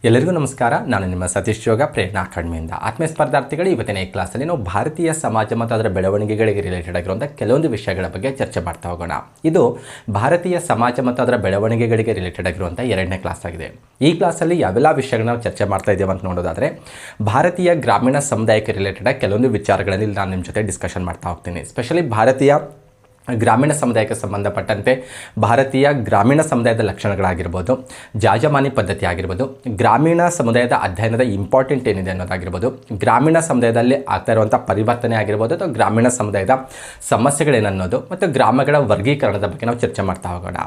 ಎಲ್ಲರಿಗೂ ನಮಸ್ಕಾರ. ನಾನು ನಿಮ್ಮ ಸತೀಶ್ ಯೋಗ ಪ್ರೇರಣಾ ಅಕಾಡೆಮಿಯಿಂದ. ಆತ್ಮೀಯ ಸ್ಪರ್ಧಾರ್ಥಿಗಳು, ಇವತ್ತಿನ ಈ ಕ್ಲಾಸಲ್ಲಿ ನಾವು ಭಾರತೀಯ ಸಮಾಜ ಮತ್ತು ಅದರ ಬೆಳವಣಿಗೆಗಳಿಗೆ ರಿಲೇಟೆಡ್ ಆಗಿರುವಂಥ ಕೆಲವೊಂದು ವಿಷಯಗಳ ಬಗ್ಗೆ ಚರ್ಚೆ ಮಾಡ್ತಾ ಹೋಗೋಣ. ಇದು ಭಾರತೀಯ ಸಮಾಜ ಮತ್ತು ಅದರ ಬೆಳವಣಿಗೆಗಳಿಗೆ ರಿಲೇಟೆಡ್ ಆಗಿರುವಂಥ 2ನೇ ಕ್ಲಾಸ್ ಆಗಿದೆ. ಈ ಕ್ಲಾಸಲ್ಲಿ ಯಾವೆಲ್ಲ ವಿಷಯಗಳನ್ನ ನಾವು ಚರ್ಚೆ ಮಾಡ್ತಾ ಇದ್ದೇವೆ ಅಂತ ನೋಡೋದಾದರೆ, ಭಾರತೀಯ ಗ್ರಾಮೀಣ ಸಮುದಾಯಕ್ಕೆ ರಿಲೇಟೆಡ್ ಕೆಲವೊಂದು ವಿಚಾರಗಳಲ್ಲಿ ನಾನು ನಿಮ್ಮ ಜೊತೆ ಡಿಸ್ಕಷನ್ ಮಾಡ್ತಾ ಹೋಗ್ತೀನಿ. ಸ್ಪೆಷಲಿ ಭಾರತೀಯ ಗ್ರಾಮೀಣ ಸಮುದಾಯಕ್ಕೆ ಸಂಬಂಧಪಟ್ಟಂತೆ ಭಾರತೀಯ ಗ್ರಾಮೀಣ ಸಮುದಾಯದ ಲಕ್ಷಣಗಳಾಗಿರ್ಬೋದು, ಜಾಜಮಾನಿ ಪದ್ಧತಿ ಆಗಿರ್ಬೋದು, ಗ್ರಾಮೀಣ ಸಮುದಾಯದ ಅಧ್ಯಯನದ ಇಂಪಾರ್ಟೆಂಟ್ ಏನಿದೆ ಅನ್ನೋದಾಗಿರ್ಬೋದು, ಗ್ರಾಮೀಣ ಸಮುದಾಯದಲ್ಲಿ ಆಗ್ತಾ ಇರುವಂಥ ಪರಿವರ್ತನೆ ಆಗಿರ್ಬೋದು ಅಥವಾ ಗ್ರಾಮೀಣ ಸಮುದಾಯದ ಸಮಸ್ಯೆಗಳೇನನ್ನೋದು ಮತ್ತು ಗ್ರಾಮಗಳ ವರ್ಗೀಕರಣದ ಬಗ್ಗೆ ನಾವು ಚರ್ಚೆ ಮಾಡ್ತಾ ಹೋಗೋಣ.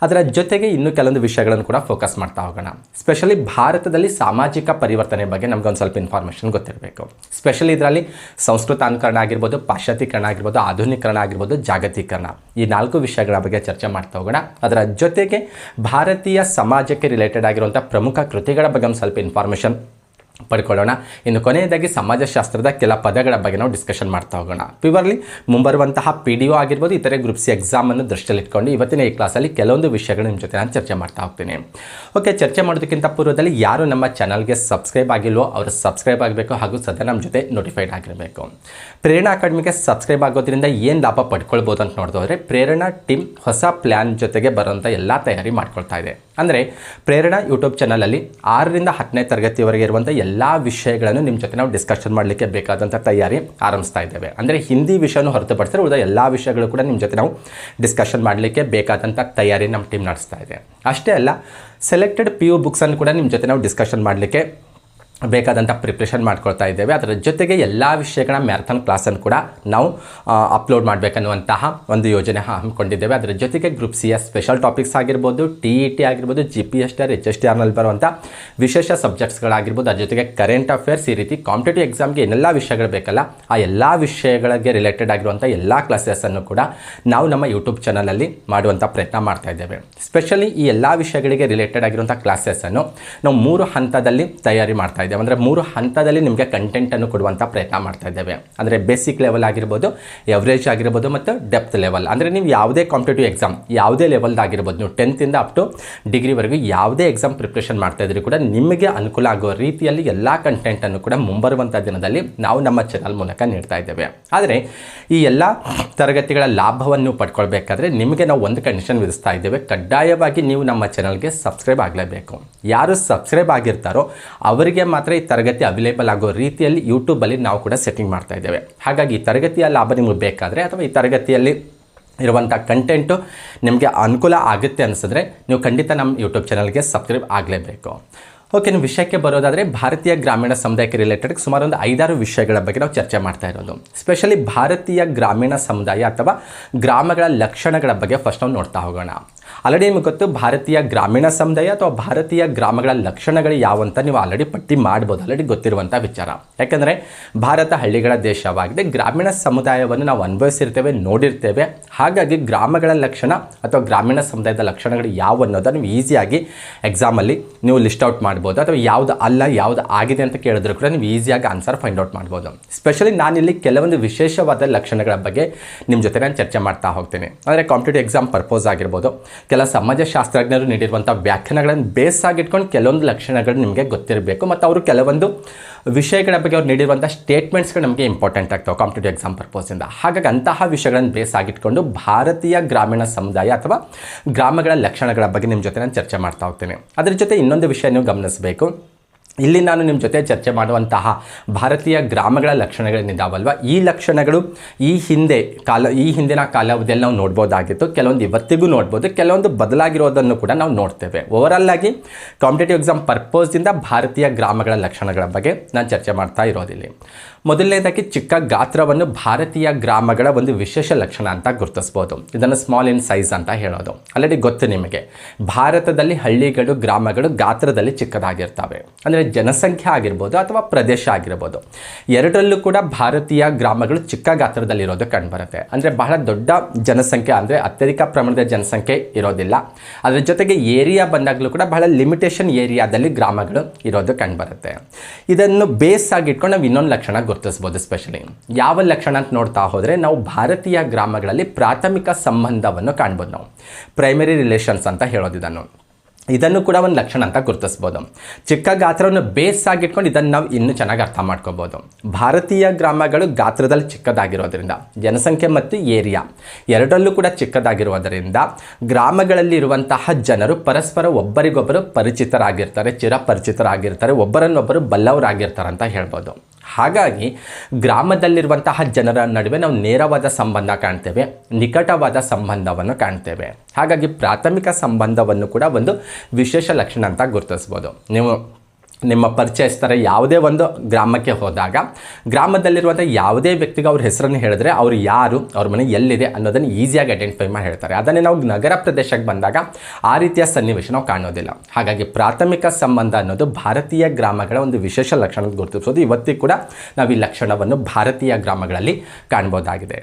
ಅದರ ಜೊತೆಗೆ ಇನ್ನೂ ಕೆಲವೊಂದು ವಿಷಯಗಳನ್ನು ಕೂಡ ಫೋಕಸ್ ಮಾಡ್ತಾ ಹೋಗೋಣ. ಸ್ಪೆಷಲಿ ಭಾರತದಲ್ಲಿ ಸಾಮಾಜಿಕ ಪರಿವರ್ತನೆ ಬಗ್ಗೆ ನಮಗೊಂದು ಸ್ವಲ್ಪ ಇನ್ಫಾರ್ಮೇಷನ್ ಗೊತ್ತಿರಬೇಕು. ಸ್ಪೆಷಲಿ ಇದರಲ್ಲಿ ಸಂಸ್ಕೃತಾನುಕರಣ ಆಗಿರ್ಬೋದು, ಪಾಶ್ಚಾತ್ಯೀಕರಣ ಆಗಿರ್ಬೋದು, ಆಧುನೀಕರಣ ಆಗಿರ್ಬೋದು, ಜಾಗತೀಕರಣ, ಈ 4 ವಿಷಯಗಳ ಬಗ್ಗೆ ಚರ್ಚೆ ಮಾಡ್ತಾ ಹೋಗೋಣ. ಅದರ ಜೊತೆಗೆ ಭಾರತೀಯ ಸಮಾಜಕ್ಕೆ ರಿಲೇಟೆಡ್ ಆಗಿರುವಂಥ ಪ್ರಮುಖ ಕೃತಿಗಳ ಬಗ್ಗೆ ಒಂದು ಸ್ವಲ್ಪ ಇನ್ಫಾರ್ಮೇಷನ್ ಪಡ್ಕೊಳ್ಳೋಣ. ಇನ್ನು ಕೊನೆಯದಾಗಿ ಸಮಾಜಶಾಸ್ತ್ರದ ಕೆಲ ಪದಗಳ ಬಗ್ಗೆ ನಾವು ಡಿಸ್ಕಷನ್ ಮಾಡ್ತಾ ಹೋಗೋಣ. ಪ್ಯೂರ್ಲಿ ಮುಂಬರುವಂತಹ PDO ಆಗಿರ್ಬೋದು, ಇತರೆ ಗ್ರೂಪ್ ಸಿ ಎಕ್ಸಾಮನ್ನು ದೃಷ್ಟಿಯಲ್ಲಿಟ್ಕೊಂಡು ಇವತ್ತಿನ ಈ ಕ್ಲಾಸಲ್ಲಿ ಕೆಲವೊಂದು ವಿಷಯಗಳು ನಿಮ್ಮ ಜೊತೆ ನಾನು ಚರ್ಚೆ ಮಾಡ್ತಾ ಹೋಗ್ತೀನಿ. ಓಕೆ, ಚರ್ಚೆ ಮಾಡೋದಕ್ಕಿಂತ ಪೂರ್ವದಲ್ಲಿ ಯಾರು ನಮ್ಮ ಚಾನಲ್ಗೆ ಸಬ್ಸ್ಕ್ರೈಬ್ ಆಗಿಲ್ವೋ ಅವರು ಸಬ್ಸ್ಕ್ರೈಬ್ ಆಗಬೇಕು, ಹಾಗೂ ಸದಾ ನಮ್ಮ ಜೊತೆ ನೋಟಿಫೈಡ್ ಆಗಿರಬೇಕು. ಪ್ರೇರಣಾ ಅಕಾಡೆಮಿಗೆ ಸಬ್ಸ್ಕ್ರೈಬ್ ಆಗೋದ್ರಿಂದ ಏನು ಲಾಭ ಪಡ್ಕೊಳ್ಬೋದು ಅಂತ ನೋಡಿದ್ರೆ, ಪ್ರೇರಣಾ ಟೀಮ್ ಹೊಸ ಪ್ಲ್ಯಾನ್ ಜೊತೆಗೆ ಬರುವಂಥ ಎಲ್ಲ ತಯಾರಿ ಮಾಡ್ಕೊಳ್ತಾ ಇದೆ. ಅಂದರೆ ಪ್ರೇರಣಾ ಯೂಟ್ಯೂಬ್ ಚಾನಲಲ್ಲಿ 6ರಿಂದ 10ನೇ ತರಗತಿವರೆಗೆ ಇರುವಂಥ ಎಲ್ಲ ವಿಷಯಗಳನ್ನು ನಿಮ್ಮ ಜೊತೆ ನಾವು ಡಿಸ್ಕಷನ್ ಮಾಡಲಿಕ್ಕೆ ಬೇಕಾದಂಥ ತಯಾರಿ ಆರಂಭಿಸ್ತಾ ಇದ್ದೇವೆ. ಅಂದರೆ ಹಿಂದಿ ವಿಷಯನೂ ಹೊರತುಪಡಿಸಿದ್ರೆ ಉಳಿದ ಎಲ್ಲ ವಿಷಯಗಳು ಕೂಡ ನಿಮ್ಮ ಜೊತೆ ನಾವು ಡಿಸ್ಕಷನ್ ಮಾಡಲಿಕ್ಕೆ ಬೇಕಾದಂಥ ತಯಾರಿ ನಮ್ಮ ಟೀಮ್ ನಡೆಸ್ತಾ ಇದೆ. ಅಷ್ಟೇ ಅಲ್ಲ, ಸೆಲೆಕ್ಟೆಡ್ PU ಬುಕ್ಸನ್ನು ಕೂಡ ನಿಮ್ಮ ಜೊತೆ ನಾವು ಡಿಸ್ಕಷನ್ ಮಾಡಲಿಕ್ಕೆ ಬೇಕಾದಂಥ ಪ್ರಿಪ್ರೇಷನ್ ಮಾಡ್ಕೊಳ್ತಾ ಇದ್ದೇವೆ. ಅದರ ಜೊತೆಗೆ ಎಲ್ಲ ವಿಷಯಗಳ ಮ್ಯಾರಥಾನ್ ಕ್ಲಾಸನ್ನು ಕೂಡ ನಾವು ಅಪ್ಲೋಡ್ ಮಾಡಬೇಕನ್ನುವಂತಹ ಒಂದು ಯೋಜನೆ ಹಮ್ಮಿಕೊಂಡಿದ್ದೇವೆ. ಅದರ ಜೊತೆಗೆ ಗ್ರೂಪ್ ಸಿಯ ಸ್ಪೆಷಲ್ ಟಾಪಿಕ್ಸ್ ಆಗಿರ್ಬೋದು, TET ಆಗಿರ್ಬೋದು, GPSR, HSTRನಲ್ಲಿ ಬರುವಂಥ ವಿಶೇಷ ಸಬ್ಜೆಕ್ಟ್ಸ್ಗಳಾಗಿರ್ಬೋದು, ಅದ್ರ ಜೊತೆಗೆ ಕರೆಂಟ್ ಅಫೇರ್ಸ್, ಈ ರೀತಿ ಕಾಂಪಿಟೇಟಿವ್ ಎಕ್ಸಾಮ್ಗೆ ಏನೆಲ್ಲ ವಿಷಯಗಳು ಬೇಕಲ್ಲ ಆ ಎಲ್ಲ ವಿಷಯಗಳಿಗೆ ರಿಲೇಟೆಡ್ ಆಗಿರುವಂಥ ಎಲ್ಲ ಕ್ಲಾಸಸ್ಸನ್ನು ಕೂಡ ನಾವು ನಮ್ಮ ಯೂಟ್ಯೂಬ್ ಚಾನಲಲ್ಲಿ ಮಾಡುವಂಥ ಪ್ರಯತ್ನ ಮಾಡ್ತಾ ಇದ್ದೇವೆ. ಸ್ಪೆಷಲಿ ಈ ಎಲ್ಲ ವಿಷಯಗಳಿಗೆ ರಿಲೇಟೆಡ್ ಆಗಿರುವಂಥ ಕ್ಲಾಸಸ್ಸನ್ನು ನಾವು 3 ಹಂತದಲ್ಲಿ ತಯಾರಿ ಮಾಡ್ತಾ ಇದ್ದೇವೆ. ಅಂದರೆ 3 ಹಂತದಲ್ಲಿ ನಿಮಗೆ ಕಂಟೆಂಟನ್ನು ಕೊಡುವಂಥ ಪ್ರಯತ್ನ ಮಾಡ್ತಾ ಇದ್ದೇವೆ. ಅಂದರೆ ಬೇಸಿಕ್ ಲೆವೆಲ್ ಆಗಿರ್ಬೋದು, ಎವರೇಜ್ ಆಗಿರ್ಬೋದು ಮತ್ತು ಡೆಪ್ತ್ ಲೆವೆಲ್. ಅಂದರೆ ನೀವು ಯಾವುದೇ ಕಾಂಪಿಟೇಟಿವ್ ಎಕ್ಸಾಮ್ ಯಾವುದೇ ಲೆವೆಲ್ದಾಗಿರ್ಬೋದು, ನೀವು 10th ಅಪ್ ಟು ಡಿಗ್ರಿವರೆಗೂ ಯಾವುದೇ ಎಕ್ಸಾಮ್ ಪ್ರಿಪ್ರೇಷನ್ ಮಾಡ್ತಾ ಇದ್ರೂ ಕೂಡ ನಿಮಗೆ ಅನುಕೂಲ ಆಗೋ ರೀತಿಯಲ್ಲಿ ಎಲ್ಲ ಕಂಟೆಂಟನ್ನು ಕೂಡ ಮುಂಬರುವಂಥ ದಿನದಲ್ಲಿ ನಾವು ನಮ್ಮ ಚಾನಲ್ ಮೂಲಕ ನೀಡ್ತಾ ಇದ್ದೇವೆ. ಆದರೆ ಈ ಎಲ್ಲ ತರಗತಿಗಳ ಲಾಭವನ್ನು ಪಡ್ಕೊಳ್ಬೇಕಾದ್ರೆ ನಿಮಗೆ ನಾವು ಒಂದು ಕಂಡೀಷನ್ ವಿಧಿಸ್ತಾ ಇದ್ದೇವೆ. ಕಡ್ಡಾಯವಾಗಿ ನೀವು ನಮ್ಮ ಚಾನಲ್ಗೆ ಸಬ್ಸ್ಕ್ರೈಬ್ ಆಗಲೇಬೇಕು. ಯಾರು ಸಬ್ಸ್ಕ್ರೈಬ್ ಆಗಿರ್ತಾರೋ ಅವರಿಗೆ ಮಾತ್ರ ಈ ತರಗತಿ ಅವೈಲೇಬಲ್ ಆಗೋ ರೀತಿಯಲ್ಲಿ ಯೂಟ್ಯೂಬಲ್ಲಿ ನಾವು ಕೂಡ ಸೆಟ್ಟಿಂಗ್ ಮಾಡ್ತಾ ಇದ್ದೇವೆ. ಹಾಗಾಗಿ ಈ ತರಗತಿಯ ಲಾಭ ನಿಮಗೆ ಬೇಕಾದರೆ ಅಥವಾ ಈ ತರಗತಿಯಲ್ಲಿ ಇರುವಂಥ ಕಂಟೆಂಟು ನಿಮಗೆ ಅನುಕೂಲ ಆಗುತ್ತೆ ಅನಿಸಿದ್ರೆ ನೀವು ಖಂಡಿತ ನಮ್ಮ ಯೂಟ್ಯೂಬ್ ಚಾನಲ್ಗೆ ಸಬ್ಸ್ಕ್ರೈಬ್ ಆಗಲೇಬೇಕು. ಓಕೆ, ನೀವು ವಿಷಯಕ್ಕೆ ಬರೋದಾದರೆ, ಭಾರತೀಯ ಗ್ರಾಮೀಣ ಸಮುದಾಯಕ್ಕೆ ರಿಲೇಟೆಡ್ ಸುಮಾರು ಒಂದು 5-6 ವಿಷಯಗಳ ಬಗ್ಗೆ ನಾವು ಚರ್ಚೆ ಮಾಡ್ತಾ ಇರೋದು. ಸ್ಪೆಷಲಿ ಭಾರತೀಯ ಗ್ರಾಮೀಣ ಸಮುದಾಯ ಅಥವಾ ಗ್ರಾಮಗಳ ಲಕ್ಷಣಗಳ ಬಗ್ಗೆ ಫಸ್ಟ್ ನಾವು ನೋಡ್ತಾ ಹೋಗೋಣ. ಆಲ್ರೆಡಿ ನಿಮಗೆ ಗೊತ್ತು, ಭಾರತೀಯ ಗ್ರಾಮೀಣ ಸಮುದಾಯ ಅಥವಾ ಭಾರತೀಯ ಗ್ರಾಮಗಳ ಲಕ್ಷಣಗಳು ಯಾವಂತ ನೀವು ಆಲ್ರೆಡಿ ಪಟ್ಟಿ ಮಾಡ್ಬೋದು, ಆಲ್ರೆಡಿ ಗೊತ್ತಿರುವಂಥ ವಿಚಾರ. ಯಾಕಂದರೆ ಭಾರತ ಹಳ್ಳಿಗಳ ದೇಶವಾಗಿದೆ, ಗ್ರಾಮೀಣ ಸಮುದಾಯವನ್ನು ನಾವು ಅನುಭವಿಸಿರ್ತೇವೆ, ನೋಡಿರ್ತೇವೆ. ಹಾಗಾಗಿ ಗ್ರಾಮಗಳ ಲಕ್ಷಣ ಅಥವಾ ಗ್ರಾಮೀಣ ಸಮುದಾಯದ ಲಕ್ಷಣಗಳು ಯಾವ ಅನ್ನೋದನ್ನು ನೀವು ಈಸಿಯಾಗಿ ಎಕ್ಸಾಮಲ್ಲಿ ನೀವು ಲಿಸ್ಟ್ ಔಟ್ ಮಾಡ್ಬೋದು, ಅಥವಾ ಯಾವುದು ಅಲ್ಲ ಯಾವುದು ಆಗಿದೆ ಅಂತ ಕೇಳಿದ್ರು ಕೂಡ ನೀವು ಈಸಿಯಾಗಿ ಆನ್ಸರ್ ಫೈಂಡ್ ಔಟ್ ಮಾಡ್ಬೋದು. ಸ್ಪೆಷಲಿ ನಾನಿಲ್ಲಿ ಕೆಲವೊಂದು ವಿಶೇಷವಾದ ಲಕ್ಷಣಗಳ ಬಗ್ಗೆ ನಿಮ್ಮ ಜೊತೆ ನಾನು ಚರ್ಚೆ ಮಾಡ್ತಾ ಹೋಗ್ತೀನಿ. ಅಂದರೆ ಕಾಂಪಿಟೇಟಿವ್ ಎಕ್ಸಾಮ್ ಪರ್ಪೋಸ್ ಆಗಿರ್ಬೋದು, ಕೆಲ ಸಮಾಜಶಾಸ್ತ್ರಜ್ಞರು ನೀಡಿರುವಂಥ ವ್ಯಾಖ್ಯಾನಗಳನ್ನು ಬೇಸ್ ಆಗಿಟ್ಕೊಂಡು ಕೆಲವೊಂದು ಲಕ್ಷಣಗಳು ನಿಮಗೆ ಗೊತ್ತಿರಬೇಕು. ಮತ್ತು ಅವರು ಕೆಲವೊಂದು ವಿಷಯಗಳ ಬಗ್ಗೆ ಅವ್ರು ನೀಡಿರುವಂಥ ಸ್ಟೇಟ್ಮೆಂಟ್ಸ್ಗಳು ನಮಗೆ ಇಂಪಾರ್ಟೆಂಟ್ ಆಗ್ತವೆ ಕಾಂಪಿಟೇಟಿವ್ ಎಕ್ಸಾಮ್ ಪರ್ಪೋಸಿಂದ. ಹಾಗಾಗಿ ಅಂತಹ ವಿಷಯಗಳನ್ನು ಬೇಸ್ ಆಗಿಟ್ಕೊಂಡು ಭಾರತೀಯ ಗ್ರಾಮೀಣ ಸಮುದಾಯ ಅಥವಾ ಗ್ರಾಮಗಳ ಲಕ್ಷಣಗಳ ಬಗ್ಗೆ ನಿಮ್ಮ ಜೊತೆ ನಾನು ಚರ್ಚೆ ಮಾಡ್ತಾ ಹೋಗ್ತೀನಿ. ಅದರ ಜೊತೆ ಇನ್ನೊಂದು ವಿಷಯ ನೀವು ಗಮನಿಸಬೇಕು. ಇಲ್ಲಿ ನಾನು ನಿಮ್ಮ ಜೊತೆ ಚರ್ಚೆ ಮಾಡುವಂತಹ ಭಾರತೀಯ ಗ್ರಾಮಗಳ ಲಕ್ಷಣಗಳೇನಿದ್ದಾವಲ್ವ, ಈ ಲಕ್ಷಣಗಳು ಈ ಹಿಂದಿನ ಕಾಲಾವಧಿಯಲ್ಲಿ ನಾವು ನೋಡ್ಬೋದಾಗಿತ್ತು, ಕೆಲವೊಂದು ಇವತ್ತಿಗೂ ನೋಡ್ಬೋದು, ಕೆಲವೊಂದು ಬದಲಾಗಿರೋದನ್ನು ಕೂಡ ನಾವು ನೋಡ್ತೇವೆ. ಓವರಾಲ್ ಆಗಿ ಕಾಂಪಿಟೇಟಿವ್ ಎಕ್ಸಾಮ್ ಪರ್ಪೋಸಿಂದ ಭಾರತೀಯ ಗ್ರಾಮಗಳ ಲಕ್ಷಣಗಳ ಬಗ್ಗೆ ನಾನು ಚರ್ಚೆ ಮಾಡ್ತಾ ಇರೋದಿಲ್ಲಿ. ಮೊದಲನೇದಾಗಿ ಚಿಕ್ಕ ಗಾತ್ರವನ್ನು ಭಾರತೀಯ ಗ್ರಾಮಗಳ ಒಂದು ವಿಶೇಷ ಲಕ್ಷಣ ಅಂತ ಗುರುತಿಸ್ಬೋದು. ಇದನ್ನು ಸ್ಮಾಲ್ ಇನ್ ಸೈಜ್ ಅಂತ ಹೇಳೋದು. ಆಲ್ರೆಡಿ ಗೊತ್ತು ನಿಮಗೆ, ಭಾರತದಲ್ಲಿ ಹಳ್ಳಿಗಳು ಗ್ರಾಮಗಳು ಗಾತ್ರದಲ್ಲಿ ಚಿಕ್ಕದಾಗಿರ್ತವೆ. ಅಂದರೆ ಜನಸಂಖ್ಯೆ ಆಗಿರ್ಬೋದು ಅಥವಾ ಪ್ರದೇಶ ಆಗಿರ್ಬೋದು, ಎರಡರಲ್ಲೂ ಕೂಡ ಭಾರತೀಯ ಗ್ರಾಮಗಳು ಚಿಕ್ಕ ಗಾತ್ರದಲ್ಲಿರೋದು ಕಂಡುಬರುತ್ತೆ. ಅಂದರೆ ಬಹಳ ದೊಡ್ಡ ಜನಸಂಖ್ಯೆ, ಅಂದರೆ ಅತ್ಯಧಿಕ ಪ್ರಮಾಣದ ಜನಸಂಖ್ಯೆ ಇರೋದಿಲ್ಲ. ಅದರ ಜೊತೆಗೆ ಏರಿಯಾ ಬಂದಾಗಲೂ ಕೂಡ ಬಹಳ ಲಿಮಿಟೇಷನ್ ಏರಿಯಾದಲ್ಲಿ ಗ್ರಾಮಗಳು ಇರೋದು ಕಂಡುಬರುತ್ತೆ. ಇದನ್ನು ಬೇಸ್ ಆಗಿಟ್ಕೊಂಡು ನಾವು ಇನ್ನೊಂದು ಲಕ್ಷಣ ಗುರುತಿಸಬಹುದು. ಸ್ಪೆಷಲಿ ಯಾವ ಲಕ್ಷಣ ಅಂತ ನೋಡ್ತಾ ಹೋದರೆ, ನಾವು ಭಾರತೀಯ ಗ್ರಾಮಗಳಲ್ಲಿ ಪ್ರಾಥಮಿಕ ಸಂಬಂಧವನ್ನು ಕಾಣ್ಬೋದು. ನಾವು ಪ್ರೈಮರಿ ರಿಲೇಷನ್ಸ್ ಅಂತ ಹೇಳೋದು ಇದನ್ನು. ಇದನ್ನು ಕೂಡ ಒಂದು ಲಕ್ಷಣ ಅಂತ ಗುರುತಿಸ್ಬೋದು. ಚಿಕ್ಕ ಗಾತ್ರವನ್ನು ಬೇಸ್ ಆಗಿಟ್ಕೊಂಡು ಇದನ್ನು ನಾವು ಇನ್ನೂ ಚೆನ್ನಾಗಿ ಅರ್ಥ ಮಾಡ್ಕೋಬೋದು. ಭಾರತೀಯ ಗ್ರಾಮಗಳು ಗಾತ್ರದಲ್ಲಿ ಚಿಕ್ಕದಾಗಿರೋದ್ರಿಂದ, ಜನಸಂಖ್ಯೆ ಮತ್ತು ಏರಿಯಾ ಎರಡರಲ್ಲೂ ಕೂಡ ಚಿಕ್ಕದಾಗಿರೋದರಿಂದ ಗ್ರಾಮಗಳಲ್ಲಿ ಇರುವಂತಹ ಜನರು ಪರಸ್ಪರ ಒಬ್ಬರಿಗೊಬ್ಬರು ಪರಿಚಿತರಾಗಿರ್ತಾರೆ, ಚಿರಪರಿಚಿತರಾಗಿರ್ತಾರೆ, ಒಬ್ಬರನ್ನೊಬ್ಬರು ಬಲ್ಲವರಾಗಿರ್ತಾರೆ ಅಂತ ಹೇಳ್ಬೋದು. ಹಾಗಾಗಿ ಗ್ರಾಮದಲ್ಲಿರುವಂತಹ ಜನರ ನಡುವೆ ನಾವು ನೇರವಾದ ಸಂಬಂಧ ಕಾಣ್ತೇವೆ, ನಿಕಟವಾದ ಸಂಬಂಧವನ್ನು ಕಾಣ್ತೇವೆ. ಹಾಗಾಗಿ ಪ್ರಾಥಮಿಕ ಸಂಬಂಧವನ್ನು ಕೂಡ ಒಂದು ವಿಶೇಷ ಲಕ್ಷಣ ಅಂತ ಗುರುತಿಸ್ಬೋದು. ನೀವು ನಿಮ್ಮ ಪರಿಚಯಸ್ಥರ ಯಾವುದೇ ಒಂದು ಗ್ರಾಮಕ್ಕೆ ಹೋದಾಗ ಗ್ರಾಮದಲ್ಲಿರುವಂಥ ಯಾವುದೇ ವ್ಯಕ್ತಿಗೆ ಅವ್ರ ಹೆಸರನ್ನು ಹೇಳಿದ್ರೆ ಅವರು ಯಾರು, ಅವ್ರ ಮನೆ ಎಲ್ಲಿದೆ ಅನ್ನೋದನ್ನು ಈಸಿಯಾಗಿ ಐಡೆಂಟಿಫೈ ಮಾಡಿ ಹೇಳ್ತಾರೆ. ಅದನ್ನೇ ನಾವು ನಗರ ಪ್ರದೇಶಕ್ಕೆ ಬಂದಾಗ ಆ ರೀತಿಯ ಸನ್ನಿವೇಶ ನಾವು ಕಾಣೋದಿಲ್ಲ. ಹಾಗಾಗಿ ಪ್ರಾಥಮಿಕ ಸಂಬಂಧ ಅನ್ನೋದು ಭಾರತೀಯ ಗ್ರಾಮಗಳ ಒಂದು ವಿಶೇಷ ಲಕ್ಷಣ ಗುರುತಿಸೋದು. ಇವತ್ತಿಗೂ ಕೂಡ ನಾವು ಈ ಲಕ್ಷಣವನ್ನು ಭಾರತೀಯ ಗ್ರಾಮಗಳಲ್ಲಿ ಕಾಣ್ಬೋದಾಗಿದೆ.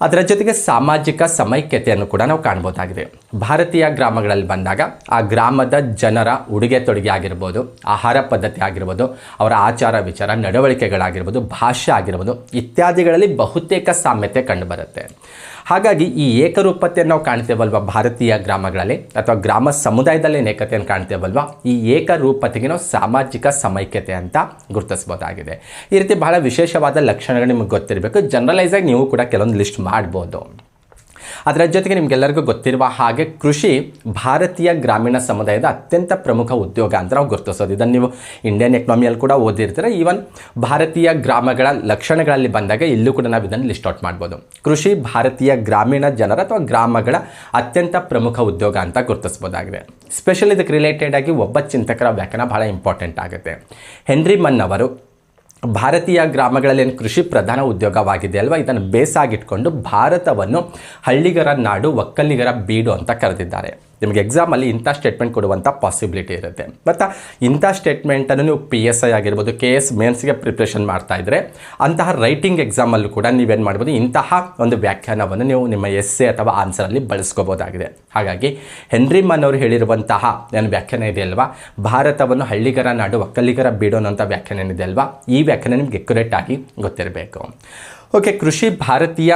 ಅದರ ಜೊತೆಗೆ ಸಾಮಾಜಿಕ ಸಮೈಕ್ಯತೆಯನ್ನು ಕೂಡ ನಾವು ಕಾಣ್ಬೋದಾಗಿದೆ. ಭಾರತೀಯ ಗ್ರಾಮಗಳಲ್ಲಿ ಬಂದಾಗ ಆ ಗ್ರಾಮದ ಜನರ ಉಡುಗೆ ತೊಡುಗೆ ಆಗಿರ್ಬೋದು, ಆಹಾರ ಪದ್ಧತಿ ಆಗಿರ್ಬೋದು, ಅವರ ಆಚಾರ ವಿಚಾರ, ನಡವಳಿಕೆಗಳಾಗಿರ್ಬೋದು, ಭಾಷೆ ಆಗಿರ್ಬೋದು ಇತ್ಯಾದಿಗಳಲ್ಲಿ ಬಹುತೇಕ ಸಾಮ್ಯತೆ ಕಂಡುಬರುತ್ತೆ. ಹಾಗಾಗಿ ಈ ಏಕರೂಪತೆಯನ್ನು ನಾವು ಕಾಣ್ತೇವಲ್ವ ಭಾರತೀಯ ಗ್ರಾಮಗಳಲ್ಲಿ ಅಥವಾ ಗ್ರಾಮ ಸಮುದಾಯದಲ್ಲಿ ಏಕತೆಯನ್ನು ಕಾಣ್ತೇವಲ್ವ, ಈ ಏಕರೂಪತೆಗೆ ನಾವು ಸಾಮಾಜಿಕ ಸಮೈಕ್ಯತೆ ಅಂತ ಗುರುತಿಸ್ಬೋದಾಗಿದೆ. ಈ ರೀತಿ ಬಹಳ ವಿಶೇಷವಾದ ಲಕ್ಷಣಗಳು ನಿಮಗೆ ಗೊತ್ತಿರಬೇಕು. ಜನರಲೈಸ್ ಆಗಿ ನೀವು ಕೂಡ ಕೆಲವೊಂದು ಲಿಸ್ಟ್ ಮಾಡ್ಬೋದು. ಅದರ ಜೊತೆಗೆ ನಿಮಗೆಲ್ಲರಿಗೂ ಗೊತ್ತಿರುವ ಹಾಗೆ ಕೃಷಿ ಭಾರತೀಯ ಗ್ರಾಮೀಣ ಸಮುದಾಯದ ಅತ್ಯಂತ ಪ್ರಮುಖ ಉದ್ಯೋಗ ಅಂತ ನಾವು ಗುರುತಿಸೋದು. ಇದನ್ನು ನೀವು ಇಂಡಿಯನ್ ಎಕನಾಮಿಯಲ್ಲಿ ಕೂಡ ಓದಿರ್ತೀರ. ಈವನ್ ಭಾರತೀಯ ಗ್ರಾಮಗಳ ಲಕ್ಷಣಗಳಲ್ಲಿ ಬಂದಾಗ ಇಲ್ಲೂ ಕೂಡ ನಾವು ಇದನ್ನು ಲಿಸ್ಟ್ ಔಟ್ ಮಾಡ್ಬೋದು. ಕೃಷಿ ಭಾರತೀಯ ಗ್ರಾಮೀಣ ಜನರ ಅಥವಾ ಗ್ರಾಮಗಳ ಅತ್ಯಂತ ಪ್ರಮುಖ ಉದ್ಯೋಗ ಅಂತ ಗುರುತಿಸ್ಬೋದಾಗಿದೆ. ಸ್ಪೆಷಲಿ ಇದಕ್ಕೆ ರಿಲೇಟೆಡ್ ಆಗಿ ಒಬ್ಬ ಚಿಂತಕರ ವ್ಯಾಖ್ಯಾನ ಬಹಳ ಇಂಪಾರ್ಟೆಂಟ್ ಆಗುತ್ತೆ. ಹೆನ್ರಿ ಮನ್ ಅವರು ಭಾರತೀಯ ಗ್ರಾಮಗಳಲ್ಲಿ ಏನು ಕೃಷಿ ಪ್ರಧಾನ ಉದ್ಯೋಗವಾಗಿದೆ ಅಲ್ವಾ, ಇದನ್ನು ಬೇಸಾಗಿಟ್ಕೊಂಡು ಭಾರತವನ್ನು ಹಳ್ಳಿಗರ ನಾಡು, ಒಕ್ಕಲಿಗರ ಬೀಡು ಅಂತ ಕರೆದಿದ್ದಾರೆ. ನಿಮಗೆ ಎಕ್ಸಾಮಲ್ಲಿ ಇಂಥ ಸ್ಟೇಟ್ಮೆಂಟ್ ಕೊಡುವಂಥ ಪಾಸಿಬಿಲಿಟಿ ಇರುತ್ತೆ. ಮತ್ತು ಇಂಥ ಸ್ಟೇಟ್ಮೆಂಟನ್ನು ನೀವು PSI ಆಗಿರ್ಬೋದು, KS ಮೇನ್ಸ್ಗೆ ಪ್ರಿಪ್ರೇಷನ್ ಮಾಡ್ತಾ ಇದ್ದರೆ ಅಂತಹ ರೈಟಿಂಗ್ ಎಕ್ಸಾಮಲ್ಲೂ ಕೂಡ ನೀವೇನು ಮಾಡ್ಬೋದು, ಇಂತಹ ಒಂದು ವ್ಯಾಖ್ಯಾನವನ್ನು ನೀವು ನಿಮ್ಮ ಎಸ್ಸೆ ಅಥವಾ ಆನ್ಸರಲ್ಲಿ ಬಳಸ್ಕೋಬೋದಾಗಿದೆ. ಹಾಗಾಗಿ ಹೆನ್ರಿ ಮನ್ ಅವರು ಹೇಳಿರುವಂತಹ ಏನು ವ್ಯಾಖ್ಯಾನ ಇದೆ ಅಲ್ವಾ, ಭಾರತವನ್ನು ಹಳ್ಳಿಗರ ನಾಡು, ಒಕ್ಕಲಿಗರ ಬೀಡು ಅನ್ನೋಂಥ ವ್ಯಾಖ್ಯಾನ ಏನಿದೆ ಅಲ್ವಾ, ಈ ವ್ಯಾಖ್ಯಾನ ನಿಮ್ಗೆ ಅಕ್ಯುರೇಟ್ ಆಗಿ ಗೊತ್ತಿರಬೇಕು. ಓಕೆ, ಕೃಷಿ ಭಾರತೀಯ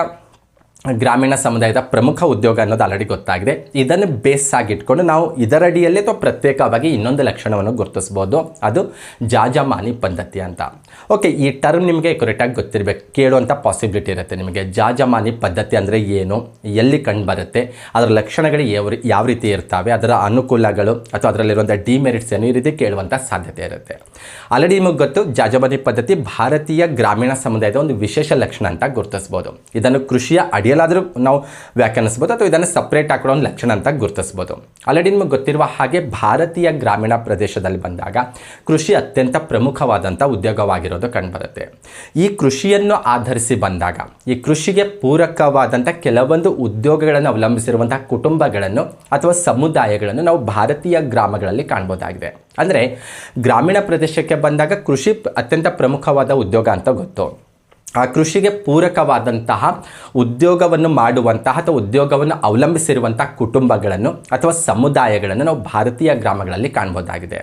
ಗ್ರಾಮೀಣ ಸಮುದಾಯದ ಪ್ರಮುಖ ಉದ್ಯೋಗ ಅನ್ನೋದು ಆಲ್ರೆಡಿ ಗೊತ್ತಾಗಿದೆ. ಇದನ್ನು ಬೇಸ್ ಆಗಿಟ್ಕೊಂಡು ನಾವು ಇದರಡಿಯಲ್ಲೇ ಅಥವಾ ಪ್ರತ್ಯೇಕವಾಗಿ ಇನ್ನೊಂದು ಲಕ್ಷಣವನ್ನು ಗುರುತಿಸ್ಬೋದು, ಅದು ಜಾಜಮಾನಿ ಪದ್ಧತಿ ಅಂತ. ಓಕೆ, ಈ ಟರ್ಮ್ ನಿಮಗೆ ಕರೆಕ್ಟಾಗಿ ಗೊತ್ತಿರಬೇಕು, ಕೇಳುವಂಥ ಪಾಸಿಬಿಲಿಟಿ ಇರುತ್ತೆ ನಿಮಗೆ. ಜಾಜಮಾನಿ ಪದ್ಧತಿ ಅಂದರೆ ಏನು, ಎಲ್ಲಿ ಕಂಡುಬರುತ್ತೆ, ಅದರ ಲಕ್ಷಣಗಳು ಯಾವ ರೀತಿ ಇರ್ತವೆ, ಅದರ ಅನುಕೂಲಗಳು ಅಥವಾ ಅದರಲ್ಲಿರುವಂಥ ಡಿಮೆರಿಟ್ಸ್ ಏನು, ಈ ರೀತಿ ಕೇಳುವಂಥ ಸಾಧ್ಯತೆ ಇರುತ್ತೆ. ಆಲ್ರೆಡಿ ನಿಮಗೆ ಗೊತ್ತು, ಜಾಜಮಾನಿ ಪದ್ಧತಿ ಭಾರತೀಯ ಗ್ರಾಮೀಣ ಸಮುದಾಯದ ಒಂದು ವಿಶೇಷ ಲಕ್ಷಣ ಅಂತ ಗುರುತಿಸ್ಬೋದು. ಇದನ್ನು ಕೃಷಿಯ ಅಡಿಯಲ್ಲಾದರೂ ನಾವು ವ್ಯಾಖ್ಯಾನಿಸ್ಬೋದು ಅಥವಾ ಇದನ್ನು ಸಪ್ರೇಟ್ ಹಾಕೊಳ್ಳೋ ಒಂದು ಲಕ್ಷಣ ಅಂತ ಗುರುತಿಸ್ಬೋದು. ಆಲ್ರೆಡಿ ನಿಮಗೆ ಗೊತ್ತಿರುವ ಹಾಗೆ ಭಾರತೀಯ ಗ್ರಾಮೀಣ ಪ್ರದೇಶದಲ್ಲಿ ಬಂದಾಗ ಕೃಷಿ ಅತ್ಯಂತ ಪ್ರಮುಖವಾದಂಥ ಉದ್ಯೋಗವಾಗಿರೋದು ಕಂಡುಬರುತ್ತೆ. ಈ ಕೃಷಿಯನ್ನು ಆಧರಿಸಿ ಬಂದಾಗ ಈ ಕೃಷಿಗೆ ಪೂರಕವಾದಂಥ ಕೆಲವೊಂದು ಉದ್ಯೋಗಗಳನ್ನು ಅವಲಂಬಿಸಿರುವಂತಹ ಕುಟುಂಬಗಳನ್ನು ಅಥವಾ ಸಮುದಾಯಗಳನ್ನು ನಾವು ಭಾರತೀಯ ಗ್ರಾಮಗಳಲ್ಲಿ ಕಾಣ್ಬೋದಾಗಿದೆ. ಅಂದರೆ ಗ್ರಾಮೀಣ ಪ್ರದೇಶಕ್ಕೆ ಬಂದಾಗ ಕೃಷಿ ಅತ್ಯಂತ ಪ್ರಮುಖವಾದ ಉದ್ಯೋಗ ಅಂತ ಗೊತ್ತು. ಆ ಕೃಷಿಗೆ ಪೂರಕವಾದಂತಹ ಉದ್ಯೋಗವನ್ನು ಮಾಡುವಂತಹ ಅಥವಾ ಉದ್ಯೋಗವನ್ನು ಅವಲಂಬಿಸಿರುವಂಥ ಕುಟುಂಬಗಳನ್ನು ಅಥವಾ ಸಮುದಾಯಗಳನ್ನು ನಾವು ಭಾರತೀಯ ಗ್ರಾಮಗಳಲ್ಲಿ ಕಾಣ್ಬೋದಾಗಿದೆ.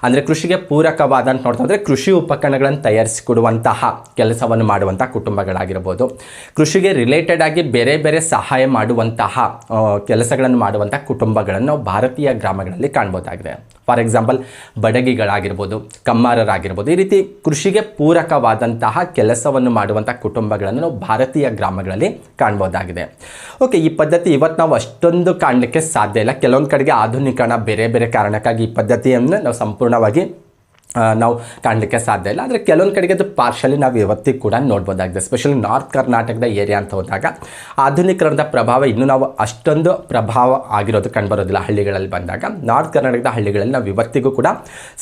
ಅಂದರೆ ಕೃಷಿಗೆ ಪೂರಕವಾದಂತ ನೋಡ್ತಾ ಹೋದರೆ ಕೃಷಿ ಉಪಕರಣಗಳನ್ನು ತಯಾರಿಸಿಕೊಡುವಂತಹ ಕೆಲಸವನ್ನು ಮಾಡುವಂಥ ಕುಟುಂಬಗಳಾಗಿರ್ಬೋದು, ಕೃಷಿಗೆ ರಿಲೇಟೆಡ್ ಆಗಿ ಬೇರೆ ಬೇರೆ ಸಹಾಯ ಮಾಡುವಂತಹ ಕೆಲಸಗಳನ್ನು ಮಾಡುವಂಥ ಕುಟುಂಬಗಳನ್ನು ನಾವು ಭಾರತೀಯ ಗ್ರಾಮಗಳಲ್ಲಿ ಕಾಣ್ಬೋದಾಗಿದೆ. ಫಾರ್ ಎಕ್ಸಾಂಪಲ್ ಬಡಗಿಗಳಾಗಿರ್ಬೋದು, ಕಮ್ಮಾರರಾಗಿರ್ಬೋದು, ಈ ರೀತಿ ಕೃಷಿಗೆ ಪೂರಕವಾದಂತಹ ಕೆಲಸವನ್ನು ಮಾಡುವಂಥ ಕುಟುಂಬಗಳನ್ನು ನಾವು ಭಾರತೀಯ ಗ್ರಾಮಗಳಲ್ಲಿ ಕಾಣ್ಬೋದಾಗಿದೆ. ಓಕೆ, ಈ ಪದ್ಧತಿ ಇವತ್ತು ನಾವು ಅಷ್ಟೊಂದು ಕಾಣಲಿಕ್ಕೆ ಸಾಧ್ಯ ಇಲ್ಲ. ಕೆಲವೊಂದು ಕಡೆಗೆ ಆಧುನೀಕರಣ ಬೇರೆ ಬೇರೆ ಕಾರಣಕ್ಕಾಗಿ ಈ ಪದ್ಧತಿಯನ್ನು ನಾವು ಸಂಪೂರ್ಣವಾಗಿ ನಾವು ಕಾಣಲಿಕ್ಕೆ ಸಾಧ್ಯ ಇಲ್ಲ. ಆದರೆ ಕೆಲವೊಂದು ಕಡೆಗೆ ಅದು ಪಾರ್ಷಲಿ ನಾವು ಇವತ್ತಿಗೂ ಕೂಡ ನೋಡ್ಬೋದಾಗಿದೆ. ಎಸ್ಪೆಷಲಿ ನಾರ್ತ್ ಕರ್ನಾಟಕದ ಏರಿಯಾ ಅಂತ ಹೋದಾಗ ಆಧುನೀಕರಣದ ಪ್ರಭಾವ ಇನ್ನೂ ನಾವು ಅಷ್ಟೊಂದು ಪ್ರಭಾವ ಆಗಿರೋದು ಕಂಡುಬರೋದಿಲ್ಲ. ಹಳ್ಳಿಗಳಲ್ಲಿ ಬಂದಾಗ ನಾರ್ತ್ ಕರ್ನಾಟಕದ ಹಳ್ಳಿಗಳಲ್ಲಿ ನಾವು ಇವತ್ತಿಗೂ ಕೂಡ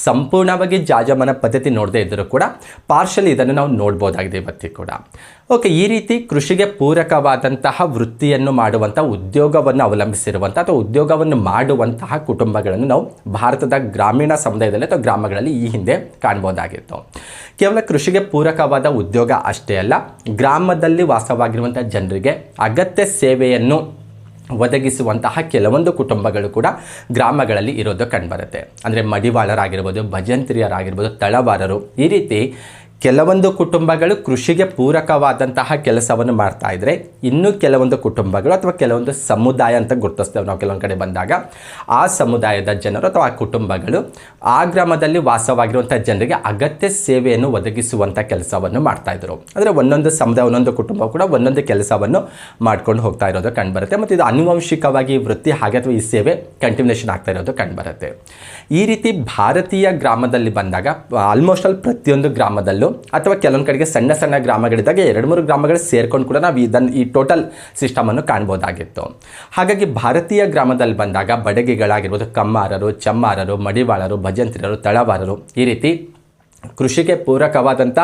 ಸಂಪೂರ್ಣವಾಗಿ ಜಾಜಮಾನ ಪದ್ಧತಿ ನೋಡದೇ ಇದ್ದರೂ ಕೂಡ ಪಾರ್ಷಲಿ ಇದನ್ನು ನಾವು ನೋಡ್ಬೋದಾಗಿದೆ ಇವತ್ತಿಗೂ ಕೂಡ. ಓಕೆ, ಈ ರೀತಿ ಕೃಷಿಗೆ ಪೂರಕವಾದಂತಹ ವೃತ್ತಿಯನ್ನು ಮಾಡುವಂಥ ಉದ್ಯೋಗವನ್ನು ಅವಲಂಬಿಸಿರುವಂಥ ಅಥವಾ ಉದ್ಯೋಗವನ್ನು ಮಾಡುವಂತಹ ಕುಟುಂಬಗಳನ್ನು ನಾವು ಭಾರತದ ಗ್ರಾಮೀಣ ಸಮುದಾಯದಲ್ಲಿ ಅಥವಾ ಗ್ರಾಮಗಳಲ್ಲಿ ಈ ಹಿಂದೆ ಕಾಣ್ಬೋದಾಗಿತ್ತು. ಕೇವಲ ಕೃಷಿಗೆ ಪೂರಕವಾದ ಉದ್ಯೋಗ ಅಷ್ಟೇ ಅಲ್ಲ, ಗ್ರಾಮದಲ್ಲಿ ವಾಸವಾಗಿರುವಂಥ ಜನರಿಗೆ ಅಗತ್ಯ ಸೇವೆಯನ್ನು ಒದಗಿಸುವಂತಹ ಕೆಲವೊಂದು ಕುಟುಂಬಗಳು ಕೂಡ ಗ್ರಾಮಗಳಲ್ಲಿ ಇರೋದು ಕಂಡುಬರುತ್ತೆ. ಅಂದರೆ ಮಡಿವಾಳರಾಗಿರ್ಬೋದು, ಭಜಂತ್ರಿಯರಾಗಿರ್ಬೋದು, ತಳವಾರರು, ಈ ರೀತಿ ಕೆಲವೊಂದು ಕುಟುಂಬಗಳು ಕೃಷಿಗೆ ಪೂರಕವಾದಂತಹ ಕೆಲಸವನ್ನು ಮಾಡ್ತಾ ಇದ್ದರೆ, ಇನ್ನು ಕೆಲವೊಂದು ಕುಟುಂಬಗಳು ಅಥವಾ ಕೆಲವೊಂದು ಸಮುದಾಯ ಅಂತ ಗುರುತಿಸ್ತೇವೆ ನಾವು ಕೆಲವೊಂದು ಕಡೆ ಬಂದಾಗ, ಆ ಸಮುದಾಯದ ಜನರು ಅಥವಾ ಆ ಕುಟುಂಬಗಳು ಆ ಗ್ರಾಮದಲ್ಲಿ ವಾಸವಾಗಿರುವಂಥ ಜನರಿಗೆ ಅಗತ್ಯ ಸೇವೆಯನ್ನು ಒದಗಿಸುವಂಥ ಕೆಲಸವನ್ನು ಮಾಡ್ತಾಯಿದ್ರು. ಅಂದರೆ ಒಂದೊಂದು ಸಮುದಾಯ, ಒಂದೊಂದು ಕುಟುಂಬ ಕೂಡ ಒಂದೊಂದು ಕೆಲಸವನ್ನು ಮಾಡ್ಕೊಂಡು ಹೋಗ್ತಾ ಇರೋದು ಕಂಡುಬರುತ್ತೆ. ಮತ್ತು ಇದು ಆನುವಂಶಿಕವಾಗಿ ವೃತ್ತಿ ಹಾಗೆ ಅಥವಾ ಈ ಸೇವೆ ಕಂಟಿನ್ಯೂಷನ್ ಆಗ್ತಾ ಇರೋದು ಕಂಡುಬರುತ್ತೆ. ಈ ರೀತಿ ಭಾರತೀಯ ಗ್ರಾಮದಲ್ಲಿ ಬಂದಾಗ ಆಲ್ಮೋಸ್ಟ್ ಆಲ್ ಪ್ರತಿಯೊಂದು ಗ್ರಾಮದಲ್ಲೂ ಅಥವಾ ಕೆಲವೊಂದು ಕಡೆಗೆ ಸಣ್ಣ ಸಣ್ಣ ಗ್ರಾಮಗಳಿದ್ದಾಗ 2-3 ಗ್ರಾಮಗಳು ಸೇರ್ಕೊಂಡು ಕೂಡ ನಾವು ಈ ಟೋಟಲ್ ಸಿಸ್ಟಮನ್ನು ಕಾಣ್ಬೋದಾಗಿತ್ತು. ಹಾಗಾಗಿ ಭಾರತೀಯ ಗ್ರಾಮದಲ್ಲಿ ಬಂದಾಗ ಬಡಗಿಗಳಾಗಿರ್ಬೋದು, ಕಮ್ಮಾರರು, ಚಮ್ಮಾರರು, ಮಡಿವಾಳರು, ಭಜಂತ್ರಿಯರು, ತಳವಾರರು, ಈ ರೀತಿ ಕೃಷಿಗೆ ಪೂರಕವಾದಂಥ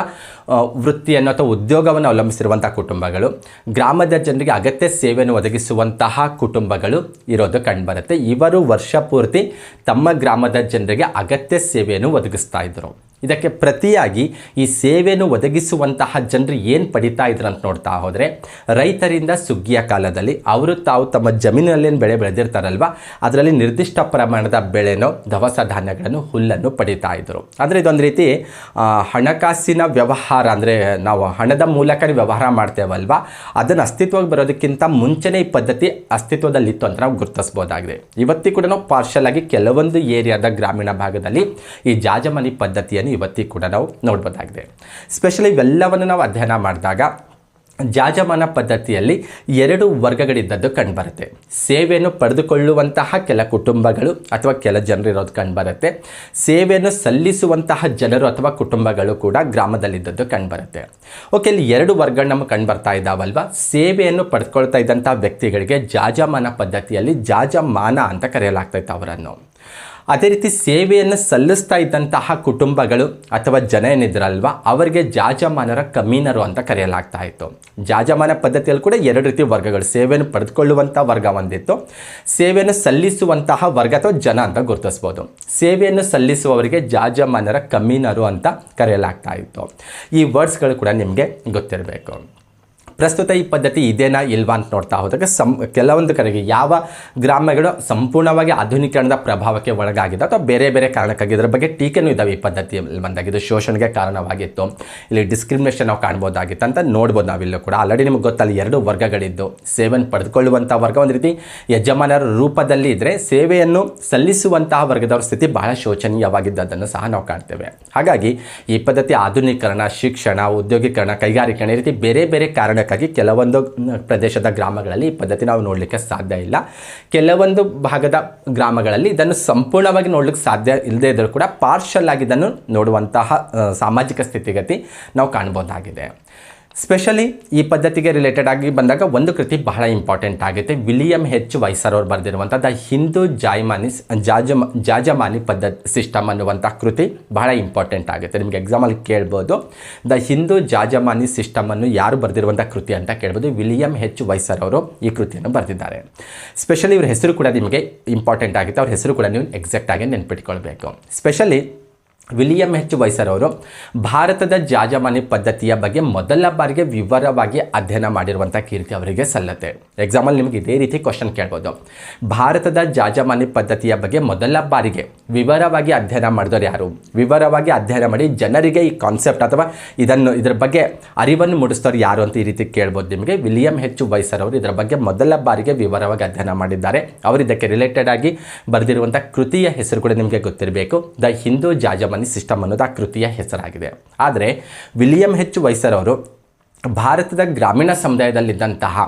ವೃತ್ತಿಯನ್ನು ಅಥವಾ ಉದ್ಯೋಗವನ್ನು ಅವಲಂಬಿಸಿರುವಂಥ ಕುಟುಂಬಗಳು, ಗ್ರಾಮದ ಜನರಿಗೆ ಅಗತ್ಯ ಸೇವೆಯನ್ನು ಒದಗಿಸುವಂತಹ ಕುಟುಂಬಗಳು ಇರೋದು ಕಂಡುಬರುತ್ತೆ. ಇವರು ವರ್ಷ ಪೂರ್ತಿ ತಮ್ಮ ಗ್ರಾಮದ ಜನರಿಗೆ ಅಗತ್ಯ ಸೇವೆಯನ್ನು ಒದಗಿಸ್ತಾ ಇದ್ದರು. ಇದಕ್ಕೆ ಪ್ರತಿಯಾಗಿ ಈ ಸೇವೆಯನ್ನು ಒದಗಿಸುವಂತಹ ಜನರು ಏನು ಪಡಿತಾ ಇದ್ರು ಅಂತ ನೋಡ್ತಾ ಹೋದರೆ, ರೈತರಿಂದ ಸುಗ್ಗಿಯ ಕಾಲದಲ್ಲಿ ಅವರು ತಾವು ತಮ್ಮ ಜಮೀನಿನಲ್ಲೇನು ಬೆಳೆ ಬೆಳೆದಿರ್ತಾರಲ್ವ, ಅದರಲ್ಲಿ ನಿರ್ದಿಷ್ಟ ಪ್ರಮಾಣದ ಬೆಳೆನೋ ದವಸ ಧಾನ್ಯಗಳನ್ನು, ಹುಲ್ಲನ್ನು ಪಡಿತಾ ಇದ್ದರು. ಅಂದರೆ ಇದೊಂದು ರೀತಿ ಹಣಕಾಸಿನ ವ್ಯವಹಾರ, ಅಂದರೆ ನಾವು ಹಣದ ಮೂಲಕ ವ್ಯವಹಾರ ಮಾಡ್ತೇವಲ್ವ, ಅದನ್ನು ಅಸ್ತಿತ್ವಕ್ಕೆ ಬರೋದಕ್ಕಿಂತ ಮುಂಚೆನೇ ಈ ಪದ್ಧತಿ ಅಸ್ತಿತ್ವದಲ್ಲಿತ್ತು ಅಂತ ನಾವು ಗುರುತಿಸ್ಬೋದಾಗಿದೆ. ಇವತ್ತಿ ಕೂಡ ನಾವು ಪಾರ್ಷಲ್ ಆಗಿ ಕೆಲವೊಂದು ಏರಿಯಾದ ಗ್ರಾಮೀಣ ಭಾಗದಲ್ಲಿ ಈ ಜಾಜಮನಿ ಪದ್ಧತಿಯನ್ನು ಇವತ್ತಿಗೂ ಕೂಡ ನಾವು ನೋಡ್ಬೋದಾಗಿದೆ. ಸ್ಪೆಷಲಿ ಇವೆಲ್ಲವನ್ನು ನಾವು ಅಧ್ಯಯನ ಮಾಡಿದಾಗ ಜಾಜಮಾನ ಪದ್ಧತಿಯಲ್ಲಿ 2 ವರ್ಗಗಳಿದ್ದದ್ದು ಕಂಡುಬರುತ್ತೆ. ಸೇವೆಯನ್ನು ಪಡೆದುಕೊಳ್ಳುವಂತಹ ಕೆಲ ಕುಟುಂಬಗಳು ಅಥವಾ ಕೆಲ ಜನರು ಇರೋದು ಕಂಡುಬರುತ್ತೆ. ಸೇವೆಯನ್ನು ಸಲ್ಲಿಸುವಂತಹ ಜನರು ಅಥವಾ ಕುಟುಂಬಗಳು ಕೂಡ ಗ್ರಾಮದಲ್ಲಿದ್ದದ್ದು ಕಂಡುಬರುತ್ತೆ. ಓಕೆ, ಇಲ್ಲಿ 2 ವರ್ಗಗಳು ನಮಗೆ ಕಂಡುಬರ್ತಾ ಇದ್ದಾವಲ್ವ. ಸೇವೆಯನ್ನು ಪಡೆದುಕೊಳ್ತಾ ಇದ್ದಂಥ ವ್ಯಕ್ತಿಗಳಿಗೆ ಜಾಜಮಾನ ಪದ್ಧತಿಯಲ್ಲಿ ಜಾಜಮಾನ ಅಂತ ಕರೆಯಲಾಗ್ತೈತೆ ಅವರನ್ನು. ಅದೇ ರೀತಿ ಸೇವೆಯನ್ನು ಸಲ್ಲಿಸ್ತಾ ಇದ್ದಂತಹ ಕುಟುಂಬಗಳು ಅಥವಾ ಜನ ಏನಿದ್ರಲ್ವ, ಅವರಿಗೆ ಜಾಜಮಾನರ ಕಮೀನರು ಅಂತ ಕರೆಯಲಾಗ್ತಾ ಇತ್ತು. ಜಾಜಮಾನ ಪದ್ಧತಿಯಲ್ಲಿ ಕೂಡ 2 ರೀತಿ ವರ್ಗಗಳು, ಸೇವೆಯನ್ನು ಪಡೆದುಕೊಳ್ಳುವಂಥ ವರ್ಗ ಒಂದಿತ್ತು, ಸೇವೆಯನ್ನು ಸಲ್ಲಿಸುವಂತಹ ವರ್ಗ ಅಥವಾ ಜನ ಅಂತ ಗುರುತಿಸ್ಬೋದು. ಸೇವೆಯನ್ನು ಸಲ್ಲಿಸುವವರಿಗೆ ಜಾಜಮಾನರ ಕಮೀನರು ಅಂತ ಕರೆಯಲಾಗ್ತಾ ಇತ್ತು. ಈ ವರ್ಡ್ಸ್ಗಳು ಕೂಡ ನಿಮಗೆ ಗೊತ್ತಿರಬೇಕು. ಪ್ರಸ್ತುತ ಈ ಪದ್ಧತಿ ಇದೇನಾ ಇಲ್ವಾ ಅಂತ ನೋಡ್ತಾ ಹೋದಾಗ ಕೆಲವೊಂದು ಕಡೆಗೆ ಯಾವ ಗ್ರಾಮಗಳು ಸಂಪೂರ್ಣವಾಗಿ ಆಧುನೀಕರಣದ ಪ್ರಭಾವಕ್ಕೆ ಒಳಗಾಗಿದೆ ಅಥವಾ ಬೇರೆ ಬೇರೆ ಕಾರಣಕ್ಕಾಗಿ ಇದರ ಬಗ್ಗೆ ಟೀಕೆನೂ ಇದ್ದಾವೆ. ಈ ಪದ್ಧತಿಯಲ್ಲಿ ಬಂದಾಗಿದ್ದು ಶೋಷಣೆಗೆ ಕಾರಣವಾಗಿತ್ತು, ಇಲ್ಲಿ ಡಿಸ್ಕ್ರಿಮಿನೇಷನ್ ನಾವು ಕಾಣ್ಬೋದಾಗಿತ್ತು ಅಂತ ನೋಡ್ಬೋದು ನಾವಿಲ್ಲೂ ಕೂಡ. ಆಲ್ರೆಡಿ ನಿಮಗೆ ಗೊತ್ತಲ್ಲ 2 ವರ್ಗಗಳಿದ್ದು, ಸೇವೆಯನ್ನು ಪಡೆದುಕೊಳ್ಳುವಂಥ ವರ್ಗ ಒಂದು ರೀತಿ ಯಜಮಾನರ ರೂಪದಲ್ಲಿ ಇದ್ದರೆ, ಸೇವೆಯನ್ನು ಸಲ್ಲಿಸುವಂತಹ ವರ್ಗದವರ ಸ್ಥಿತಿ ಬಹಳ ಶೋಚನೀಯವಾಗಿದ್ದದನ್ನು ಸಹ ನಾವು ಕಾಣ್ತೇವೆ. ಹಾಗಾಗಿ ಈ ಪದ್ಧತಿ ಆಧುನೀಕರಣ, ಶಿಕ್ಷಣ, ಉದ್ಯೋಗೀಕರಣ, ಕೈಗಾರಿಕರಣ ಈ ರೀತಿ ಬೇರೆ ಬೇರೆ ಕಾರಣ ಕೆಲವೊಂದು ಪ್ರದೇಶದ ಗ್ರಾಮಗಳಲ್ಲಿ ಈ ಪದ್ಧತಿ ನಾವು ನೋಡಲಿಕ್ಕೆ ಸಾಧ್ಯ ಇಲ್ಲ. ಕೆಲವೊಂದು ಭಾಗದ ಗ್ರಾಮಗಳಲ್ಲಿ ಇದನ್ನು ಸಂಪೂರ್ಣವಾಗಿ ನೋಡಲಿಕ್ಕೆ ಸಾಧ್ಯ ಇಲ್ಲದೇ ಇದ್ದರೂ ಕೂಡ ಪಾರ್ಷಲ್ ಆಗಿ ಇದನ್ನು ನೋಡುವಂತಹ ಸಾಮಾಜಿಕ ಸ್ಥಿತಿಗತಿ ನಾವು ಕಾಣ್ಬೋದಾಗಿದೆ. ಸ್ಪೆಷಲಿ ಈ ಪದ್ಧತಿಗೆ ರಿಲೇಟೆಡ್ ಆಗಿ ಬಂದಾಗ ಒಂದು ಕೃತಿ ಬಹಳ ಇಂಪಾರ್ಟೆಂಟ್ ಆಗುತ್ತೆ. ವಿಲಿಯಂ ಎಚ್ ವೈಸರ್ ಅವರು ಬರೆದಿರುವಂಥ ದ ಹಿಂದೂ ಜಾಜಮಾನಿ ಪದ್ಧತಿ ಸಿಸ್ಟಮ್ ಅನ್ನುವಂಥ ಕೃತಿ ಬಹಳ ಇಂಪಾರ್ಟೆಂಟ್ ಆಗುತ್ತೆ. ನಿಮಗೆ ಎಕ್ಸಾಮಲ್ಲಿ ಕೇಳ್ಬೋದು, ದ ಹಿಂದೂ ಜಾಜಮಾನಿ ಸಿಸ್ಟಮನ್ನು ಯಾರು ಬರೆದಿರುವಂಥ ಕೃತಿ ಅಂತ ಕೇಳ್ಬೋದು. ವಿಲಿಯಂ ಎಚ್ ವೈಸರ್ ಅವರು ಈ ಕೃತಿಯನ್ನು ಬರೆದಿದ್ದಾರೆ. ಸ್ಪೆಷಲಿ ಇವ್ರ ಹೆಸರು ಕೂಡ ನಿಮಗೆ ಇಂಪಾರ್ಟೆಂಟ್ ಆಗುತ್ತೆ. ಅವ್ರ ಹೆಸರು ಕೂಡ ನೀವು ಎಕ್ಸಾಕ್ಟ್ ಆಗಿ ನೆನ್ಪಿಟ್ಕೊಳ್ಬೇಕು. ಸ್ಪೆಷಲಿ ವಿಲಿಯಂ ಎಚ್ ವೈಸರ್ ಅವರು ಭಾರತದ ಜಾಜಮಾನಿ ಪದ್ಧತಿಯ ಬಗ್ಗೆ ಮೊದಲ ಬಾರಿಗೆ ವಿವರವಾಗಿ ಅಧ್ಯಯನ ಮಾಡಿರುವಂಥ ಕೀರ್ತಿ ಅವರಿಗೆ ಸಲ್ಲತ್ತೆ. ಎಕ್ಸಾಮಲ್ಲಿ ನಿಮಗೆ ಇದೇ ರೀತಿ ಕ್ವಶನ್ ಕೇಳ್ಬೋದು. ಭಾರತದ ಜಾಜಮಾನಿ ಪದ್ಧತಿಯ ಬಗ್ಗೆ ಮೊದಲ ಬಾರಿಗೆ ವಿವರವಾಗಿ ಅಧ್ಯಯನ ಮಾಡಿದವರು ಯಾರು, ವಿವರವಾಗಿ ಅಧ್ಯಯನ ಮಾಡಿ ಜನರಿಗೆ ಈ ಕಾನ್ಸೆಪ್ಟ್ ಅಥವಾ ಇದರ ಬಗ್ಗೆ ಅರಿವನ್ನು ಮೂಡಿಸ್ತವ್ರು ಯಾರು ಅಂತ ಈ ರೀತಿ ಕೇಳ್ಬೋದು ನಿಮಗೆ. ವಿಲಿಯಂ ಎಚ್ ವೈಸರ್ ಅವರು ಇದರ ಬಗ್ಗೆ ಮೊದಲ ಬಾರಿಗೆ ವಿವರವಾಗಿ ಅಧ್ಯಯನ ಮಾಡಿದ್ದಾರೆ. ಅವರು ಇದಕ್ಕೆ ರಿಲೇಟೆಡ್ ಆಗಿ ಬರೆದಿರುವಂಥ ಕೃತಿಯ ಹೆಸರು ಕೂಡ ನಿಮಗೆ ಗೊತ್ತಿರಬೇಕು. ದ ಹಿಂದೂ ಜಾಜಮಾನಿ ಸಿಸ್ಟಮ್ ಅನ್ನೋದು ಆ ಕೃತಿಯ ಹೆಸರಾಗಿದೆ. ಆದರೆ ವಿಲಿಯಂ ಎಚ್ ವೈಸರ್ ಅವರು ಭಾರತದ ಗ್ರಾಮೀಣ ಸಮುದಾಯದಲ್ಲಿದ್ದಂತಹ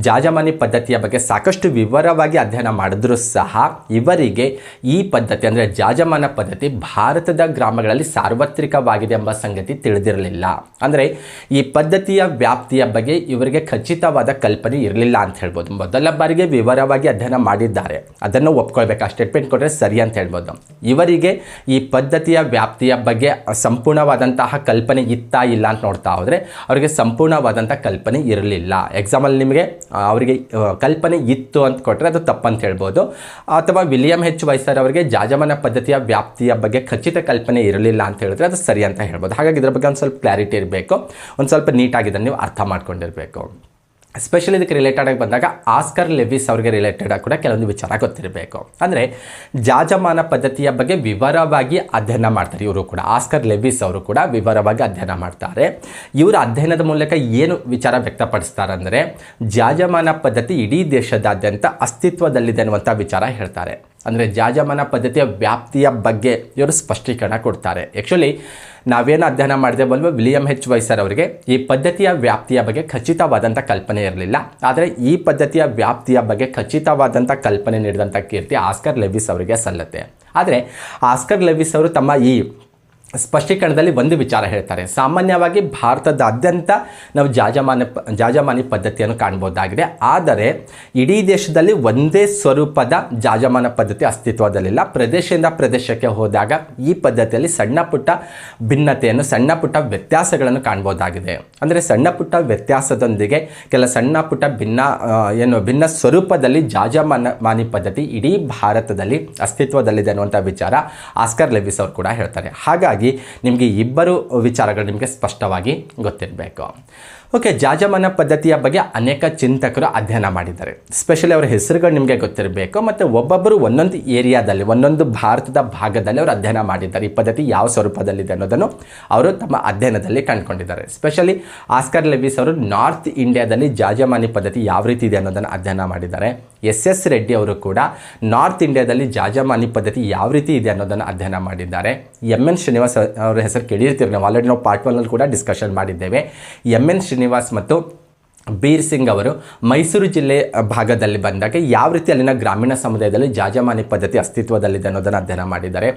ಜಾಜಮಾನಿ ಪದ್ಧತಿಯ ಬಗ್ಗೆ ಸಾಕಷ್ಟು ವಿವರವಾಗಿ ಅಧ್ಯಯನ ಮಾಡಿದ್ರೂ ಸಹ ಇವರಿಗೆ ಈ ಪದ್ಧತಿ ಅಂದರೆ ಜಾಜಮಾನ ಪದ್ಧತಿ ಭಾರತದ ಗ್ರಾಮಗಳಲ್ಲಿ ಸಾರ್ವತ್ರಿಕವಾಗಿದೆ ಎಂಬ ಸಂಗತಿ ತಿಳಿದಿರಲಿಲ್ಲ. ಅಂದರೆ ಈ ಪದ್ಧತಿಯ ವ್ಯಾಪ್ತಿಯ ಬಗ್ಗೆ ಇವರಿಗೆ ಖಚಿತವಾದ ಕಲ್ಪನೆ ಇರಲಿಲ್ಲ ಅಂತ ಹೇಳ್ಬೋದು. ಮೊದಲ ಬಾರಿಗೆ ವಿವರವಾಗಿ ಅಧ್ಯಯನ ಮಾಡಿದ್ದಾರೆ, ಅದನ್ನು ಒಪ್ಕೊಳ್ಬೇಕು, ಆ ಸ್ಟೇಟ್ಮೆಂಟ್ ಕೊಟ್ಟರೆ ಸರಿ ಅಂತ ಹೇಳ್ಬೋದು. ಇವರಿಗೆ ಈ ಪದ್ಧತಿಯ ವ್ಯಾಪ್ತಿಯ ಬಗ್ಗೆ ಸಂಪೂರ್ಣವಾದಂತಹ ಕಲ್ಪನೆ ಇತ್ತಾ ಇಲ್ಲ ಅಂತ ನೋಡ್ತಾ ಹೋದರೆ ಅವರಿಗೆ ಸಂಪೂರ್ಣವಾದಂಥ ಕಲ್ಪನೆ ಇರಲಿಲ್ಲ. ಎಕ್ಸಾಮಲ್ಲಿ ನಿಮಗೆ ಅವರಿಗೆ ಕಲ್ಪನೆ ಇತ್ತು ಅಂತ ಕೊಟ್ಟರೆ ಅದು ತಪ್ಪಂತ ಹೇಳ್ಬೋದು. ಅಥವಾ ವಿಲಿಯಂ ಎಚ್ ವೈಸರ್ ಅವರಿಗೆ ಜಾಜಮಾನ ಪದ್ಧತಿಯ ವ್ಯಾಪ್ತಿಯ ಬಗ್ಗೆ ಖಚಿತ ಕಲ್ಪನೆ ಇರಲಿಲ್ಲ ಅಂತ ಹೇಳಿದ್ರೆ ಅದು ಸರಿ ಅಂತ ಹೇಳ್ಬೋದು. ಹಾಗಾಗಿ ಇದರ ಬಗ್ಗೆ ಒಂದು ಸ್ವಲ್ಪ ಕ್ಲಾರಿಟಿ ಇರಬೇಕು, ಒಂದು ಸ್ವಲ್ಪ ನೀಟಾಗಿ ಇದನ್ನು ನೀವು ಅರ್ಥ ಮಾಡ್ಕೊಂಡಿರಬೇಕು. ಸ್ಪೆಷಲಿ ಇದಕ್ಕೆ ರಿಲೇಟೆಡ್ ಆಗಿ ಬಂದಾಗ ಆಸ್ಕರ್ ಲೆವಿಸ್ ಅವರಿಗೆ ರಿಲೇಟೆಡ್ ಆಗಿ ಕೂಡ ಕೆಲವೊಂದು ವಿಚಾರ ಗೊತ್ತಿರಬೇಕು. ಅಂದರೆ ಜಾಜಮಾನ ಪದ್ಧತಿಯ ಬಗ್ಗೆ ವಿವರವಾಗಿ ಅಧ್ಯಯನ ಮಾಡ್ತಾರೆ ಇವರು ಕೂಡ. ಆಸ್ಕರ್ ಲೆವಿಸ್ ಅವರು ಕೂಡ ವಿವರವಾಗಿ ಅಧ್ಯಯನ ಮಾಡ್ತಾರೆ. ಇವರ ಅಧ್ಯಯನದ ಮೂಲಕ ಏನು ವಿಚಾರ ವ್ಯಕ್ತಪಡಿಸ್ತಾರೆ ಅಂದರೆ ಜಾಜಮಾನ ಪದ್ಧತಿ ಇಡೀ ದೇಶದಾದ್ಯಂತ ಅಸ್ತಿತ್ವದಲ್ಲಿದೆ ಅನ್ನುವಂಥ ವಿಚಾರ ಹೇಳ್ತಾರೆ. ಅಂದರೆ ಜಾಜಮಾನ ಪದ್ಧತಿಯ ವ್ಯಾಪ್ತಿಯ ಬಗ್ಗೆ ಇವರು ಸ್ಪಷ್ಟೀಕರಣ ಕೊಡ್ತಾರೆ. ಆ್ಯಕ್ಚುಲಿ ನಾವೇನು ಅಧ್ಯಯನ ಮಾಡಿದೆವಲ್ವ, ವಿಲಿಯಂ ಎಚ್ ವೈಸರ್ ಅವರಿಗೆ ಈ ಪದ್ಧತಿಯ ವ್ಯಾಪ್ತಿಯ ಬಗ್ಗೆ ಖಚಿತವಾದಂಥ ಕಲ್ಪನೆ ಇರಲಿಲ್ಲ. ಆದರೆ ಈ ಪದ್ಧತಿಯ ವ್ಯಾಪ್ತಿಯ ಬಗ್ಗೆ ಖಚಿತವಾದಂಥ ಕಲ್ಪನೆ ನೀಡಿದಂಥ ಕೀರ್ತಿ ಆಸ್ಕರ್ ಲೆವಿಸ್ ಅವರಿಗೆ ಸಲ್ಲುತ್ತೆ. ಆದರೆ ಆಸ್ಕರ್ ಲೆವಿಸ್ ಅವರು ತಮ್ಮ ಈ ಸ್ಪಷ್ಟೀಕರಣದಲ್ಲಿ ಒಂದು ವಿಚಾರ ಹೇಳ್ತಾರೆ. ಸಾಮಾನ್ಯವಾಗಿ ಭಾರತದಾದ್ಯಂತ ನಾವು ಜಾಜಮಾನಿ ಪದ್ಧತಿಯನ್ನು ಕಾಣ್ಬೋದಾಗಿದೆ. ಆದರೆ ಇಡೀ ದೇಶದಲ್ಲಿ ಒಂದೇ ಸ್ವರೂಪದ ಜಾಜಮಾನ ಪದ್ಧತಿ ಅಸ್ತಿತ್ವದಲ್ಲಿಲ್ಲ. ಪ್ರದೇಶದಿಂದ ಪ್ರದೇಶಕ್ಕೆ ಹೋದಾಗ ಈ ಪದ್ಧತಿಯಲ್ಲಿ ಸಣ್ಣ ಪುಟ್ಟ ಭಿನ್ನತೆಯನ್ನು, ಸಣ್ಣ ಪುಟ್ಟ ವ್ಯತ್ಯಾಸಗಳನ್ನು ಕಾಣ್ಬೋದಾಗಿದೆ. ಅಂದರೆ ಸಣ್ಣ ಪುಟ್ಟ ವ್ಯತ್ಯಾಸದೊಂದಿಗೆ ಕೆಲ ಸಣ್ಣ ಪುಟ್ಟ ಭಿನ್ನ ಸ್ವರೂಪದಲ್ಲಿ ಜಾಜಮಾನಿ ಪದ್ಧತಿ ಇಡೀ ಭಾರತದಲ್ಲಿ ಅಸ್ತಿತ್ವದಲ್ಲಿದೆ ಅನ್ನುವಂಥ ವಿಚಾರ ಆಸ್ಕರ್ ಲೆವಿಸ್ ಅವರು ಕೂಡ ಹೇಳ್ತಾರೆ. ಹಾಗಾಗಿ ನಿಮಗೆ ಇಬ್ಬರು ವಿಚಾರಗಳು ನಿಮಗೆ ಸ್ಪಷ್ಟವಾಗಿ ಗೊತ್ತಿರಬೇಕು. ಓಕೆ, ಜಾಜಮಾನ ಪದ್ಧತಿಯ ಬಗ್ಗೆ ಅನೇಕ ಚಿಂತಕರು ಅಧ್ಯಯನ ಮಾಡಿದ್ದಾರೆ. ಸ್ಪೆಷಲಿ ಅವರ ಹೆಸರುಗಳು ನಿಮಗೆ ಗೊತ್ತಿರಬೇಕು. ಮತ್ತು ಒಬ್ಬೊಬ್ಬರು ಒಂದೊಂದು ಏರಿಯಾದಲ್ಲಿ, ಒಂದೊಂದು ಭಾರತದ ಭಾಗದಲ್ಲಿ ಅವರು ಅಧ್ಯಯನ ಮಾಡಿದ್ದಾರೆ. ಈ ಪದ್ಧತಿ ಯಾವ ಸ್ವರೂಪದಲ್ಲಿದೆ ಅನ್ನೋದನ್ನು ಅವರು ತಮ್ಮ ಅಧ್ಯಯನದಲ್ಲಿ ಕಂಡುಕೊಂಡಿದ್ದಾರೆ. ಸ್ಪೆಷಲಿ ಆಸ್ಕರ್ ಲೆವಿಸ್ ಅವರು ನಾರ್ತ್ ಇಂಡಿಯಾದಲ್ಲಿ ಜಾಜಮಾನಿ ಪದ್ಧತಿ ಯಾವ ರೀತಿ ಇದೆ ಅನ್ನೋದನ್ನು ಅಧ್ಯಯನ ಮಾಡಿದ್ದಾರೆ. ಎಸ್ ರೆಡ್ಡಿ ಅವರು ಕೂಡ ನಾರ್ತ್ ಇಂಡಿಯಾದಲ್ಲಿ ಜಾಜಮಾನಿ ಪದ್ಧತಿ ಯಾವ ರೀತಿ ಇದೆ ಅನ್ನೋದನ್ನು ಅಧ್ಯಯನ ಮಾಡಿದ್ದಾರೆ. ಎನ್ ಶ್ರೀನಿವಾಸ್ ಅವರ ಹೆಸರು ಕೇಳಿರ್ತೀರಿ, ನಾವು ಆಲ್ರೆಡಿ ನಾವು ಪಾರ್ಟ್ 1 ಕೂಡ ಡಿಸ್ಕಷನ್ ಮಾಡಿದ್ದೇವೆ. ಎನ್ ಶ್ರೀನಿವಾಸ್ ಮತ್ತು ಬೀರ್ ಸಿಂಗ್ ಅವರು ಮೈಸೂರು ಜಿಲ್ಲೆ ಭಾಗದಲ್ಲಿ ಬಂದಾಗ ಯಾವ ರೀತಿ ಅಲ್ಲಿನ ಗ್ರಾಮೀಣ ಸಮುದಾಯದಲ್ಲಿ ಜಾಜಮಾನಿ ಪದ್ಧತಿ ಅಸ್ತಿತ್ವದಲ್ಲಿದೆ ಅನ್ನೋದನ್ನು ಅಧ್ಯಯನ ಮಾಡಿದ್ದಾರೆ.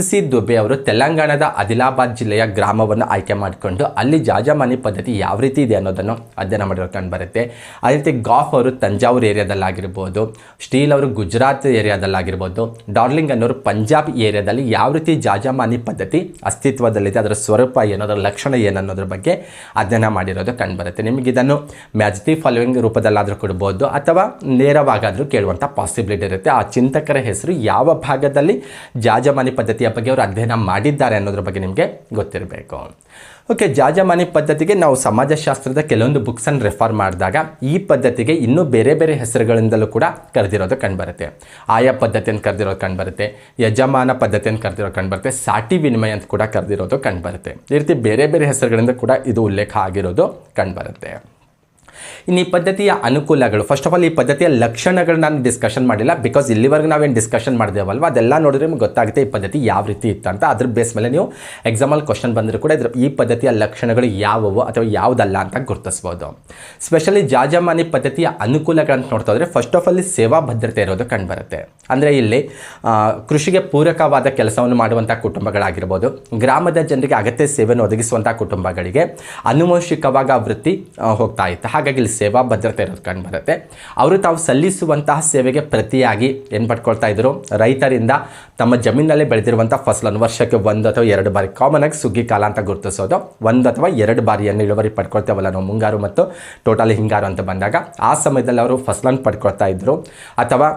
ಸಿ ದುಬೆ ಅವರು ತೆಲಂಗಾಣದ ಆದಿಲಾಬಾದ್ ಜಿಲ್ಲೆಯ ಗ್ರಾಮವನ್ನು ಆಯ್ಕೆ ಮಾಡಿಕೊಂಡು ಅಲ್ಲಿ ಜಾಜಮಾನಿ ಪದ್ಧತಿ ಯಾವ ರೀತಿ ಇದೆ ಅನ್ನೋದನ್ನು ಅಧ್ಯಯನ ಮಾಡಿರೋದು ಕಂಡುಬರುತ್ತೆ. ಅದೇ ರೀತಿ ಗಾಫ್ ಅವರು ತಂಜಾವೂರು ಏರಿಯಾದಲ್ಲಾಗಿರ್ಬೋದು, ಸ್ಟೀಲ್ ಅವರು ಗುಜರಾತ್ ಏರಿಯಾದಲ್ಲಾಗಿರ್ಬೋದು, ಡಾರ್ಲಿಂಗ್ ಅನ್ನೋರು ಪಂಜಾಬ್ ಏರಿಯಾದಲ್ಲಿ ಯಾವ ರೀತಿ ಜಾಜಮಾನಿ ಪದ್ಧತಿ ಅಸ್ತಿತ್ವದಲ್ಲಿದೆ, ಅದರ ಸ್ವರೂಪ ಏನು, ಅದರ ಲಕ್ಷಣ ಏನನ್ನೋದ್ರ ಬಗ್ಗೆ ಅಧ್ಯಯನ ಮಾಡಿರೋದು ಕಂಡುಬರುತ್ತೆ. ನಿಮಗಿದನ್ನು ಮ್ಯಾಚ್ ದಿ ಫಾಲೋವಿಂಗ್ ರೂಪದಲ್ಲಾದರೂ ಕೊಡ್ಬೋದು ಅಥವಾ ನೇರವಾಗಾದರೂ ಕೇಳುವಂಥ ಪಾಸಿಬಿಲಿಟಿ ಇರುತ್ತೆ. ಆ ಚಿಂತಕರ ಹೆಸರು ಯಾವ ಭಾಗದಲ್ಲಿ ಜಾಜಮಾನಿ ಪದ್ಧತಿಯ ಬಗ್ಗೆ ಅವರು ಅಧ್ಯಯನ ಮಾಡಿದ್ದಾರೆ ಅನ್ನೋದ್ರ ಬಗ್ಗೆ ನಿಮಗೆ ಗೊತ್ತಿರಬೇಕು. ಓಕೆ, ಜಾಜಮಾನಿ ಪದ್ಧತಿಗೆ ನಾವು ಸಮಾಜಶಾಸ್ತ್ರದ ಕೆಲವೊಂದು ಬುಕ್ಸನ್ನು ರೆಫರ್ ಮಾಡಿದಾಗ ಈ ಪದ್ಧತಿಗೆ ಇನ್ನೂ ಬೇರೆ ಬೇರೆ ಹೆಸರುಗಳಿಂದಲೂ ಕೂಡ ಕರೆದಿರೋದು ಕಂಡುಬರುತ್ತೆ. ಆಯಾ ಪದ್ಧತಿಯನ್ನು ಕರೆದಿರೋದು ಕಂಡುಬರುತ್ತೆ, ಯಜಮಾನ ಪದ್ಧತಿಯನ್ನು ಕರೆದಿರೋದು ಕಂಡುಬರುತ್ತೆ, ಸಾಟಿ ವಿನಿಮಯ ಅಂತ ಕೂಡ ಕರೆದಿರೋದು ಕಂಡುಬರುತ್ತೆ. ಈ ರೀತಿ ಬೇರೆ ಬೇರೆ ಹೆಸರುಗಳಿಂದ ಕೂಡ ಇದು ಉಲ್ಲೇಖ ಆಗಿರೋದು ಕಂಡುಬರುತ್ತೆ. ಇನ್ನು ಈ ಪದ್ಧತಿಯ ಅನುಕೂಲಗಳು, ಫಸ್ಟ್ ಆಫ್ ಆಲ್ ಈ ಪದ್ಧತಿಯ ಲಕ್ಷಣಗಳು ನಾನು ಡಿಸ್ಕಷನ್ ಮಾಡಿಲ್ಲ. ಬಿಕಾಸ್ ಇಲ್ಲಿವರೆಗೂ ನಾವೇನು ಡಿಸ್ಕಷನ್ ಮಾಡಿದೇವಲ್ವ ಅದೆಲ್ಲ ನೋಡಿದ್ರೆ ನಿಮ್ಗೆ ಗೊತ್ತಾಗುತ್ತೆ ಈ ಪದ್ಧತಿ ಯಾವ ರೀತಿ ಇತ್ತು ಅಂತ. ಅದ್ರ ಬೇಸ್ ಮೇಲೆ ನೀವು ಎಕ್ಸಾಮಲ್ಲಿ ಕ್ವಶನ್ ಬಂದರೂ ಕೂಡ ಈ ಪದ್ಧತಿಯ ಲಕ್ಷಣಗಳು ಯಾವುವು ಅಥವಾ ಯಾವುದಲ್ಲ ಅಂತ ಗುರುತಿಸ್ಬೋದು. ಸ್ಪೆಷಲಿ ಜಾಜಮಾನಿ ಪದ್ಧತಿಯ ಅನುಕೂಲಗಳಂತ ನೋಡ್ತಾ ಹೋದರೆ ಫಸ್ಟ್ ಆಫ್ ಆಲ್ ಸೇವಾ ಭದ್ರತೆ ಇರೋದು ಕಂಡುಬರುತ್ತೆ. ಅಂದರೆ ಇಲ್ಲಿ ಕೃಷಿಗೆ ಪೂರಕವಾದ ಕೆಲಸವನ್ನು ಮಾಡುವಂಥ ಕುಟುಂಬಗಳಾಗಿರ್ಬೋದು, ಗ್ರಾಮದ ಜನರಿಗೆ ಅಗತ್ಯ ಸೇವೆಯನ್ನು ಒದಗಿಸುವಂಥ ಕುಟುಂಬಗಳಿಗೆ ಆನುವಂಶಿಕವಾಗಿ ಆ ವೃತ್ತಿ ಹೋಗ್ತಾ ಇತ್ತು. ಹಾಗಾಗಿ ಇಲ್ಲಿ ಸೇವಾ ಭದ್ರತೆ ಇರೋದು ಕಂಡುಬರುತ್ತೆ. ಅವರು ತಾವು ಸಲ್ಲಿಸುವಂತಹ ಸೇವೆಗೆ ಪ್ರತಿಯಾಗಿ ಏನು ಪಡ್ಕೊಳ್ತಾ ಇದ್ರು, ರೈತರಿಂದ ತಮ್ಮ ಜಮೀನಲ್ಲಿ ಬೆಳೆದಿರುವಂಥ ಫಸಲನ್ನು ವರ್ಷಕ್ಕೆ 1 ಅಥವಾ 2 ಬಾರಿ, ಕಾಮನ್ ಆಗಿ ಸುಗ್ಗಿ ಕಾಲ ಅಂತ ಗುರುತಿಸೋದು, 1 ಅಥವಾ 2 ಬಾರಿಯನ್ನು ಇಳುವರಿ ಪಡ್ಕೊಳ್ತೇವಲ್ಲ ನಾವು, ಮುಂಗಾರು ಮತ್ತು ಟೋಟಲಿ ಹಿಂಗಾರು ಅಂತ ಬಂದಾಗ ಆ ಸಮಯದಲ್ಲಿ ಅವರು ಫಸಲನ್ನು ಪಡ್ಕೊಳ್ತಾ ಇದ್ರು. ಅಥವಾ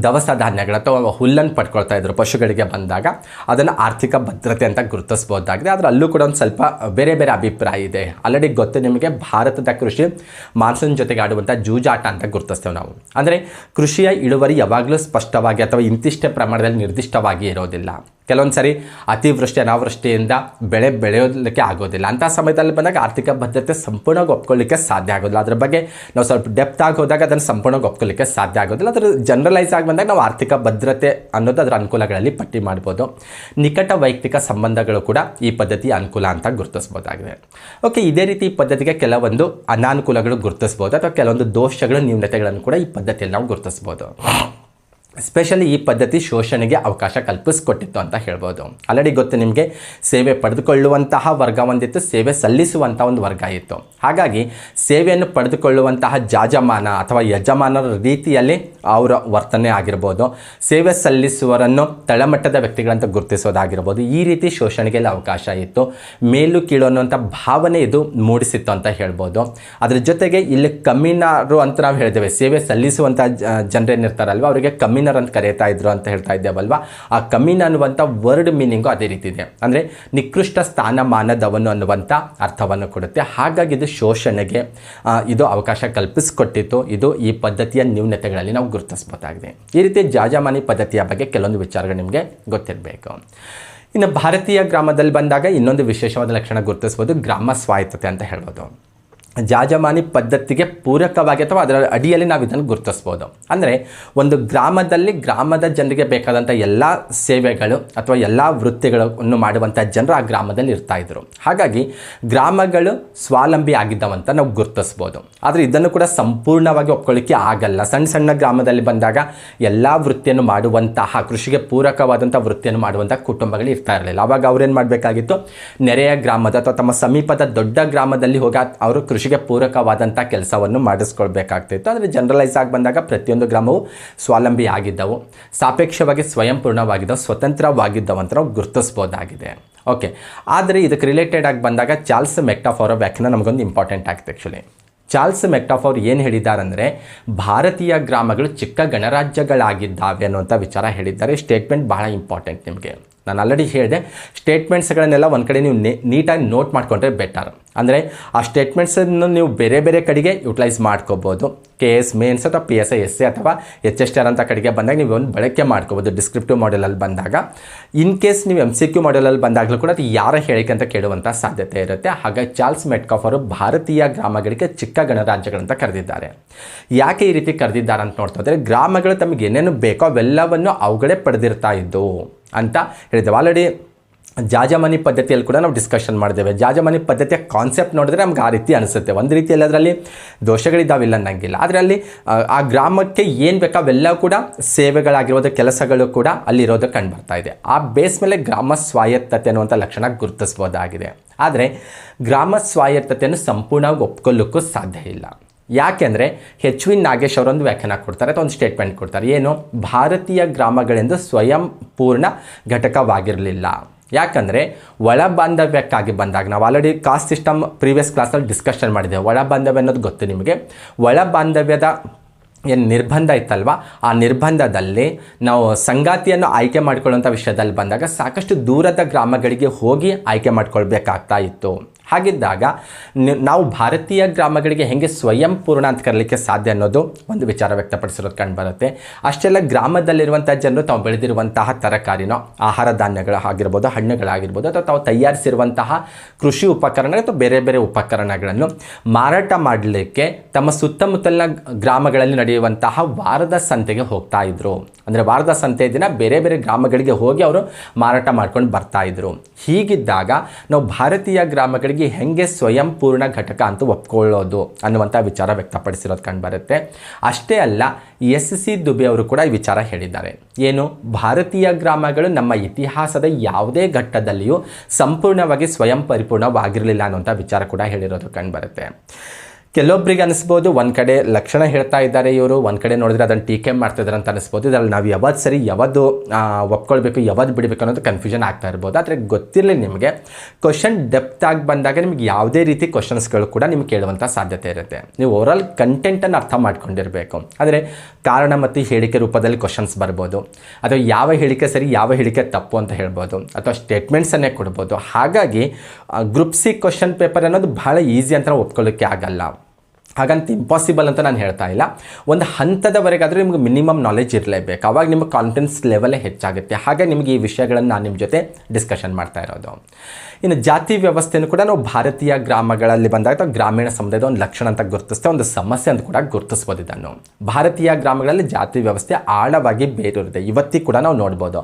ದವಸ ಧಾನ್ಯಗಳು ಅಥವಾ ಹುಲ್ಲನ್ನು ಪಡ್ಕೊಳ್ತಾ ಇದ್ರು ಪಶುಗಳಿಗೆ ಬಂದಾಗ, ಅದನ್ನು ಆರ್ಥಿಕ ಭದ್ರತೆ ಅಂತ ಗುರುತಿಸ್ಬೋದಾಗಿದೆ. ಆದರೆ ಅಲ್ಲೂ ಕೂಡ ಒಂದು ಸ್ವಲ್ಪ ಬೇರೆ ಬೇರೆ ಅಭಿಪ್ರಾಯ ಇದೆ. ಆಲ್ರೆಡಿ ಗೊತ್ತು ನಿಮಗೆ, ಭಾರತದ ಕೃಷಿ ಮಾನ್ಸೂನ್ ಜೊತೆಗೆ ಆಡುವಂಥ ಜೂಜಾಟ ಅಂತ ಗುರುತಿಸ್ತೇವೆ ನಾವು. ಅಂದರೆ ಕೃಷಿಯ ಇಳುವರಿ ಯಾವಾಗಲೂ ಸ್ಪಷ್ಟವಾಗಿ ಅಥವಾ ಇಂತಿಷ್ಟೇ ಪ್ರಮಾಣದಲ್ಲಿ ನಿರ್ದಿಷ್ಟವಾಗಿ ಇರೋದಿಲ್ಲ. ಕೆಲವೊಂದು ಸರಿ ಅತಿವೃಷ್ಟಿ ಅನಾವೃಷ್ಟಿಯಿಂದ ಬೆಳೆ ಬೆಳೆಯೋದಕ್ಕೆ ಆಗೋದಿಲ್ಲ. ಅಂಥ ಸಮಯದಲ್ಲಿ ಬಂದಾಗ ಆರ್ಥಿಕ ಭದ್ರತೆ ಸಂಪೂರ್ಣವಾಗಿ ಒಪ್ಕೊಳ್ಳಿಕ್ಕೆ ಸಾಧ್ಯ ಆಗೋದಿಲ್ಲ. ಅದ್ರ ಬಗ್ಗೆ ನಾವು ಸ್ವಲ್ಪ ಡೆಪ್ತ್ ಆಗಿ ಹೋದಾಗ ಅದನ್ನು ಸಂಪೂರ್ಣವಾಗಿ ಒಪ್ಕೊಳ್ಳಿಕ್ಕೆ ಸಾಧ್ಯ ಆಗೋದಿಲ್ಲ. ಅದರ ಜನರಲೈಸ್ ಆಗಿ ಬಂದಾಗ ನಾವು ಆರ್ಥಿಕ ಭದ್ರತೆ ಅನ್ನೋದು ಅದರ ಅನುಕೂಲಗಳಲ್ಲಿ ಪಟ್ಟಿ ಮಾಡ್ಬೋದು. ನಿಕಟ ವೈಯಕ್ತಿಕ ಸಂಬಂಧಗಳು ಕೂಡ ಈ ಪದ್ಧತಿಯ ಅನುಕೂಲ ಅಂತ ಗುರುತಿಸ್ಬೋದಾಗಿದೆ. ಓಕೆ, ಇದೇ ರೀತಿ ಈ ಪದ್ಧತಿಗೆ ಕೆಲವೊಂದು ಅನಾನುಕೂಲಗಳು ಗುರುತಿಸ್ಬೋದು ಅಥವಾ ಕೆಲವೊಂದು ದೋಷಗಳು, ನ್ಯೂನತೆಗಳನ್ನು ಕೂಡ ಈ ಪದ್ಧತಿಯಲ್ಲಿ ನಾವು ಗುರುತಿಸ್ಬೋದು. ಸ್ಪೆಷಲಿ ಈ ಪದ್ಧತಿ ಶೋಷಣೆಗೆ ಅವಕಾಶ ಕಲ್ಪಿಸಿಕೊಟ್ಟಿತ್ತು ಅಂತ ಹೇಳ್ಬೋದು. ಆಲ್ರೆಡಿ ಗೊತ್ತು ನಿಮಗೆ, ಸೇವೆ ಪಡೆದುಕೊಳ್ಳುವಂತಹ ವರ್ಗ ಒಂದಿತ್ತು, ಸೇವೆ ಸಲ್ಲಿಸುವಂಥ ಒಂದು ವರ್ಗ ಇತ್ತು. ಹಾಗಾಗಿ ಸೇವೆಯನ್ನು ಪಡೆದುಕೊಳ್ಳುವಂತಹ ಜಾಜಮಾನ ಅಥವಾ ಯಜಮಾನರ ರೀತಿಯಲ್ಲಿ ಅವರ ವರ್ತನೆ ಆಗಿರ್ಬೋದು, ಸೇವೆ ಸಲ್ಲಿಸುವವರನ್ನು ತಳಮಟ್ಟದ ವ್ಯಕ್ತಿಗಳಂತ ಗುರುತಿಸೋದಾಗಿರ್ಬೋದು, ಈ ರೀತಿ ಶೋಷಣೆಗೆ ಅವಕಾಶ ಇತ್ತು. ಮೇಲು ಕೀಳು ಅನ್ನುವಂಥ ಭಾವನೆ ಇದು ಮೂಡಿಸಿತ್ತು ಅಂತ ಹೇಳ್ಬೋದು. ಅದ್ರ ಜೊತೆಗೆ ಇಲ್ಲಿ ಕಮ್ಮಿನಾರು ಅಂತ ನಾವು ಹೇಳಿದ್ದೇವೆ, ಸೇವೆ ಸಲ್ಲಿಸುವಂಥ ಜನರೇನಿರ್ತಾರಲ್ವ ಅವರಿಗೆ ಕಮ್ಮಿ ಕಮೀನರ್ ಅಂತ ಕರೀತಾ ಇದ್ರು ಅಂತ ಹೇಳ್ತಾ ಇದ್ದೇವಲ್ವಾ, ಆ ಕಮೀನ್ ಅನ್ನುವಂಥ ವರ್ಡ್ ಮೀನಿಂಗು ಅದೇ ರೀತಿ ಇದೆ. ಅಂದರೆ ನಿಕೃಷ್ಟ ಸ್ಥಾನಮಾನದವನು ಅನ್ನುವಂಥ ಅರ್ಥವನ್ನು ಕೊಡುತ್ತೆ. ಹಾಗಾಗಿ ಇದು ಶೋಷಣೆಗೆ ಇದು ಅವಕಾಶ ಕಲ್ಪಿಸಿಕೊಟ್ಟಿತ್ತು. ಇದು ಈ ಪದ್ಧತಿಯ ನ್ಯೂನತೆಗಳಲ್ಲಿ ನಾವು ಗುರುತಿಸಬಹುದಾಗಿದೆ. ಈ ರೀತಿ ಜಾಜಮಾನಿ ಪದ್ಧತಿಯ ಬಗ್ಗೆ ಕೆಲವೊಂದು ವಿಚಾರಗಳು ನಿಮಗೆ ಗೊತ್ತಿರಬೇಕು. ಇನ್ನು ಭಾರತೀಯ ಗ್ರಾಮದಲ್ಲಿ ಬಂದಾಗ ಇನ್ನೊಂದು ವಿಶೇಷವಾದ ಲಕ್ಷಣ ಗುರುತಿಸ್ಬೋದು, ಗ್ರಾಮ ಸ್ವಾಯತ್ತತೆ ಅಂತ ಹೇಳ್ಬೋದು. ಜಾಜಮಾನಿ ಪದ್ಧತಿಗೆ ಪೂರಕವಾಗಿ ಅಥವಾ ಅದರ ಅಡಿಯಲ್ಲಿ ನಾವು ಇದನ್ನು ಗುರುತಿಸ್ಬೋದು. ಅಂದರೆ ಒಂದು ಗ್ರಾಮದಲ್ಲಿ ಗ್ರಾಮದ ಜನರಿಗೆ ಬೇಕಾದಂಥ ಎಲ್ಲ ಸೇವೆಗಳು ಅಥವಾ ಎಲ್ಲ ವೃತ್ತಿಗಳನ್ನು ಮಾಡುವಂಥ ಜನರು ಆ ಗ್ರಾಮದಲ್ಲಿ ಇರ್ತಾಯಿದ್ರು. ಹಾಗಾಗಿ ಗ್ರಾಮಗಳು ಸ್ವಾವಲಂಬಿ ಆಗಿದ್ದವಂತ ನಾವು ಗುರುತಿಸ್ಬೋದು. ಆದರೆ ಇದನ್ನು ಕೂಡ ಸಂಪೂರ್ಣವಾಗಿ ಒಪ್ಕೊಳ್ಳಿಕ್ಕೆ ಆಗಲ್ಲ. ಸಣ್ಣ ಸಣ್ಣ ಗ್ರಾಮದಲ್ಲಿ ಬಂದಾಗ ಎಲ್ಲ ವೃತ್ತಿಯನ್ನು ಮಾಡುವಂತಹ, ಕೃಷಿಗೆ ಪೂರಕವಾದಂಥ ವೃತ್ತಿಯನ್ನು ಮಾಡುವಂಥ ಕುಟುಂಬಗಳು ಇರ್ತಾ ಇರಲಿಲ್ಲ. ಆವಾಗ ಅವ್ರೇನು ಮಾಡಬೇಕಾಗಿತ್ತು, ನೆರೆಯ ಗ್ರಾಮದ ಅಥವಾ ತಮ್ಮ ಸಮೀಪದ ದೊಡ್ಡ ಗ್ರಾಮದಲ್ಲಿ ಹೋಗಿ ಅವರು ಕೃಷಿಗೆ ಪೂರಕವಾದಂಥ ಕೆಲಸವನ್ನು ಮಾಡಿಸ್ಕೊಳ್ಬೇಕಾಗ್ತಿತ್ತು. ಆದರೆ ಜನರಲೈಸ್ ಆಗಿ ಬಂದಾಗ ಪ್ರತಿಯೊಂದು ಗ್ರಾಮವು ಸ್ವಾವಲಂಬಿ ಆಗಿದ್ದವು, ಸಾಪೇಕ್ಷವಾಗಿ ಸ್ವಯಂಪೂರ್ಣವಾಗಿದ್ದವು, ಸ್ವತಂತ್ರವಾಗಿದ್ದವು ಅಂತ ನಾವು ಗುರುತಿಸ್ಬೋದಾಗಿದೆ. ಓಕೆ, ಆದರೆ ಇದಕ್ಕೆ ರಿಲೇಟೆಡ್ ಆಗಿ ಬಂದಾಗ ಚಾರ್ಲ್ಸ್ ಮೆಕ್ಟಾಫ್ ಅವರ ವ್ಯಾಖ್ಯಾನ ನಮಗೊಂದು ಇಂಪಾರ್ಟೆಂಟ್ ಆಗುತ್ತೆ. ಆ್ಯಕ್ಚುಲಿ ಚಾರ್ಲ್ಸ್ ಮೆಕ್ಟಾಫ್ ಅವರು ಏನು ಹೇಳಿದ್ದಾರೆಂದರೆ, ಭಾರತೀಯ ಗ್ರಾಮಗಳು ಚಿಕ್ಕ ಗಣರಾಜ್ಯಗಳಾಗಿದ್ದಾವೆ ಅನ್ನುವಂಥ ವಿಚಾರ ಹೇಳಿದ್ದಾರೆ. ಸ್ಟೇಟ್ಮೆಂಟ್ ಬಹಳ ಇಂಪಾರ್ಟೆಂಟ್. ನಿಮಗೆ ನಾನು ಆಲ್ರೆಡಿ ಹೇಳಿದೆ, ಸ್ಟೇಟ್ಮೆಂಟ್ಸ್ಗಳನ್ನೆಲ್ಲ ಒಂದು ಕಡೆ ನೀವು ನೀಟಾಗಿ ನೋಟ್ ಮಾಡಿಕೊಂಡ್ರೆ ಬೆಟರ್. ಅಂದರೆ ಆ ಸ್ಟೇಟ್ಮೆಂಟ್ಸನ್ನು ನೀವು ಬೇರೆ ಬೇರೆ ಕಡೆಗೆ ಯುಟಿಲೈಸ್ ಮಾಡ್ಕೋಬೋದು. KS ಮೇನ್ಸ್ ಅಥವಾ PSI SI ಅಥವಾ HSTR ಅಂತ ಕಡೆಗೆ ಬಂದಾಗ ನೀವು ಒಂದು ಬಳಕೆ ಮಾಡ್ಕೋಬೋದು. ಡಿಸ್ಕ್ರಿಪ್ಟಿವ್ ಮಾಡೆಲಲ್ಲಿ ಬಂದಾಗ, ಇನ್ ಕೇಸ್ ನೀವು MCQ ಮಾಡೆಲಲ್ಲಿ ಬಂದಾಗಲೂ ಕೂಡ ಅದು ಯಾರ ಹೇಳಿಕೆ ಅಂತ ಕೇಳುವಂಥ ಸಾಧ್ಯತೆ ಇರುತ್ತೆ. ಹಾಗಾಗಿ ಚಾರ್ಲ್ಸ್ ಮೆಟ್ಕಾಫ್ ಅವರು ಭಾರತೀಯ ಗ್ರಾಮಗಳಿಗೆ ಚಿಕ್ಕ ಗಣರಾಜ್ಯಗಳಂತ ಕರೆದಿದ್ದಾರೆ. ಯಾಕೆ ಈ ರೀತಿ ಕರೆದಿದ್ದಾರೆ ಅಂತ ನೋಡ್ತಾ ಹೋದರೆ, ಗ್ರಾಮಗಳು ತಮಗೆ ಏನೇನು ಬೇಕೋ ಅವೆಲ್ಲವನ್ನು ಅವುಗಳೇ ಪಡೆದಿರ್ತಾ ಇದ್ದವು ಅಂತ ಹೇಳಿದ್ದೇವೆ. ಆಲ್ರೆಡಿ ಜಾಜಮಾನಿ ಪದ್ಧತಿಯಲ್ಲಿ ಕೂಡ ನಾವು ಡಿಸ್ಕಷನ್ ಮಾಡಿದ್ದೇವೆ. ಜಾಜಮಾನಿ ಪದ್ಧತಿಯ ಕಾನ್ಸೆಪ್ಟ್ ನೋಡಿದ್ರೆ ನಮ್ಗೆ ಆ ರೀತಿ ಅನಿಸುತ್ತೆ. ಒಂದು ರೀತಿಯಲ್ಲಿ ಅದರಲ್ಲಿ ದೋಷಗಳಿದ್ದಾವಿಲ್ಲ ಅನ್ನಂಗಿಲ್ಲ, ಆದರೆ ಅಲ್ಲಿ ಆ ಗ್ರಾಮಕ್ಕೆ ಏನು ಬೇಕೋ ಅವೆಲ್ಲ ಕೂಡ ಸೇವೆಗಳಾಗಿರೋದು, ಕೆಲಸಗಳು ಕೂಡ ಅಲ್ಲಿರೋದು ಕಂಡು ಬರ್ತಾ ಇದೆ. ಆ ಬೇಸ್ ಮೇಲೆ ಗ್ರಾಮ ಸ್ವಾಯತ್ತತೆ ಅನ್ನುವಂಥ ಲಕ್ಷಣ ಗುರುತಿಸ್ಬೋದಾಗಿದೆ. ಆದರೆ ಗ್ರಾಮ ಸ್ವಾಯತ್ತತೆಯನ್ನು ಸಂಪೂರ್ಣವಾಗಿ ಒಪ್ಕೊಳ್ಳೋಕ್ಕೂ ಸಾಧ್ಯ ಇಲ್ಲ. ಯಾಕೆಂದರೆ HV ನಾಗೇಶ್ ಅವರೊಂದು ವ್ಯಾಖ್ಯಾನ ಕೊಡ್ತಾರೆ ಅಥವಾ ಒಂದು ಸ್ಟೇಟ್ಮೆಂಟ್ ಕೊಡ್ತಾರೆ. ಏನು, ಭಾರತೀಯ ಗ್ರಾಮಗಳೆಂದು ಸ್ವಯಂ ಪೂರ್ಣ ಘಟಕವಾಗಿರಲಿಲ್ಲ. ಯಾಕಂದರೆ ಒಳ ಬಾಂಧವ್ಯಕ್ಕಾಗಿ ಬಂದಾಗ, ನಾವು ಆಲ್ರೆಡಿ ಕಾಸ್ಟ್ ಸಿಸ್ಟಮ್ ಪ್ರೀವಿಯಸ್ ಕ್ಲಾಸಲ್ಲಿ ಡಿಸ್ಕಷನ್ ಮಾಡಿದ್ದೇವೆ. ಒಳ ಬಾಂಧವ್ಯ ಅನ್ನೋದು ಗೊತ್ತು ನಿಮಗೆ. ಒಳ ಬಾಂಧವ್ಯದ ಏನು ನಿರ್ಬಂಧ ಇತ್ತಲ್ವ, ಆ ನಿರ್ಬಂಧದಲ್ಲಿ ನಾವು ಸಂಗಾತಿಯನ್ನು ಆಯ್ಕೆ ಮಾಡ್ಕೊಳ್ಳುವಂಥ ವಿಷಯದಲ್ಲಿ ಬಂದಾಗ ಸಾಕಷ್ಟು ದೂರದ ಗ್ರಾಮಗಳಿಗೆ ಹೋಗಿ ಆಯ್ಕೆ ಮಾಡ್ಕೊಳ್ಬೇಕಾಗ್ತಾ ಇತ್ತು. ಹಾಗಿದ್ದಾಗ ನಾವು ಭಾರತೀಯ ಗ್ರಾಮಗಳಿಗೆ ಹೇಗೆ ಸ್ವಯಂ ಪೂರ್ಣ ಅಂತ ಕರಲಿಕ್ಕೆ ಸಾಧ್ಯ ಅನ್ನೋದು ಒಂದು ವಿಚಾರ ವ್ಯಕ್ತಪಡಿಸಿರೋದು ಕಂಡು ಬರುತ್ತೆ. ಅಷ್ಟೆಲ್ಲ ಗ್ರಾಮದಲ್ಲಿರುವಂಥ ಜನರು ತಾವು ಬೆಳೆದಿರುವಂತಹ ತರಕಾರಿನೋ, ಆಹಾರ ಧಾನ್ಯಗಳು ಆಗಿರ್ಬೋದು, ಹಣ್ಣುಗಳಾಗಿರ್ಬೋದು, ಅಥವಾ ತಾವು ತಯಾರಿಸಿರುವಂತಹ ಕೃಷಿ ಉಪಕರಣಗಳು ಅಥವಾ ಬೇರೆ ಬೇರೆ ಉಪಕರಣಗಳನ್ನು ಮಾರಾಟ ಮಾಡಲಿಕ್ಕೆ ತಮ್ಮ ಸುತ್ತಮುತ್ತಲಿನ ಗ್ರಾಮಗಳಲ್ಲಿ ನಡೆಯುವಂತಹ ವಾರದ ಸಂತೆಗೆ ಹೋಗ್ತಾ ಇದ್ರು. ಅಂದರೆ ವಾರದ ಸಂತೆ ದಿನ ಬೇರೆ ಬೇರೆ ಗ್ರಾಮಗಳಿಗೆ ಹೋಗಿ ಅವರು ಮಾರಾಟ ಮಾಡ್ಕೊಂಡು ಬರ್ತಾ ಇದ್ರು. ಹೀಗಿದ್ದಾಗ ನಾವು ಭಾರತೀಯ ಗ್ರಾಮಗಳಿಗೆ ಹೆಂಗೆ ಸ್ವಯಂ ಪೂರ್ಣ ಘಟಕ ಅಂತ ಒಪ್ಕೊಳ್ಳೋದು ಅನ್ನುವಂಥ ವಿಚಾರ ವ್ಯಕ್ತಪಡಿಸಿರೋದು ಕಂಡು ಬರುತ್ತೆ. ಅಷ್ಟೇ ಅಲ್ಲ, SC ದುಬೆ ಅವರು ಕೂಡ ಈ ವಿಚಾರ ಹೇಳಿದ್ದಾರೆ. ಏನು, ಭಾರತೀಯ ಗ್ರಾಮಗಳು ನಮ್ಮ ಇತಿಹಾಸದ ಯಾವುದೇ ಘಟ್ಟದಲ್ಲಿಯೂ ಸಂಪೂರ್ಣವಾಗಿ ಸ್ವಯಂ ಪರಿಪೂರ್ಣವಾಗಿರಲಿಲ್ಲ ಅನ್ನುವಂಥ ವಿಚಾರ ಕೂಡ ಹೇಳಿರೋದು ಕಂಡು ಬರುತ್ತೆ. ಕೆಲವೊಬ್ಬರಿಗೆ ಅನಿಸ್ಬೋದು, ಒಂದು ಕಡೆ ಲಕ್ಷಣ ಹೇಳ್ತಾ ಇದ್ದಾರೆ ಇವರು, ಒಂದು ಕಡೆ ನೋಡಿದ್ರೆ ಅದನ್ನು ಟೀಕೆ ಮಾಡ್ತಿದ್ದಾರೆ ಅಂತ ಅನಿಸ್ಬೋದು. ಇದರಲ್ಲಿ ನಾವು ಯಾವ್ದು ಸರಿ, ಯಾವುದು ಒಪ್ಕೊಳ್ಬೇಕು, ಯಾವ್ದು ಬಿಡಬೇಕು ಅನ್ನೋದು ಕನ್ಫ್ಯೂಷನ್ ಆಗ್ತಾ ಇರ್ಬೋದು. ಆದರೆ ಗೊತ್ತಿರಲಿ, ನಿಮಗೆ ಕ್ವಶನ್ ಡೆಪ್ತ್ ಆಗಿ ಬಂದಾಗ ನಿಮಗೆ ಯಾವುದೇ ರೀತಿ ಕ್ವಶನ್ಸ್ಗಳು ಕೂಡ ನಿಮ್ಗೆ ಕೇಳುವಂಥ ಸಾಧ್ಯತೆ ಇರುತ್ತೆ. ನೀವು ಓವರಾಲ್ ಕಂಟೆಂಟನ್ನು ಅರ್ಥ ಮಾಡ್ಕೊಂಡಿರಬೇಕು. ಆದರೆ ಕಾರಣ ಮತ್ತು ಹೇಳಿಕೆ ರೂಪದಲ್ಲಿ ಕ್ವಶನ್ಸ್ ಬರ್ಬೋದು, ಅಥವಾ ಯಾವ ಹೇಳಿಕೆ ಸರಿ, ಯಾವ ಹೇಳಿಕೆ ತಪ್ಪು ಅಂತ ಹೇಳ್ಬೋದು, ಅಥವಾ ಸ್ಟೇಟ್ಮೆಂಟ್ಸನ್ನೇ ಕೊಡ್ಬೋದು. ಹಾಗಾಗಿ ಗ್ರೂಪ್ C ಕ್ವಶನ್ ಪೇಪರ್ ಅನ್ನೋದು ಬಹಳ ಈಸಿ ಅಂತ ನಾವು ಒಪ್ಕೊಳ್ಳೋಕ್ಕೆ ಆಗಲ್ಲ. ಹಾಗಂತ ಇಂಪಾಸಿಬಲ್ ಅಂತ ನಾನು ಹೇಳ್ತಾ ಇಲ್ಲ. ಒಂದು ಹಂತದವರೆಗಾದರೂ ನಿಮಗೆ ಮಿನಿಮಮ್ ನಾಲೆಜ್ ಇರಲೇಬೇಕು. ಆವಾಗ ನಿಮ್ಮ ಕಾನ್ಫಿಡೆನ್ಸ್ ಲೆವೆಲೇ ಹೆಚ್ಚಾಗುತ್ತೆ. ಹಾಗೆ ನಿಮಗೆ ಈ ವಿಷಯಗಳನ್ನು ನಾನು ನಿಮ್ಮ ಜೊತೆ ಡಿಸ್ಕಷನ್ ಮಾಡ್ತಾ ಇರೋದು. ಇನ್ನು ಜಾತಿ ವ್ಯವಸ್ಥೆಯನ್ನು ಕೂಡ ನಾವು ಭಾರತೀಯ ಗ್ರಾಮಗಳಲ್ಲಿ ಬಂದಾಗ ಅಥವಾ ಗ್ರಾಮೀಣ ಸಮುದಾಯದ ಒಂದು ಲಕ್ಷಣ ಅಂತ ಗುರುತಿಸ್ತೇವೆ, ಒಂದು ಸಮಸ್ಯೆ ಅಂತ ಕೂಡ ಗುರುತಿಸ್ಬೋದು. ಇದನ್ನು ಭಾರತೀಯ ಗ್ರಾಮಗಳಲ್ಲಿ ಜಾತಿ ವ್ಯವಸ್ಥೆ ಆಳವಾಗಿ ಬೇರೂರಿದೆ. ಇವತ್ತಿಗೂ ಕೂಡ ನಾವು ನೋಡ್ಬೋದು.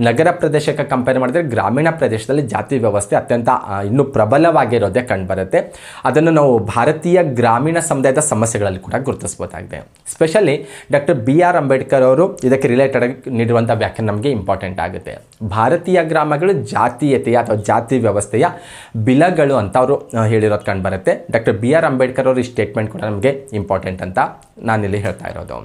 ನಗರ ಪ್ರದೇಶಕ್ಕೆ ಕಂಪೇರ್ ಮಾಡಿದ್ರೆ ಗ್ರಾಮೀಣ ಪ್ರದೇಶದಲ್ಲಿ ಜಾತಿ ವ್ಯವಸ್ಥೆ ಅತ್ಯಂತ ಇನ್ನೂ ಪ್ರಬಲವಾಗಿರೋದೇ ಕಂಡುಬರುತ್ತೆ. ಅದನ್ನು ನಾವು ಭಾರತೀಯ ಗ್ರಾಮೀಣ ಸಮುದಾಯದ ಸಮಸ್ಯೆಗಳಲ್ಲಿ ಕೂಡ ಗುರುತಿಸ್ಬೋದಾಗಿದೆ. ಸ್ಪೆಷಲಿ ಡಾಕ್ಟರ್ BR ಅಂಬೇಡ್ಕರ್ ಅವರು ಇದಕ್ಕೆ ರಿಲೇಟೆಡ್ ಆಗಿ ನೀಡಿರುವಂಥ ವ್ಯಾಖ್ಯಾನ ನಮಗೆ ಇಂಪಾರ್ಟೆಂಟ್ ಆಗುತ್ತೆ. ಭಾರತೀಯ ಗ್ರಾಮಗಳು ಜಾತೀಯತೆಯ ಅಥವಾ ಜಾತಿ ವ್ಯವಸ್ಥೆಯ ಬಿಲಗಳು ಅಂತ ಅವರು ಹೇಳಿರೋದು ಕಂಡು ಬರುತ್ತೆ. ಡಾಕ್ಟರ್ BR ಅಂಬೇಡ್ಕರ್ ಅವರು ಈ ಸ್ಟೇಟ್ಮೆಂಟ್ ಕೂಡ ನಮಗೆ ಇಂಪಾರ್ಟೆಂಟ್ ಅಂತ ನಾನಿಲ್ಲಿ ಹೇಳ್ತಾ ಇರೋದು.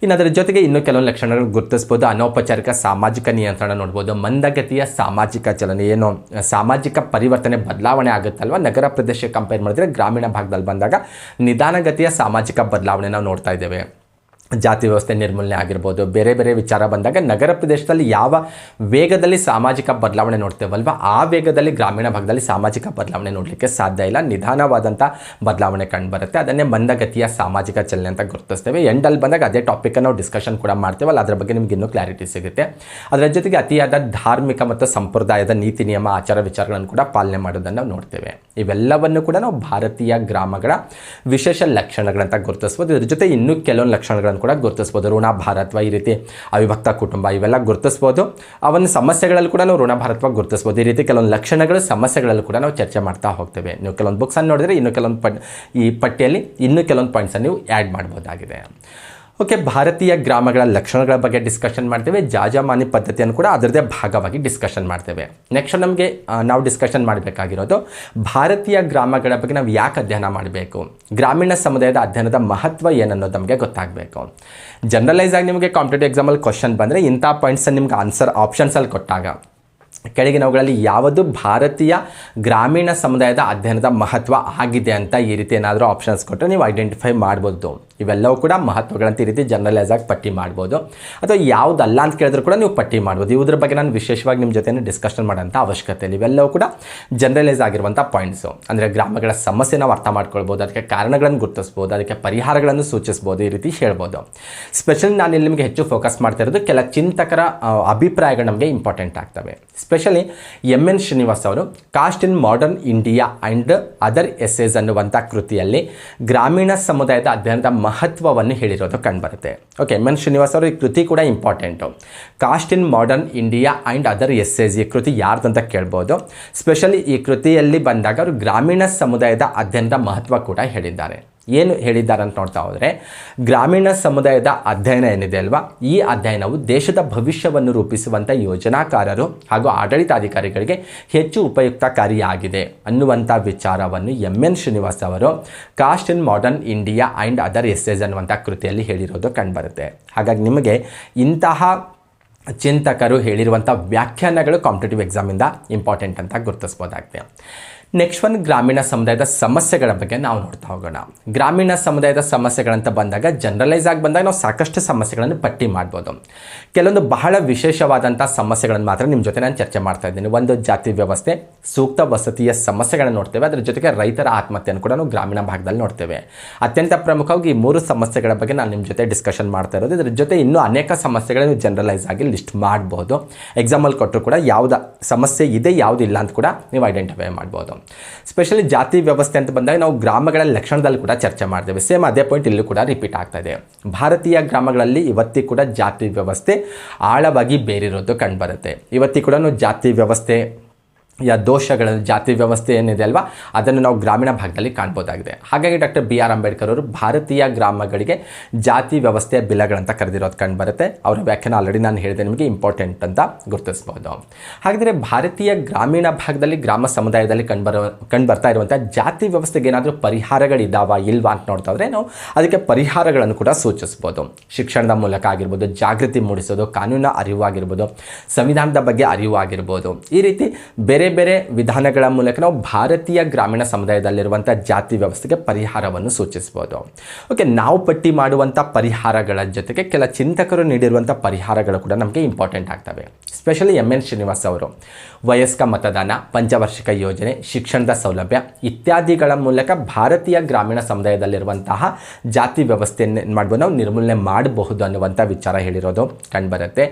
ಇನ್ನು ಅದರ ಜೊತೆಗೆ ಇನ್ನೂ ಕೆಲವೊಂದು ಲಕ್ಷಣಗಳು ಗುರುತಿಸ್ಬೋದು. ಅನೌಪಚಾರಿಕ ಸಾಮಾಜಿಕ ನಿಯಂತ್ರಣ ನೋಡ್ಬೋದು. ಮಂದಗತಿಯ ಸಾಮಾಜಿಕ ಚಲನೆ, ಏನು ಸಾಮಾಜಿಕ ಪರಿವರ್ತನೆ, ಬದಲಾವಣೆ ಆಗುತ್ತಲ್ವ, ನಗರ ಪ್ರದೇಶಕ್ಕೆ ಕಂಪೇರ್ ಮಾಡಿದ್ರೆ ಗ್ರಾಮೀಣ ಭಾಗದಲ್ಲಿ ಬಂದಾಗ ನಿಧಾನಗತಿಯ ಸಾಮಾಜಿಕ ಬದಲಾವಣೆ ನಾವು ನೋಡ್ತಾ ಇದ್ದೇವೆ. ಜಾತಿ ವ್ಯವಸ್ಥೆ ನಿರ್ಮೂಲನೆ ಆಗಿರ್ಬೋದು, ಬೇರೆ ಬೇರೆ ವಿಚಾರ ಬಂದಾಗ ನಗರ ಪ್ರದೇಶದಲ್ಲಿ ಯಾವ ವೇಗದಲ್ಲಿ ಸಾಮಾಜಿಕ ಬದಲಾವಣೆ ನೋಡ್ತೇವಲ್ವ ಆ ವೇಗದಲ್ಲಿ ಗ್ರಾಮೀಣ ಭಾಗದಲ್ಲಿ ಸಾಮಾಜಿಕ ಬದಲಾವಣೆ ನೋಡಲಿಕ್ಕೆ ಸಾಧ್ಯ ಇಲ್ಲ. ನಿಧಾನವಾದಂಥ ಬದಲಾವಣೆ ಕಂಡುಬರುತ್ತೆ. ಅದನ್ನೇ ಮಂದಗತಿಯ ಸಾಮಾಜಿಕ ಚಲನೆ ಅಂತ ಗುರುತಿಸ್ತೇವೆ. ಎಂಡಲ್ಲಿ ಬಂದಾಗ ಅದೇ ಟಾಪಿಕನ್ನು ನಾವು ಡಿಸ್ಕಷನ್ ಕೂಡ ಮಾಡ್ತೇವಲ್ಲ, ಅದರ ಬಗ್ಗೆ ನಿಮ್ಗೆ ಇನ್ನೂ ಕ್ಲಾರಿಟಿ ಸಿಗುತ್ತೆ. ಅದರ ಜೊತೆಗೆ ಅತಿಯಾದ ಧಾರ್ಮಿಕ ಮತ್ತು ಸಂಪ್ರದಾಯದ ನೀತಿ ನಿಯಮ ಆಚಾರ ವಿಚಾರಗಳನ್ನು ಕೂಡ ಪಾಲನೆ ಮಾಡೋದನ್ನು ನಾವು ನೋಡ್ತೇವೆ. ಇವೆಲ್ಲವನ್ನು ಕೂಡ ನಾವು ಭಾರತೀಯ ಗ್ರಾಮಗಳ ವಿಶೇಷ ಲಕ್ಷಣಗಳಂತ ಗುರುತಿಸ್ಬೋದು. ಇದ್ರ ಜೊತೆ ಇನ್ನೂ ಕೆಲವೊಂದು ಲಕ್ಷಣಗಳನ್ನು ಕೂಡ ಗುರುತಿಸ್ಬೋದು. ಋಣಭಾರತ್ವ, ಈ ರೀತಿ ಅವಿಭಕ್ತ ಕುಟುಂಬ, ಇವೆಲ್ಲ ಗುರುತಿಸ್ಬೋದು. ಅವನ್ನ ಸಮಸ್ಯೆಗಳಲ್ಲಿ ಕೂಡ ನಾವು ಋಣಭಾರತ್ವ ಗುರುತಿಸ್ಬೋದು. ಈ ರೀತಿ ಕೆಲವೊಂದು ಲಕ್ಷಣಗಳು ಸಮಸ್ಯೆಗಳಲ್ಲಿ ಕೂಡ ನಾವು ಚರ್ಚೆ ಮಾಡ್ತಾ ಹೋಗ್ತೇವೆ. ನೀವು ಕೆಲವೊಂದು ಬುಕ್ಸನ್ನು ನೋಡಿದ್ರೆ ಇನ್ನೂ ಕೆಲವೊಂದು ಈ ಪಟ್ಟಿಯಲ್ಲಿ ಇನ್ನೂ ಕೆಲವೊಂದು ಪಾಯಿಂಟ್ಸನ್ನು ನೀವು ಆ್ಯಡ್ ಮಾಡ್ಬೋದಾಗಿದೆ. ಓಕೆ, ಭಾರತೀಯ ಗ್ರಾಮಗಳ ಲಕ್ಷಣಗಳ ಬಗ್ಗೆ ಡಿಸ್ಕಷನ್ ಮಾಡ್ತೇವೆ. ಜಾಜಮಾನಿ ಪದ್ಧತಿಯನ್ನು ಕೂಡ ಅದರದೇ ಭಾಗವಾಗಿ ಡಿಸ್ಕಷನ್ ಮಾಡ್ತೇವೆ. ನೆಕ್ಸ್ಟ್ ನಮಗೆ ನಾವು ಡಿಸ್ಕಷನ್ ಮಾಡಬೇಕಾಗಿರೋದು ಭಾರತೀಯ ಗ್ರಾಮಗಳ ಬಗ್ಗೆ ನಾವು ಯಾಕೆ ಅಧ್ಯಯನ ಮಾಡಬೇಕು, ಗ್ರಾಮೀಣ ಸಮುದಾಯದ ಅಧ್ಯಯನದ ಮಹತ್ವ ಏನನ್ನೋದು ನಮಗೆ ಗೊತ್ತಾಗಬೇಕು. ಜನರಲೈಸ್ ಆಗಿ ನಿಮಗೆ ಕಾಂಪಿಟೇಟಿವ್ ಎಕ್ಸಾಮಲ್ಲಿ ಕ್ವಶನ್ ಬಂದರೆ ಇಂಥ ಪಾಯಿಂಟ್ಸನ್ನು ನಿಮ್ಗೆ ಆನ್ಸರ್ ಆಪ್ಷನ್ಸಲ್ಲಿ ಕೊಟ್ಟಾಗ ಕೆಳಗಿನವುಗಳಲ್ಲಿ ಯಾವುದು ಭಾರತೀಯ ಗ್ರಾಮೀಣ ಸಮುದಾಯದ ಅಧ್ಯಯನದ ಮಹತ್ವ ಆಗಿದೆ ಅಂತ ಈ ರೀತಿ ಏನಾದರೂ ಆಪ್ಷನ್ಸ್ ಕೊಟ್ಟರೆ ನೀವು ಐಡೆಂಟಿಫೈ ಮಾಡ್ಬೋದು. ಇವೆಲ್ಲವೂ ಕೂಡ ಮಹತ್ವಗಳಂತ ಈ ರೀತಿ ಜನರಲೈಸ್ ಆಗಿ ಪಟ್ಟಿ ಮಾಡ್ಬೋದು. ಅಥವಾ ಯಾವುದಲ್ಲ ಅಂತ ಕೇಳಿದ್ರು ಕೂಡ ನೀವು ಪಟ್ಟಿ ಮಾಡ್ಬೋದು. ಇವುದ್ರ ಬಗ್ಗೆ ನಾನು ವಿಶೇಷವಾಗಿ ನಿಮ್ಮ ಜೊತೆ ಡಿಸ್ಕಷನ್ ಮಾಡೋಂಥ ಅವಶ್ಯಕತೆ ಇಲ್ಲ. ಇವೆಲ್ಲವೂ ಕೂಡ ಜನರಲೈಸ್ ಆಗಿರುವಂಥ ಪಾಯಿಂಟ್ಸು. ಅಂದರೆ ಗ್ರಾಮಗಳ ಸಮಸ್ಯೆ ನಾವು ಅರ್ಥ ಮಾಡ್ಕೊಳ್ಬೋದು, ಅದಕ್ಕೆ ಕಾರಣಗಳನ್ನು ಗುರುತಿಸ್ಬೋದು, ಅದಕ್ಕೆ ಪರಿಹಾರಗಳನ್ನು ಸೂಚಿಸ್ಬೋದು, ಈ ರೀತಿ ಹೇಳ್ಬೋದು. ಸ್ಪೆಷಲಿ ನಾನು ಇಲ್ಲಿ ನಿಮಗೆ ಹೆಚ್ಚು ಫೋಕಸ್ ಮಾಡ್ತಾ ಇರೋದು ಕೆಲ ಚಿಂತಕರ ಅಭಿಪ್ರಾಯಗಳು ನಮಗೆ ಇಂಪಾರ್ಟೆಂಟ್ ಆಗ್ತವೆ. ಸ್ಪೆಷಲಿ MN ಶ್ರೀನಿವಾಸ್ ಅವರು cost in modern India and other essays ಅನ್ನುವಂಥ ಕೃತಿಯಲ್ಲಿ ಗ್ರಾಮೀಣ ಸಮುದಾಯದ ಅಧ್ಯಯನದ ಮಹತ್ವವನ್ನು ಹೇಳಿರೋದು ಕಂಡುಬರುತ್ತೆ. ಓಕೆ, MN ಶ್ರೀನಿವಾಸ್ ಅವರು ಈ ಕೃತಿ ಕೂಡ important. Cost in modern India and other essays ಈ ಕೃತಿ ಯಾರ್ದು ಅಂತ ಕೇಳ್ಬೋದು. ಸ್ಪೆಷಲಿ ಈ ಕೃತಿಯಲ್ಲಿ ಬಂದಾಗ ಅವರು ಗ್ರಾಮೀಣ ಸಮುದಾಯದ ಅಧ್ಯಯನದ ಮಹತ್ವ ಕೂಡ ಹೇಳಿದ್ದಾರೆ. ಏನು ಹೇಳಿದ್ದಾರೆ ಅಂತ ನೋಡ್ತಾ ಹೋದರೆ, ಗ್ರಾಮೀಣ ಸಮುದಾಯದ ಅಧ್ಯಯನ ಏನಿದೆ ಅಲ್ವಾ, ಈ ಅಧ್ಯಯನವು ದೇಶದ ಭವಿಷ್ಯವನ್ನು ರೂಪಿಸುವಂಥ ಯೋಜನಾಕಾರರು ಹಾಗೂ ಆಡಳಿತಾಧಿಕಾರಿಗಳಿಗೆ ಹೆಚ್ಚು ಉಪಯುಕ್ತಕಾರಿಯಾಗಿದೆ ಅನ್ನುವಂಥ ವಿಚಾರವನ್ನು MN ಶ್ರೀನಿವಾಸ್ ಅವರು cost in modern India and other essays ಅನ್ನುವಂಥ ಕೃತಿಯಲ್ಲಿ ಹೇಳಿರೋದು ಕಂಡುಬರುತ್ತೆ. ಹಾಗಾಗಿ ನಿಮಗೆ ಇಂತಹ ಚಿಂತಕರು ಹೇಳಿರುವಂಥ ವ್ಯಾಖ್ಯಾನಗಳು ಕಾಂಪಿಟೇಟಿವ್ ಎಕ್ಸಾಮಿಂದ ಇಂಪಾರ್ಟೆಂಟ್ ಅಂತ ಗುರುತಿಸ್ಬೋದಾಗಿದೆ. ನೆಕ್ಸ್ಟ್ ಒನ್, ಗ್ರಾಮೀಣ ಸಮುದಾಯದ ಸಮಸ್ಯೆಗಳ ಬಗ್ಗೆ ನಾವು ನೋಡ್ತಾ ಹೋಗೋಣ. ಗ್ರಾಮೀಣ ಸಮುದಾಯದ ಸಮಸ್ಯೆಗಳಂತ ಬಂದಾಗ ಜನರಲೈಸ್ ಆಗಿ ಬಂದಾಗ ನಾವು ಸಾಕಷ್ಟು ಸಮಸ್ಯೆಗಳನ್ನು ಪಟ್ಟಿ ಮಾಡ್ಬೋದು. ಕೆಲವೊಂದು ಬಹಳ ವಿಶೇಷವಾದಂಥ ಸಮಸ್ಯೆಗಳನ್ನು ಮಾತ್ರ ನಿಮ್ಮ ಜೊತೆ ನಾನು ಚರ್ಚೆ ಮಾಡ್ತಾ ಇದ್ದೀನಿ. ಒಂದು, ಜಾತಿ ವ್ಯವಸ್ಥೆ, ಸೂಕ್ತ ವಸತಿಯ ಸಮಸ್ಯೆಗಳನ್ನು ನೋಡ್ತೇವೆ. ಅದರ ಜೊತೆಗೆ ರೈತರ ಆತ್ಮಹತ್ಯೆಯನ್ನು ಕೂಡ ನಾವು ಗ್ರಾಮೀಣ ಭಾಗದಲ್ಲಿ ನೋಡ್ತೇವೆ. ಅತ್ಯಂತ ಪ್ರಮುಖವಾಗಿ ಈ 3 ಸಮಸ್ಯೆಗಳ ಬಗ್ಗೆ ನಾನು ನಿಮ್ಮ ಜೊತೆ ಡಿಸ್ಕಷನ್ ಮಾಡ್ತಾ ಇರೋದು. ಇದರ ಜೊತೆ ಇನ್ನೂ ಅನೇಕ ಸಮಸ್ಯೆಗಳನ್ನು ಜನರಲೈಸ್ ಆಗಿ ಲಿಸ್ಟ್ ಮಾಡ್ಬೋದು. ಎಕ್ಸಾಮಲ್ಲಿ ಕೊಟ್ಟರು ಕೂಡ ಯಾವ್ದು ಸಮಸ್ಯೆ ಇದೆ ಯಾವುದು ಇಲ್ಲ ಅಂತ ಕೂಡ ನೀವು ಐಡೆಂಟಿಫೈ ಮಾಡ್ಬೋದು. ಸ್ಪೆಷಲಿ ಜಾತಿ ವ್ಯವಸ್ಥೆ ಅಂತ ಬಂದಾಗ ನಾವು ಗ್ರಾಮಗಳ ಲಕ್ಷಣದಲ್ಲಿ ಕೂಡ ಚರ್ಚೆ ಮಾಡ್ತೇವೆ. ಸೇಮ್ ಅದೇ ಪಾಯಿಂಟ್ ಇಲ್ಲೂ ಕೂಡ ರಿಪೀಟ್ ಆಗ್ತಾ ಇದೆ. ಭಾರತೀಯ ಗ್ರಾಮಗಳಲ್ಲಿ ಇವತ್ತಿ ಕೂಡ ಜಾತಿ ವ್ಯವಸ್ಥೆ ಆಳವಾಗಿ ಬೇರಿರೋದು ಕಂಡುಬರುತ್ತೆ. ಇವತ್ತಿ ಕೂಡ ಜಾತಿ ವ್ಯವಸ್ಥೆ ದೋಷಗಳ ಜಾತಿ ವ್ಯವಸ್ಥೆ ಏನಿದೆ ಅಲ್ವಾ, ಅದನ್ನು ನಾವು ಗ್ರಾಮೀಣ ಭಾಗದಲ್ಲಿ ಕಾಣ್ಬೋದಾಗಿದೆ. ಹಾಗಾಗಿ ಡಾಕ್ಟರ್ BR ಅಂಬೇಡ್ಕರ್ ಅವರು ಭಾರತೀಯ ಗ್ರಾಮಗಳಿಗೆ ಜಾತಿ ವ್ಯವಸ್ಥೆಯ ಬಿಲಗಳಂತ ಕರೆದಿರೋದು ಕಂಡುಬರುತ್ತೆ. ಅವರ ವ್ಯಾಖ್ಯಾನ ಆಲ್ರೆಡಿ ನಾನು ಹೇಳಿದೆ ನಿಮಗೆ ಇಂಪಾರ್ಟೆಂಟ್ ಅಂತ ಗುರುತಿಸ್ಬೋದು. ಹಾಗಾದರೆ ಭಾರತೀಯ ಗ್ರಾಮೀಣ ಭಾಗದಲ್ಲಿ ಗ್ರಾಮ ಸಮುದಾಯದಲ್ಲಿ ಕಂಡುಬರ್ತಾ ಇರುವಂಥ ಜಾತಿ ವ್ಯವಸ್ಥೆಗೆ ಏನಾದರೂ ಪರಿಹಾರಗಳಿದ್ದಾವಾ ಇಲ್ವಾ ಅಂತ ನೋಡ್ತಾ ಹೋದರೆ ನಾವು ಅದಕ್ಕೆ ಪರಿಹಾರಗಳನ್ನು ಕೂಡ ಸೂಚಿಸ್ಬೋದು. ಶಿಕ್ಷಣದ ಮೂಲಕ ಆಗಿರ್ಬೋದು, ಜಾಗೃತಿ ಮೂಡಿಸೋದು, ಕಾನೂನಿನ ಅರಿವು ಆಗಿರ್ಬೋದು, ಸಂವಿಧಾನದ ಬಗ್ಗೆ ಅರಿವು ಆಗಿರ್ಬೋದು, ಈ ರೀತಿ ಬೇರೆ ಬೇರೆ ವಿಧಾನಗಳ ಮೂಲಕ ನಾವು ಭಾರತೀಯ ಗ್ರಾಮೀಣ ಸಮುದಾಯದಲ್ಲಿರುವಂಥ ಜಾತಿ ವ್ಯವಸ್ಥೆಗೆ ಪರಿಹಾರವನ್ನು ಸೂಚಿಸಬಹುದು. ಓಕೆ, ನಾವು ಪಟ್ಟಿ ಮಾಡುವಂಥ ಪರಿಹಾರಗಳ ಜೊತೆಗೆ ಕೆಲ ಚಿಂತಕರು ನೀಡಿರುವಂಥ ಪರಿಹಾರಗಳು ಕೂಡ ನಮಗೆ ಇಂಪಾರ್ಟೆಂಟ್ ಆಗ್ತವೆ. ಸ್ಪೆಷಲಿ MN ಶ್ರೀನಿವಾಸ್ ಅವರು ವಯಸ್ಕ ಮತದಾನ, ಪಂಚವಾರ್ಷಿಕ ಯೋಜನೆ, ಶಿಕ್ಷಣದ ಸೌಲಭ್ಯ ಇತ್ಯಾದಿಗಳ ಮೂಲಕ ಭಾರತೀಯ ಗ್ರಾಮೀಣ ಸಮುದಾಯದಲ್ಲಿರುವಂತಹ ಜಾತಿ ವ್ಯವಸ್ಥೆಯನ್ನು ಮಾಡ್ಬೋದು ನಾವು ನಿರ್ಮೂಲನೆ ಮಾಡಬಹುದು ಅನ್ನುವಂಥ ವಿಚಾರ ಹೇಳಿರೋದು ಕಂಡುಬರುತ್ತೆ.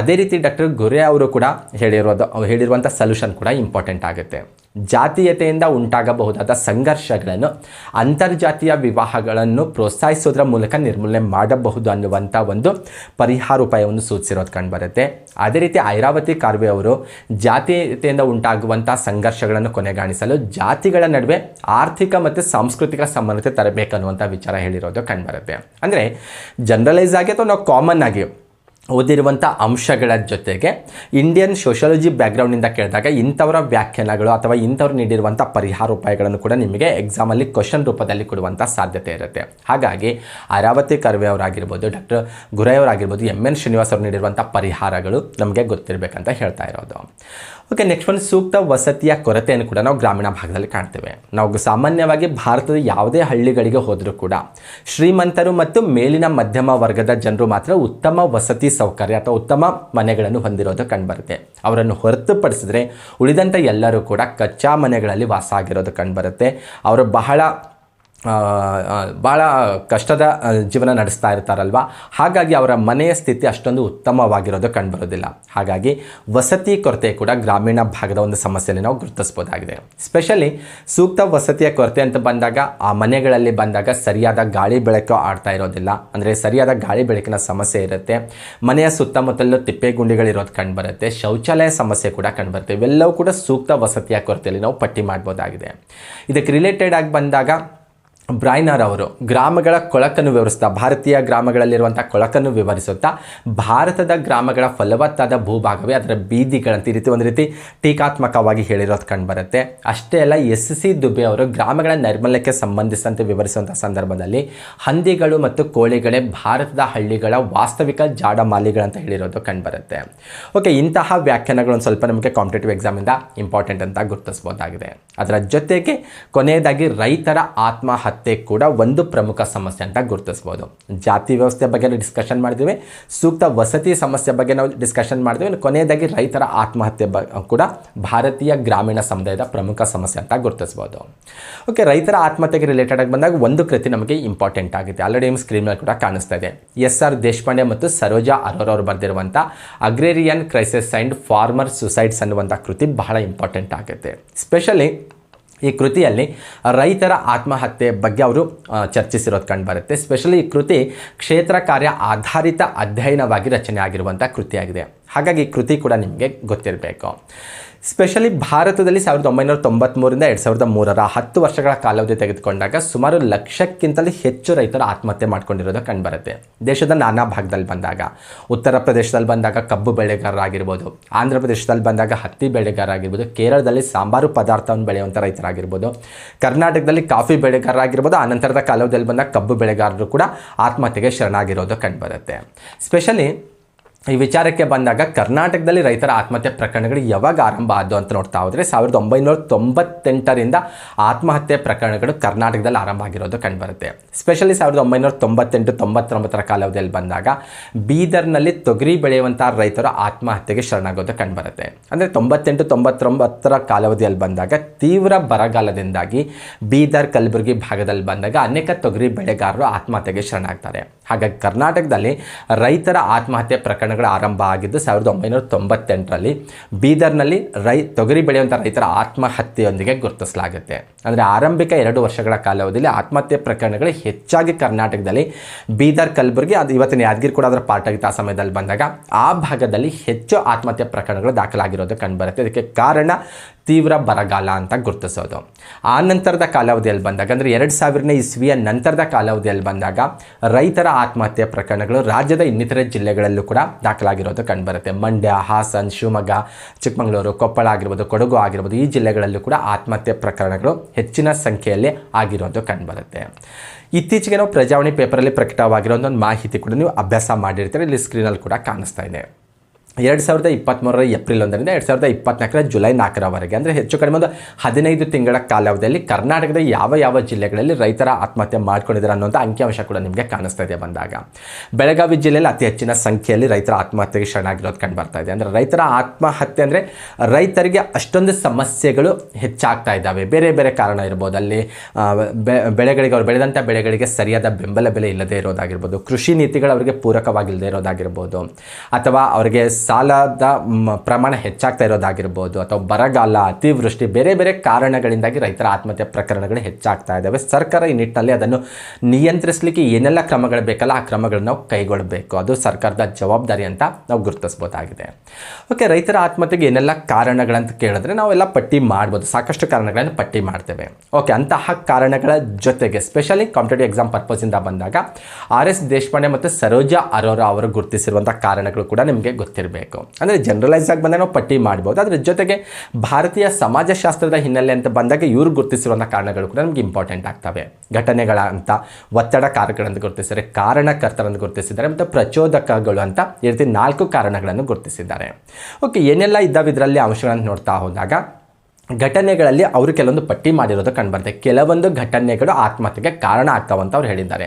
ಅದೇ ರೀತಿ ಡಾಕ್ಟರ್ ಗುರೆ ಅವರು ಕೂಡ ಹೇಳಿರುವಂಥ ಸೊಲ್ಯೂಷನ್ ಕೂಡ ಇಂಪಾರ್ಟೆಂಟ್ ಆಗುತ್ತೆ. ಜಾತೀಯತೆಯಿಂದ ಉಂಟಾಗಬಹುದಾದ ಸಂಘರ್ಷಗಳನ್ನು ಅಂತರ್ಜಾತೀಯ ವಿವಾಹಗಳನ್ನು ಪ್ರೋತ್ಸಾಹಿಸೋದ್ರ ಮೂಲಕ ನಿರ್ಮೂಲನೆ ಮಾಡಬಹುದು ಅನ್ನುವಂಥ ಒಂದು ಪರಿಹಾರ ಉಪಾಯವನ್ನು ಸೂಚಿಸಿರೋದು ಕಂಡುಬರುತ್ತೆ. ಅದೇ ರೀತಿ ಐರಾವತಿ ಕಾರ್ವೆ ಅವರು ಜಾತೀಯತೆಯಿಂದ ಉಂಟಾಗುವಂಥ ಸಂಘರ್ಷಗಳನ್ನು ಕೊನೆಗಾಣಿಸಲು ಜಾತಿಗಳ ನಡುವೆ ಆರ್ಥಿಕ ಮತ್ತು ಸಾಂಸ್ಕೃತಿಕ ಸಮಾನತೆ ತರಬೇಕನ್ನುವಂಥ ವಿಚಾರ ಹೇಳಿರೋದು ಕಂಡುಬರುತ್ತೆ. ಅಂದರೆ ಜನರಲೈಸ್ ಆಗಿ ಅಥವಾ ನಾವು ಕಾಮನ್ ಆಗಿ ಓದಿರುವಂಥ ಅಂಶಗಳ ಜೊತೆಗೆ ಇಂಡಿಯನ್ ಸೋಷಿಯಾಲಜಿ ಬ್ಯಾಕ್ಗ್ರೌಂಡಿಂದ ಕೇಳಿದಾಗ ಇಂಥವರ ವ್ಯಾಖ್ಯಾನಗಳು ಅಥವಾ ಇಂಥವ್ರು ನೀಡಿರುವಂಥ ಪರಿಹಾರ ಉಪಾಯಗಳನ್ನು ಕೂಡ ನಿಮಗೆ ಎಕ್ಸಾಮಲ್ಲಿ ಕ್ವಶನ್ ರೂಪದಲ್ಲಿ ಕೊಡುವಂಥ ಸಾಧ್ಯತೆ ಇರುತ್ತೆ. ಹಾಗಾಗಿ ಐರಾವತಿ ಕರ್ವೆ ಅವರಾಗಿರ್ಬೋದು, ಡಾಕ್ಟರ್ ಗುರೈ ಅವರಾಗಿರ್ಬೋದು, MN ಶ್ರೀನಿವಾಸ್ ಅವರು ನೀಡಿರುವಂಥ ಪರಿಹಾರಗಳು ನಮಗೆ ಗೊತ್ತಿರಬೇಕಂತ ಹೇಳ್ತಾ ಇರೋದು. ಓಕೆ, ನೆಕ್ಸ್ಟ್ ಒಂದು ಸೂಕ್ತ ವಸತಿಯ ಕೊರತೆಯನ್ನು ಕೂಡ ನಾವು ಗ್ರಾಮೀಣ ಭಾಗದಲ್ಲಿ ಕಾಣ್ತೇವೆ. ನಾವು ಸಾಮಾನ್ಯವಾಗಿ ಭಾರತದ ಯಾವುದೇ ಹಳ್ಳಿಗಳಿಗೆ ಹೋದರೂ ಕೂಡ ಶ್ರೀಮಂತರು ಮತ್ತು ಮೇಲಿನ ಮಧ್ಯಮ ವರ್ಗದ ಜನರು ಮಾತ್ರ ಉತ್ತಮ ವಸತಿ ಸೌಕರ್ಯ ಅಥವಾ ಉತ್ತಮ ಮನೆಗಳನ್ನು ಹೊಂದಿರೋದು ಕಂಡುಬರುತ್ತೆ. ಅವರನ್ನು ಹೊರತುಪಡಿಸಿದ್ರೆ ಉಳಿದಂಥ ಎಲ್ಲರೂ ಕೂಡ ಕಚ್ಚಾ ಮನೆಗಳಲ್ಲಿ ವಾಸ ಆಗಿರೋದು ಕಂಡುಬರುತ್ತೆ. ಅವರು ಬಹಳ ಕಷ್ಟದ ಜೀವನ ನಡೆಸ್ತಾ ಇರ್ತಾರಲ್ವ, ಹಾಗಾಗಿ ಅವರ ಮನೆಯ ಸ್ಥಿತಿ ಅಷ್ಟೊಂದು ಉತ್ತಮವಾಗಿರೋದು ಕಂಡುಬರೋದಿಲ್ಲ. ಹಾಗಾಗಿ ವಸತಿ ಕೊರತೆ ಕೂಡ ಗ್ರಾಮೀಣ ಭಾಗದ ಒಂದು ಸಮಸ್ಯೆಯಲ್ಲಿ ನಾವು ಗುರುತಿಸ್ಬೋದಾಗಿದೆ. ಸ್ಪೆಷಲಿ ಸೂಕ್ತ ವಸತಿಯ ಕೊರತೆ ಅಂತ ಬಂದಾಗ ಆ ಮನೆಗಳಲ್ಲಿ ಬಂದಾಗ ಸರಿಯಾದ ಗಾಳಿ ಬೆಳಕು ಆಡ್ತಾ ಇರೋದಿಲ್ಲ, ಅಂದರೆ ಸರಿಯಾದ ಗಾಳಿ ಬೆಳಕಿನ ಸಮಸ್ಯೆ ಇರುತ್ತೆ. ಮನೆಯ ಸುತ್ತಮುತ್ತಲು ತಿಪ್ಪೆಗುಂಡಿಗಳಿರೋದು ಕಂಡುಬರುತ್ತೆ. ಶೌಚಾಲಯ ಸಮಸ್ಯೆ ಕೂಡ ಕಂಡುಬರುತ್ತೆ. ಇವೆಲ್ಲವೂ ಕೂಡ ಸೂಕ್ತ ವಸತಿಯ ಕೊರತೆಯಲ್ಲಿ ನಾವು ಪಟ್ಟಿ ಮಾಡ್ಬೋದಾಗಿದೆ. ಇದಕ್ಕೆ ರಿಲೇಟೆಡ್ ಆಗಿ ಬಂದಾಗ ಬ್ರೈನರ್ ಅವರು ಗ್ರಾಮಗಳ ಕೊಳಕನ್ನು ವಿವರಿಸ್ತಾ, ಭಾರತೀಯ ಗ್ರಾಮಗಳಲ್ಲಿರುವಂಥ ಕೊಳಕನ್ನು ವಿವರಿಸುತ್ತಾ ಭಾರತದ ಗ್ರಾಮಗಳ ಫಲವತ್ತಾದ ಭೂಭಾಗವೇ ಅದರ ಬೀದಿಗಳಂತ ಈ ರೀತಿ ಒಂದು ರೀತಿ ಟೀಕಾತ್ಮಕವಾಗಿ ಹೇಳಿರೋದು ಕಂಡುಬರುತ್ತೆ. ಅಷ್ಟೇ ಅಲ್ಲ, SC ದುಬೆ ಅವರು ಗ್ರಾಮಗಳ ನೈರ್ಮಲ್ಯಕ್ಕೆ ಸಂಬಂಧಿಸಿದಂತೆ ವಿವರಿಸುವಂಥ ಸಂದರ್ಭದಲ್ಲಿ ಹಂದಿಗಳು ಮತ್ತು ಕೋಳಿಗಳೇ ಭಾರತದ ಹಳ್ಳಿಗಳ ವಾಸ್ತವಿಕ ಜಾಡಮಾಲಿಗಳಂತ ಹೇಳಿರೋದು ಕಂಡುಬರುತ್ತೆ. ಓಕೆ, ಇಂತಹ ವ್ಯಾಖ್ಯಾನಗಳು ಒಂದು ಸ್ವಲ್ಪ ನಮಗೆ ಕಾಂಪಿಟೇಟಿವ್ ಎಕ್ಸಾಮಿಂದ ಇಂಪಾರ್ಟೆಂಟ್ ಅಂತ ಗುರುತಿಸ್ಬೋದಾಗಿದೆ. ಅದರ ಜೊತೆಗೆ ಕೊನೆಯದಾಗಿ ರೈತರ ಆತ್ಮಹತ್ಯೆ ಕೂಡ ಒಂದು ಪ್ರಮುಖ ಸಮಸ್ಯೆ ಅಂತ ಗುರುತಿಸಬಹುದು. ಜಾತಿ ವ್ಯವಸ್ಥೆ ಬಗ್ಗೆ ಡಿಸ್ಕಷನ್ ಮಾಡಿದ್ವಿ, ಸೂಕ್ತ ವಸತಿ ಸಮಸ್ಯೆ ಬಗ್ಗೆ ನಾವು ಡಿಸ್ಕಷನ್ ಮಾಡಿದ್ವಿ. ಕೊನೆಯದಾಗಿ ರೈತರ ಆತ್ಮಹತ್ಯೆ ಕೂಡ ಭಾರತೀಯ ಗ್ರಾಮೀಣ ಸಮುದಾಯದ ಪ್ರಮುಖ ಸಮಸ್ಯೆ ಅಂತ ಗುರುತಿಸಬಹುದು. ಓಕೆ, ರೈತರ ಆತ್ಮಹತ್ಯೆಗೆ ರಿಲೇಟೆಡ್ ಆಗಿ ಬಂದಾಗ ಒಂದು ಕೃತಿ ನಮಗೆ ಇಂಪಾರ್ಟೆಂಟ್ ಆಗಿದೆ. ಆಲ್ರೆಡಿ ನಿಮ್ಮ ಸ್ಕ್ರೀನ್ ಮೇಲೆ ಕೂಡ ಕಾಣಿಸ್ತಾ ಇದೆ. SR ದೇಶಪಾಂಡೆ ಮತ್ತು ಸರೋಜಾ ಅರೋರಾ ಅವರು ಬರೆದಿರುವಂಥ agrarian crisis and farmer suicides ಅನ್ನುವಂಥ ಕೃತಿ ಬಹಳ ಇಂಪಾರ್ಟೆಂಟ್ ಆಗುತ್ತೆ. ಸ್ಪೆಷಲಿ ಈ ಕೃತಿಯಲ್ಲಿ ರೈತರ ಆತ್ಮಹತ್ಯೆ ಬಗ್ಗೆ ಅವರು ಚರ್ಚಿಸಿರೋದು ಕಂಡುಬರುತ್ತೆ. ಸ್ಪೆಷಲಿ ಈ ಕೃತಿ ಕ್ಷೇತ್ರ ಕಾರ್ಯ ಆಧಾರಿತ ಅಧ್ಯಯನವಾಗಿ ರಚನೆ ಆಗಿರುವಂಥ ಕೃತಿಯಾಗಿದೆ. ಹಾಗಾಗಿ ಈ ಕೃತಿ ಕೂಡ ನಿಮಗೆ ಗೊತ್ತಿರಬೇಕು. ಸ್ಪೆಷಲಿ ಭಾರತದಲ್ಲಿ 1993ರಿಂದ 2003 10 ವರ್ಷಗಳ ಕಾಲಾವಧಿ ತೆಗೆದುಕೊಂಡಾಗ ಸುಮಾರು 1,00,000ಕ್ಕಿಂತಲೂ ಹೆಚ್ಚು ರೈತರು ಆತ್ಮಹತ್ಯೆ ಮಾಡ್ಕೊಂಡಿರೋದು ಕಂಡುಬರುತ್ತೆ. ದೇಶದ ನಾನಾ ಭಾಗದಲ್ಲಿ ಬಂದಾಗ, ಉತ್ತರ ಪ್ರದೇಶದಲ್ಲಿ ಬಂದಾಗ ಕಬ್ಬು ಬೆಳೆಗಾರರಾಗಿರ್ಬೋದು, ಆಂಧ್ರ ಪ್ರದೇಶದಲ್ಲಿ ಬಂದಾಗ ಹತ್ತಿ ಬೆಳೆಗಾರರಾಗಿರ್ಬೋದು, ಕೇರಳದಲ್ಲಿ ಸಾಂಬಾರು ಪದಾರ್ಥವನ್ನು ಬೆಳೆಯುವಂಥ ರೈತರಾಗಿರ್ಬೋದು, ಕರ್ನಾಟಕದಲ್ಲಿ ಕಾಫಿ ಬೆಳೆಗಾರರಾಗಿರ್ಬೋದು, ಆನಂತರದ ಕಾಲಾವಧಿಯಲ್ಲಿ ಬಂದಾಗ ಕಬ್ಬು ಬೆಳೆಗಾರರು ಕೂಡ ಆತ್ಮಹತ್ಯೆಗೆ ಶರಣಾಗಿರೋದು ಕಂಡುಬರುತ್ತೆ. ಸ್ಪೆಷಲಿ ಈ ವಿಚಾರಕ್ಕೆ ಬಂದಾಗ ಕರ್ನಾಟಕದಲ್ಲಿ ರೈತರ ಆತ್ಮಹತ್ಯೆ ಪ್ರಕರಣಗಳು ಯಾವಾಗ ಆರಂಭ ಆದವು ಅಂತ ನೋಡ್ತಾ ಹೋದರೆ 1998ರಿಂದ ಆತ್ಮಹತ್ಯೆ ಪ್ರಕರಣಗಳು ಕರ್ನಾಟಕದಲ್ಲಿ ಆರಂಭ ಆಗಿರೋದು ಕಂಡುಬರುತ್ತೆ. ಸ್ಪೆಷಲಿ 1998-99 ಕಾಲಾವಧಿಯಲ್ಲಿ ಬಂದಾಗ ಬೀದರ್ನಲ್ಲಿ ತೊಗರಿ ಬೆಳೆಯುವಂಥ ರೈತರು ಆತ್ಮಹತ್ಯೆಗೆ ಶರಣಾಗೋದು ಕಂಡುಬರುತ್ತೆ. ಅಂದರೆ 98-99 ಕಾಲಾವಧಿಯಲ್ಲಿ ಬಂದಾಗ ತೀವ್ರ ಬರಗಾಲದಿಂದಾಗಿ ಬೀದರ್, ಕಲಬುರಗಿ ಭಾಗದಲ್ಲಿ ಬಂದಾಗ ಅನೇಕ ತೊಗರಿ ಬೆಳೆಗಾರರು ಆತ್ಮಹತ್ಯೆಗೆ ಶರಣಾಗ್ತಾರೆ. ಹಾಗಾಗಿ ಕರ್ನಾಟಕದಲ್ಲಿ ರೈತರ ಆತ್ಮಹತ್ಯೆ ಪ್ರಕರಣಗಳು ಆರಂಭ ಆಗಿದ್ದು 1998ರಲ್ಲಿ ಬೀದರ್ನಲ್ಲಿ ತೊಗರಿ ಬೆಳೆಯುವಂಥ ರೈತರ ಆತ್ಮಹತ್ಯೆಯೊಂದಿಗೆ ಗುರುತಿಸಲಾಗುತ್ತೆ. ಅಂದರೆ ಆರಂಭಿಕ 2 ವರ್ಷಗಳ ಕಾಲಾವಧಿಯಲ್ಲಿ ಆತ್ಮಹತ್ಯೆ ಪ್ರಕರಣಗಳು ಹೆಚ್ಚಾಗಿ ಕರ್ನಾಟಕದಲ್ಲಿ ಬೀದರ್, ಕಲಬುರಗಿ, ಅದು ಇವತ್ತಿನ ಯಾದಗಿರಿ ಕೂಡ ಅದರ ಪಾರ್ಟ್ ಆಗಿತ್ತು. ಆ ಸಮಯದಲ್ಲಿ ಬಂದಾಗ ಆ ಭಾಗದಲ್ಲಿ ಹೆಚ್ಚು ಆತ್ಮಹತ್ಯೆ ಪ್ರಕರಣಗಳು ದಾಖಲಾಗಿರೋದು ಕಂಡುಬರುತ್ತೆ. ಇದಕ್ಕೆ ಕಾರಣ ತೀವ್ರ ಬರಗಾಲ ಅಂತ ಗುರುತಿಸೋದು. ಆ ನಂತರದ ಕಾಲಾವಧಿಯಲ್ಲಿ ಬಂದಾಗ, ಅಂದರೆ 2000ನೇ ಇಸ್ವಿಯ ನಂತರದ ಕಾಲಾವಧಿಯಲ್ಲಿ ಬಂದಾಗ ರೈತರ ಆತ್ಮಹತ್ಯೆ ಪ್ರಕರಣಗಳು ರಾಜ್ಯದ ಇನ್ನಿತರೆ ಜಿಲ್ಲೆಗಳಲ್ಲೂ ಕೂಡ ದಾಖಲಾಗಿರೋದು ಕಂಡುಬರುತ್ತೆ. ಮಂಡ್ಯ, ಹಾಸನ್, ಶಿವಮೊಗ್ಗ, ಚಿಕ್ಕಮಗಳೂರು, ಕೊಪ್ಪಳ ಆಗಿರ್ಬೋದು, ಕೊಡಗು ಆಗಿರ್ಬೋದು, ಈ ಜಿಲ್ಲೆಗಳಲ್ಲೂ ಕೂಡ ಆತ್ಮಹತ್ಯೆ ಪ್ರಕರಣಗಳು ಹೆಚ್ಚಿನ ಸಂಖ್ಯೆಯಲ್ಲಿ ಆಗಿರೋದು ಕಂಡುಬರುತ್ತೆ. ಇತ್ತೀಚೆಗೆ ನಾವು ಪ್ರಜಾವಾಣಿ ಪೇಪರಲ್ಲಿ ಪ್ರಕಟವಾಗಿರೋ ಒಂದು ಮಾಹಿತಿ ಕೂಡ ನೀವು ಅಭ್ಯಾಸ ಮಾಡಿರ್ತೀರಿ. ಇಲ್ಲಿ ಸ್ಕ್ರೀನಲ್ಲಿ ಕೂಡ ಕಾಣಿಸ್ತಾ ಇದೆ. 2023 ಏಪ್ರಿಲ್ 1ರಿಂದ 2024 ಜುಲೈ 4ರವರೆಗೆ, ಅಂದರೆ ಹೆಚ್ಚು ಕಡಿಮೆ ಒಂದು 15 ತಿಂಗಳ ಕಾಲಾವಧಿಯಲ್ಲಿ ಕರ್ನಾಟಕದ ಯಾವ ಜಿಲ್ಲೆಗಳಲ್ಲಿ ರೈತರ ಆತ್ಮಹತ್ಯೆ ಮಾಡ್ಕೊಂಡಿದ್ದಾರೆ ಅನ್ನೋಂಥ ಅಂಕಿಅಂಶ ಕೂಡ ನಿಮಗೆ ಕಾಣಿಸ್ತಾ ಇದೆ. ಬಂದಾಗ ಬೆಳಗಾವಿ ಜಿಲ್ಲೆಯಲ್ಲಿ ಅತಿ ಹೆಚ್ಚಿನ ಸಂಖ್ಯೆಯಲ್ಲಿ ರೈತರ ಆತ್ಮಹತ್ಯೆಗೆ ಶರಣಾಗಿರೋದು ಕಂಡು ಬರ್ತಾ ಇದೆ. ಅಂದರೆ ರೈತರ ಆತ್ಮಹತ್ಯೆ ಅಂದರೆ ರೈತರಿಗೆ ಅಷ್ಟೊಂದು ಸಮಸ್ಯೆಗಳು ಹೆಚ್ಚಾಗ್ತಾ ಇದ್ದಾವೆ. ಬೇರೆ ಬೇರೆ ಕಾರಣ ಇರ್ಬೋದು. ಅಲ್ಲಿ ಬೆಳೆಗಳಿಗೆ, ಅವ್ರು ಬೆಳೆದಂಥ ಬೆಳೆಗಳಿಗೆ ಸರಿಯಾದ ಬೆಂಬಲ ಬೆಲೆ ಇಲ್ಲದೆ ಇರೋದಾಗಿರ್ಬೋದು, ಕೃಷಿ ನೀತಿಗಳು ಅವರಿಗೆ ಪೂರಕವಾಗಿಲ್ಲದೆ ಇರೋದಾಗಿರ್ಬೋದು, ಅಥವಾ ಅವರಿಗೆ ಸಾಲದ ಪ್ರಮಾಣ ಹೆಚ್ಚಾಗ್ತಾ ಇರೋದಾಗಿರ್ಬೋದು, ಅಥವಾ ಬರಗಾಲ, ಅತಿವೃಷ್ಟಿ, ಬೇರೆ ಬೇರೆ ಕಾರಣಗಳಿಂದಾಗಿ ರೈತರ ಆತ್ಮಹತ್ಯೆ ಪ್ರಕರಣಗಳು ಹೆಚ್ಚಾಗ್ತಾ ಇದ್ದಾವೆ. ಸರ್ಕಾರ ಈ ನಿಟ್ಟಿನಲ್ಲಿ ಅದನ್ನು ನಿಯಂತ್ರಿಸಲಿಕ್ಕೆ ಏನೆಲ್ಲ ಕ್ರಮಗಳು ಬೇಕಲ್ಲ ಆ ಕ್ರಮಗಳನ್ನು ನಾವು ಕೈಗೊಳ್ಳಬೇಕು. ಅದು ಸರ್ಕಾರದ ಜವಾಬ್ದಾರಿ ಅಂತ ನಾವು ಗುರುತಿಸಬಹುದಾಗಿದೆ. ಓಕೆ, ರೈತರ ಆತ್ಮಹತ್ಯೆಗೆ ಏನೆಲ್ಲ ಕಾರಣಗಳಂತ ಕೇಳಿದ್ರೆ ನಾವೆಲ್ಲ ಪಟ್ಟಿ ಮಾಡ್ಬೋದು. ಸಾಕಷ್ಟು ಕಾರಣಗಳನ್ನು ಪಟ್ಟಿ ಮಾಡ್ತೇವೆ. ಓಕೆ, ಅಂತಹ ಕಾರಣಗಳ ಜೊತೆಗೆ ಸ್ಪೆಷಲಿ ಕಾಂಪಿಟೇಟಿವ್ ಎಕ್ಸಾಮ್ ಪರ್ಪಸ್ಸಿಂದ ಬಂದಾಗ RS ದೇಶಪಾಂಡೆ ಮತ್ತು ಸರೋಜಾ ಅರೋರಾ ಅವರು ಗುರುತಿಸಿರುವಂಥ ಕಾರಣಗಳು ಕೂಡ ನಿಮಗೆ ಗೊತ್ತಿರಬೇಕು. ಗುರ್ತಿಸಿರಬೇಕು. ಅಂದರೆ ಜನರಲೈಸ್ ಆಗಿ ಬಂದಾಗ ನಾವು ಪಟ್ಟಿ ಮಾಡ್ಬೋದು. ಅದರ ಜೊತೆಗೆ ಭಾರತೀಯ ಸಮಾಜಶಾಸ್ತ್ರದ ಹಿನ್ನೆಲೆ ಅಂತ ಬಂದಾಗ ಇವರು ಗುರುತಿಸಿರುವಂಥ ಕಾರಣಗಳು ಕೂಡ ನಮಗೆ ಇಂಪಾರ್ಟೆಂಟ್ ಆಗ್ತವೆ. ಘಟನೆಗಳ ಅಂತ ಒತ್ತಡ ಕಾರಕಗಳನ್ನು ಗುರುತಿಸಿದ್ದಾರೆ, ಕಾರಣಕರ್ತರನ್ನು ಗುರುತಿಸಿದ್ದಾರೆ ಮತ್ತು ಪ್ರಚೋದಕಗಳು ಅಂತ ಈ ರೀತಿ 4 ಕಾರಣಗಳನ್ನು ಗುರುತಿಸಿದ್ದಾರೆ. ಓಕೆ, ಏನೆಲ್ಲ ಇದ್ದಾವೆ ಇದರಲ್ಲಿ ಅಂಶಗಳನ್ನು ನೋಡ್ತಾ ಹೋದಾಗ ಘಟನೆಗಳಲ್ಲಿ ಅವರು ಕೆಲವೊಂದು ಪಟ್ಟಿ ಮಾಡಿರೋದು ಕಂಡುಬರುತ್ತೆ. ಕೆಲವೊಂದು ಘಟನೆಗಳು ಆತ್ಮಹತ್ಯೆಗೆ ಕಾರಣ ಆಗ್ತಾವಂತ ಅವ್ರು ಹೇಳಿದ್ದಾರೆ.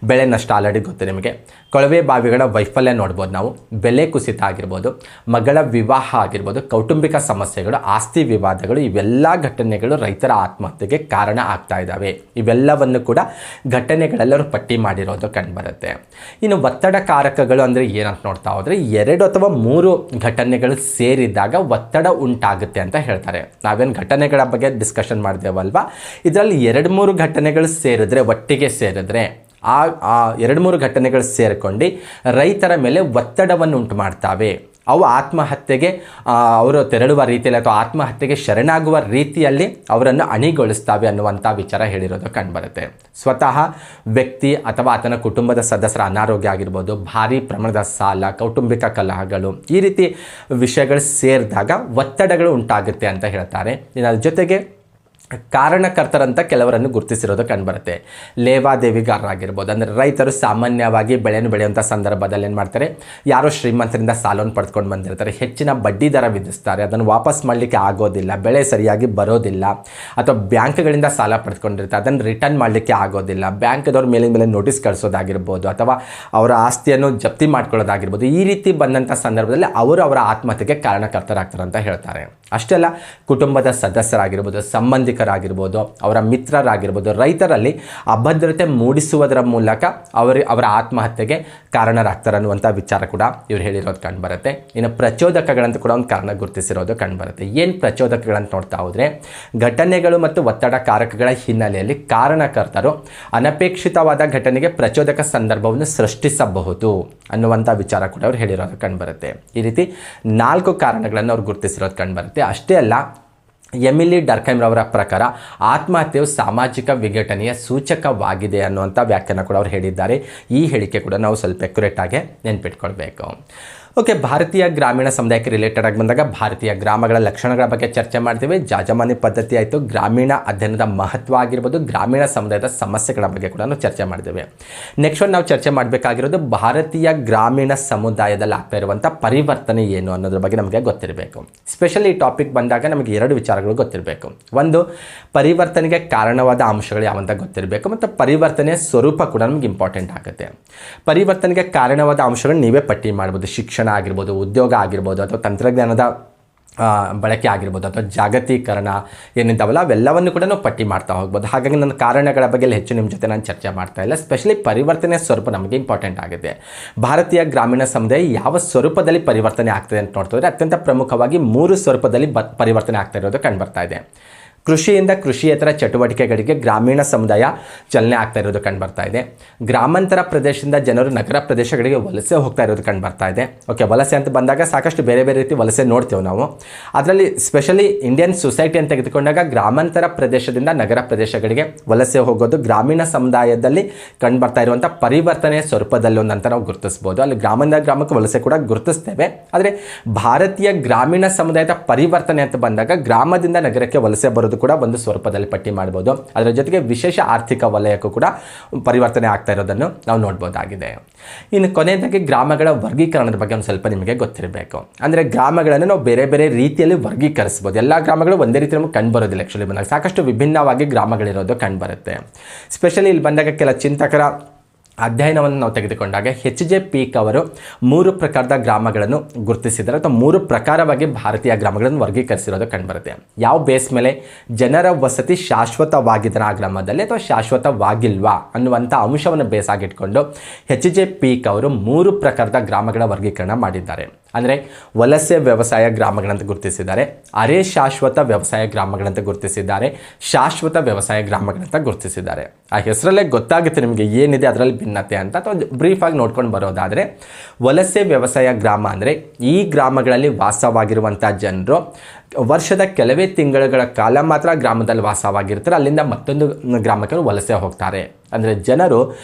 ಬೆಳೆ ನಷ್ಟ ಆಲ್ರೆಡಿ ಗೊತ್ತು ನಿಮಗೆ, ಕೊಳವೆ ಬಾವಿಗಳ ವೈಫಲ್ಯ ನೋಡ್ಬೋದು ನಾವು, ಬೆಲೆ ಕುಸಿತ ಆಗಿರ್ಬೋದು, ಮಗಳ ವಿವಾಹ ಆಗಿರ್ಬೋದು, ಕೌಟುಂಬಿಕ ಸಮಸ್ಯೆಗಳು, ಆಸ್ತಿ ವಿವಾದಗಳು, ಇವೆಲ್ಲ ಘಟನೆಗಳು ರೈತರ ಆತ್ಮಹತ್ಯೆಗೆ ಕಾರಣ ಆಗ್ತಾ ಇದ್ದಾವೆ. ಇವೆಲ್ಲವನ್ನು ಕೂಡ ಘಟನೆಗಳಲ್ಲಿ ಅವರು ಪಟ್ಟಿ ಮಾಡಿರೋದು ಕಂಡುಬರುತ್ತೆ. ಇನ್ನು ಒತ್ತಡ ಕಾರಕಗಳು ಅಂದರೆ ಏನಂತ ನೋಡ್ತಾ ಹೋದರೆ 2 ಅಥವಾ 3 ಘಟನೆಗಳು ಸೇರಿದಾಗ ಒತ್ತಡ ಉಂಟಾಗುತ್ತೆ ಅಂತ ಹೇಳ್ತಾರೆ. ನಾವೇನು ಘಟನೆಗಳ ಬಗ್ಗೆ ಡಿಸ್ಕಷನ್ ಮಾಡಿದೆವಲ್ವಾ, ಇದರಲ್ಲಿ 2-3 ಘಟನೆಗಳು ಸೇರಿದ್ರೆ, ಒಟ್ಟಿಗೆ ಸೇರಿದ್ರೆ ಆ 2-3 ಘಟನೆಗಳು ಸೇರಿಕೊಂಡು ರೈತರ ಮೇಲೆ ಒತ್ತಡವನ್ನು ಉಂಟು ಮಾಡ್ತಾವೆ. ಅವು ಆತ್ಮಹತ್ಯೆಗೆ ಅವರು ತೆರಳುವ ರೀತಿಯಲ್ಲಿ ಅಥವಾ ಆತ್ಮಹತ್ಯೆಗೆ ಶರಣಾಗುವ ರೀತಿಯಲ್ಲಿ ಅವರನ್ನು ಅಣಿಗೊಳಿಸ್ತಾವೆ ಅನ್ನುವಂಥ ವಿಚಾರ ಹೇಳಿರೋದು ಕಂಡುಬರುತ್ತೆ. ಸ್ವತಃ ವ್ಯಕ್ತಿ ಅಥವಾ ಆತನ ಕುಟುಂಬದ ಸದಸ್ಯರ ಅನಾರೋಗ್ಯ ಆಗಿರ್ಬೋದು, ಭಾರಿ ಪ್ರಮಾಣದ ಸಾಲ, ಕೌಟುಂಬಿಕ ಕಲಹಗಳು, ಈ ರೀತಿ ವಿಷಯಗಳು ಸೇರಿದಾಗ ಒತ್ತಡಗಳು ಉಂಟಾಗುತ್ತೆ ಅಂತ ಹೇಳ್ತಾರೆ. ಇದರ ಜೊತೆಗೆ ಕಾರಣಕರ್ತರಂತ ಕೆಲವರನ್ನು ಗುರುತಿಸಿರೋದು ಕಂಡುಬರುತ್ತೆ. ಲೇವಾದೇವಿಗಾರರಾಗಿರ್ಬೋದು, ಅಂದರೆ ರೈತರು ಸಾಮಾನ್ಯವಾಗಿ ಬೆಳೆಯನ್ನು ಬೆಳೆಯುವಂಥ ಸಂದರ್ಭದಲ್ಲಿ ಏನು ಮಾಡ್ತಾರೆ, ಯಾರೋ ಶ್ರೀಮಂತರಿಂದ ಸಾಲವನ್ನು ಪಡೆದುಕೊಂಡು ಬಂದಿರ್ತಾರೆ, ಹೆಚ್ಚಿನ ಬಡ್ಡಿ ದರ ವಿಧಿಸ್ತಾರೆ, ಅದನ್ನು ವಾಪಸ್ ಮಾಡಲಿಕ್ಕೆ ಆಗೋದಿಲ್ಲ, ಬೆಳೆ ಸರಿಯಾಗಿ ಬರೋದಿಲ್ಲ, ಅಥವಾ ಬ್ಯಾಂಕ್ಗಳಿಂದ ಸಾಲ ಪಡೆದುಕೊಂಡಿರ್ತಾರೆ, ಅದನ್ನು ರಿಟರ್ನ್ ಮಾಡಲಿಕ್ಕೆ ಆಗೋದಿಲ್ಲ, ಬ್ಯಾಂಕ್ದವ್ರ ಮೇಲಿನ ಮೇಲೆ ನೋಟಿಸ್ ಕಳಿಸೋದಾಗಿರ್ಬೋದು, ಅಥವಾ ಅವರ ಆಸ್ತಿಯನ್ನು ಜಪ್ತಿ ಮಾಡ್ಕೊಳ್ಳೋದಾಗಿರ್ಬೋದು. ಈ ರೀತಿ ಬಂದಂಥ ಸಂದರ್ಭದಲ್ಲಿ ಅವರು ಅವರ ಆತ್ಮಹತ್ಯೆಗೆ ಕಾರಣಕರ್ತರಾಗ್ತಾರೆ ಅಂತ ಹೇಳ್ತಾರೆ. ಅಷ್ಟೇ ಅಲ್ಲ, ಕುಟುಂಬದ ಸದಸ್ಯರಾಗಿರ್ಬೋದು, ಸಂಬಂಧಿಕರಾಗಿರ್ಬೋದು, ಅವರ ಮಿತ್ರರಾಗಿರ್ಬೋದು, ರೈತರಲ್ಲಿ ಅಭದ್ರತೆ ಮೂಡಿಸುವುದರ ಮೂಲಕ ಅವರ ಆತ್ಮಹತ್ಯೆಗೆ ಕಾರಣರಾಗ್ತಾರೆ ಅನ್ನುವಂಥ ವಿಚಾರ ಕೂಡ ಇವ್ರು ಹೇಳಿರೋದು ಕಂಡುಬರುತ್ತೆ. ಇನ್ನು ಪ್ರಚೋದಕಗಳಂತ ಕೂಡ ಒಂದು ಕಾರಣ ಗುರುತಿಸಿರೋದು ಕಂಡುಬರುತ್ತೆ. ಏನು ಪ್ರಚೋದಕಗಳಂತ ನೋಡ್ತಾ ಹೋದರೆ, ಘಟನೆಗಳು ಮತ್ತು ಒತ್ತಡ ಕಾರಕಗಳ ಹಿನ್ನೆಲೆಯಲ್ಲಿ ಕಾರಣಕರ್ತರು ಅನಪೇಕ್ಷಿತವಾದ ಘಟನೆಗೆ ಪ್ರಚೋದಕ ಸಂದರ್ಭವನ್ನು ಸೃಷ್ಟಿಸಬಹುದು ಅನ್ನುವಂಥ ವಿಚಾರ ಕೂಡ ಅವ್ರು ಹೇಳಿರೋದು ಕಂಡುಬರುತ್ತೆ. ಈ ರೀತಿ 4 ಕಾರಣಗಳನ್ನು ಅವ್ರು ಗುರುತಿಸಿರೋದು ಕಂಡುಬರುತ್ತೆ. ಅಷ್ಟೇ ಅಲ್ಲ, ಎಮಿಲಿ ಡರ್ಕೈಮ್ರವರ ಪ್ರಕಾರ ಆತ್ಮಹತ್ಯೆಯು ಸಾಮಾಜಿಕ ವಿಘಟನೆಯ ಸೂಚಕವಾಗಿದೆ ಅನ್ನುವಂಥ ವ್ಯಾಖ್ಯಾನ ಕೂಡ ಅವರು ಹೇಳಿದ್ದಾರೆ. ಈ ಹೇಳಿಕೆ ಕೂಡ ನಾವು ಸ್ವಲ್ಪ ಅಕ್ಯುರೇಟ್ ಆಗಿ ನೆನ್ಪಿಟ್ಕೊಳ್ಬೇಕು. ಓಕೆ, ಭಾರತೀಯ ಗ್ರಾಮೀಣ ಸಮುದಾಯಕ್ಕೆ ರಿಲೇಟೆಡ್ ಆಗಿ ಬಂದಾಗ ಭಾರತೀಯ ಗ್ರಾಮಗಳ ಲಕ್ಷಣಗಳ ಬಗ್ಗೆ ಚರ್ಚೆ ಮಾಡ್ತೀವಿ. ಜಾಜಮಾನಿ ಪದ್ಧತಿ ಆಯಿತು, ಗ್ರಾಮೀಣ ಅಧ್ಯಯನದ ಮಹತ್ವ ಆಗಿರ್ಬೋದು, ಗ್ರಾಮೀಣ ಸಮುದಾಯದ ಸಮಸ್ಯೆಗಳ ಬಗ್ಗೆ ಕೂಡ ನಾವು ಚರ್ಚೆ ಮಾಡ್ತೇವೆ. ನೆಕ್ಸ್ಟ್ ಒಂದು ನಾವು ಚರ್ಚೆ ಮಾಡಬೇಕಾಗಿರೋದು ಭಾರತೀಯ ಗ್ರಾಮೀಣ ಸಮುದಾಯದಲ್ಲಿ ಆಗ್ತಾ ಇರುವಂಥ ಪರಿವರ್ತನೆ ಏನು ಅನ್ನೋದ್ರ ಬಗ್ಗೆ ನಮಗೆ ಗೊತ್ತಿರಬೇಕು. ಸ್ಪೆಷಲಿ ಈ ಟಾಪಿಕ್ ಬಂದಾಗ ನಮಗೆ 2 ವಿಚಾರಗಳು ಗೊತ್ತಿರಬೇಕು. ಒಂದು, ಪರಿವರ್ತನೆಗೆ ಕಾರಣವಾದ ಅಂಶಗಳು ಯಾವಂತ ಗೊತ್ತಿರಬೇಕು, ಮತ್ತು ಪರಿವರ್ತನೆಯ ಸ್ವರೂಪ ಕೂಡ ನಮಗೆ ಇಂಪಾರ್ಟೆಂಟ್ ಆಗುತ್ತೆ. ಪರಿವರ್ತನೆಗೆ ಕಾರಣವಾದ ಅಂಶಗಳು ನೀವೇ ಪಟ್ಟಿ ಮಾಡ್ಬೋದು. ಶಿಕ್ಷಣ ಆಗಿರ್ಬೋದು, ಉದ್ಯೋಗ ಆಗಿರ್ಬೋದು, ಅಥವಾ ತಂತ್ರಜ್ಞಾನದ ಬಳಕೆ ಆಗಿರ್ಬೋದು, ಅಥವಾ ಜಾಗತೀಕರಣ ಏನಿದ್ದಾವಲ್ಲ ಅವೆಲ್ಲವನ್ನು ಕೂಡ ನಾವು ಪಟ್ಟಿ ಮಾಡ್ತಾ ಹೋಗ್ಬೋದು. ಹಾಗಾಗಿ ನನ್ನ ಕಾರಣಗಳ ಬಗ್ಗೆ ಹೆಚ್ಚು ನಿಮ್ಮ ಜೊತೆ ನಾನು ಚರ್ಚೆ ಮಾಡ್ತಾ ಇಲ್ಲ. ಸ್ಪೆಷಲಿ ಪರಿವರ್ತನೆಯ ಸ್ವರೂಪ ನಮಗೆ ಇಂಪಾರ್ಟೆಂಟ್ ಆಗಿದೆ. ಭಾರತೀಯ ಗ್ರಾಮೀಣ ಸಮುದಾಯ ಯಾವ ಸ್ವರೂಪದಲ್ಲಿ ಪರಿವರ್ತನೆ ಆಗ್ತದೆ ಅಂತ ನೋಡ್ತಿದ್ರೆ ಅತ್ಯಂತ ಪ್ರಮುಖವಾಗಿ 3 ಸ್ವರೂಪದಲ್ಲಿ ಪರಿವರ್ತನೆ ಆಗ್ತಾ ಇರೋದು ಕಂಡುಬರ್ತಾ ಇದೆ. ಕೃಷಿಯಿಂದ ಕೃಷಿಯೇತರ ಚಟುವಟಿಕೆಗಳಿಗೆ ಗ್ರಾಮೀಣ ಸಮುದಾಯ ಚಲನೆ ಆಗ್ತಾ ಇರೋದು ಕಂಡುಬರ್ತಾ ಇದೆ. ಗ್ರಾಮಾಂತರ ಪ್ರದೇಶದಿಂದ ಜನರು ನಗರ ಪ್ರದೇಶಗಳಿಗೆ ವಲಸೆ ಹೋಗ್ತಾ ಇರೋದು ಕಂಡುಬರ್ತಾ ಇದೆ. ಓಕೆ, ವಲಸೆ ಅಂತ ಬಂದಾಗ ಸಾಕಷ್ಟು ಬೇರೆ ಬೇರೆ ರೀತಿ ವಲಸೆ ನೋಡ್ತೇವೆ ನಾವು. ಅದರಲ್ಲಿ ಸ್ಪೆಷಲಿ ಇಂಡಿಯನ್ ಸೊಸೈಟಿ ಅಂತ ತೆಗೆದುಕೊಂಡಾಗ ಗ್ರಾಮಾಂತರ ಪ್ರದೇಶದಿಂದ ನಗರ ಪ್ರದೇಶಗಳಿಗೆ ವಲಸೆ ಹೋಗೋದು ಗ್ರಾಮೀಣ ಸಮುದಾಯದಲ್ಲಿ ಕಂಡುಬರ್ತಾ ಇರುವಂಥ ಪರಿವರ್ತನೆಯ ಸ್ವರೂಪದಲ್ಲಿ ಒಂದಂತ ನಾವು ಗುರುತಿಸ್ಬೋದು. ಅಲ್ಲಿ ಗ್ರಾಮದಿಂದ ಗ್ರಾಮಕ್ಕೆ ವಲಸೆ ಕೂಡ ಗುರುತಿಸ್ತೇವೆ. ಆದರೆ ಭಾರತೀಯ ಗ್ರಾಮೀಣ ಸಮುದಾಯದ ಪರಿವರ್ತನೆ ಅಂತ ಬಂದಾಗ ಗ್ರಾಮದಿಂದ ನಗರಕ್ಕೆ ವಲಸೆ ಬರೋದು ಕೂಡ ಒಂದು ಸ್ವರೂಪದಲ್ಲಿ ಪಟ್ಟಿ ಮಾಡಬಹುದು. ಅದರ ಜೊತೆಗೆ ವಿಶೇಷ ಆರ್ಥಿಕ ವಲಯಕ್ಕೂ ಕೂಡ ಪರಿವರ್ತನೆ ಆಗ್ತಾ ಇರೋದನ್ನು ನಾವು ನೋಡಬಹುದಾಗಿದೆ. ಇನ್ನು ಕೊನೆಯದಾಗಿ ಗ್ರಾಮಗಳ ವರ್ಗೀಕರಣದ ಬಗ್ಗೆ ಒಂದು ಸ್ವಲ್ಪ ನಿಮಗೆ ಗೊತ್ತಿರಬೇಕು. ಅಂದರೆ ಗ್ರಾಮಗಳನ್ನು ನಾವು ಬೇರೆ ಬೇರೆ ರೀತಿಯಲ್ಲಿ ವರ್ಗೀಕರಿಸಬಹುದು. ಎಲ್ಲ ಗ್ರಾಮಗಳು ಒಂದೇ ರೀತಿ ನಮಗೆ ಕಂಡು ಬರೋದಿಲ್ಲ. ಆ್ಯಕ್ಚುಲಿ ಬಂದಾಗ ಸಾಕಷ್ಟು ವಿಭಿನ್ನವಾಗಿ ಗ್ರಾಮಗಳಿರೋದು ಕಂಡು ಬರುತ್ತೆ. ಸ್ಪೆಷಲಿ ಇಲ್ಲಿ ಬಂದಾಗ ಕೆಲ ಚಿಂತಕರ ಅಧ್ಯಯನವನ್ನು ನಾವು ತೆಗೆದುಕೊಂಡಾಗ HJ ಪೀಕ್ ಅವರು 3 ಪ್ರಕಾರದ ಗ್ರಾಮಗಳನ್ನು ಗುರುತಿಸಿದ್ದಾರೆ, ಅಥವಾ 3 ಪ್ರಕಾರವಾಗಿ ಭಾರತೀಯ ಗ್ರಾಮಗಳನ್ನು ವರ್ಗೀಕರಿಸಿರೋದು ಕಂಡುಬರುತ್ತೆ. ಯಾವ ಬೇಸ್ ಮೇಲೆ ಜನರ ವಸತಿ ಶಾಶ್ವತವಾಗಿದ್ದಾರೆ ಆ ಗ್ರಾಮದಲ್ಲಿ ಅಥವಾ ಶಾಶ್ವತವಾಗಿಲ್ವಾ ಅನ್ನುವಂಥ ಅಂಶವನ್ನು ಬೇಸ್ ಆಗಿಟ್ಕೊಂಡು HJ ಪೀಕ್ ಅವರು 3 ಪ್ರಕಾರದ ಗ್ರಾಮಗಳ ವರ್ಗೀಕರಣ ಮಾಡಿದ್ದಾರೆ. ಅಂದರೆ ವಲಸೆ ವ್ಯವಸಾಯ ಗ್ರಾಮಗಳಂತ ಗುರುತಿಸಿದ್ದಾರೆ, ಅರೆ ಶಾಶ್ವತ ವ್ಯವಸಾಯ ಗ್ರಾಮಗಳಂತ ಗುರುತಿಸಿದ್ದಾರೆ, ಶಾಶ್ವತ ವ್ಯವಸಾಯ ಗ್ರಾಮಗಳಂತ ಗುರುತಿಸಿದ್ದಾರೆ. ಆ ಹೆಸರಲ್ಲೇ ಗೊತ್ತಾಗುತ್ತೆ ನಿಮಗೆ ಏನಿದೆ ಅದರಲ್ಲಿ ಭಿನ್ನತೆ ಅಂತ ಅಥವಾ ಬ್ರೀಫಾಗಿ ನೋಡ್ಕೊಂಡು ಬರೋದಾದರೆ, ವಲಸೆ ವ್ಯವಸಾಯ ಗ್ರಾಮ ಅಂದರೆ ಈ ಗ್ರಾಮಗಳಲ್ಲಿ ವಾಸವಾಗಿರುವಂಥ ಜನರು ವರ್ಷದ ಕೆಲವೇ ತಿಂಗಳುಗಳ ಕಾಲ ಮಾತ್ರ ಗ್ರಾಮದಲ್ಲಿ ವಾಸವಾಗಿರ್ತಾರೆ, ಅಲ್ಲಿಂದ ಮತ್ತೊಂದು ಗ್ರಾಮಕ್ಕೆ ವಲಸೆ ಹೋಗ್ತಾರೆ. ಅಂದರೆ ಜನರು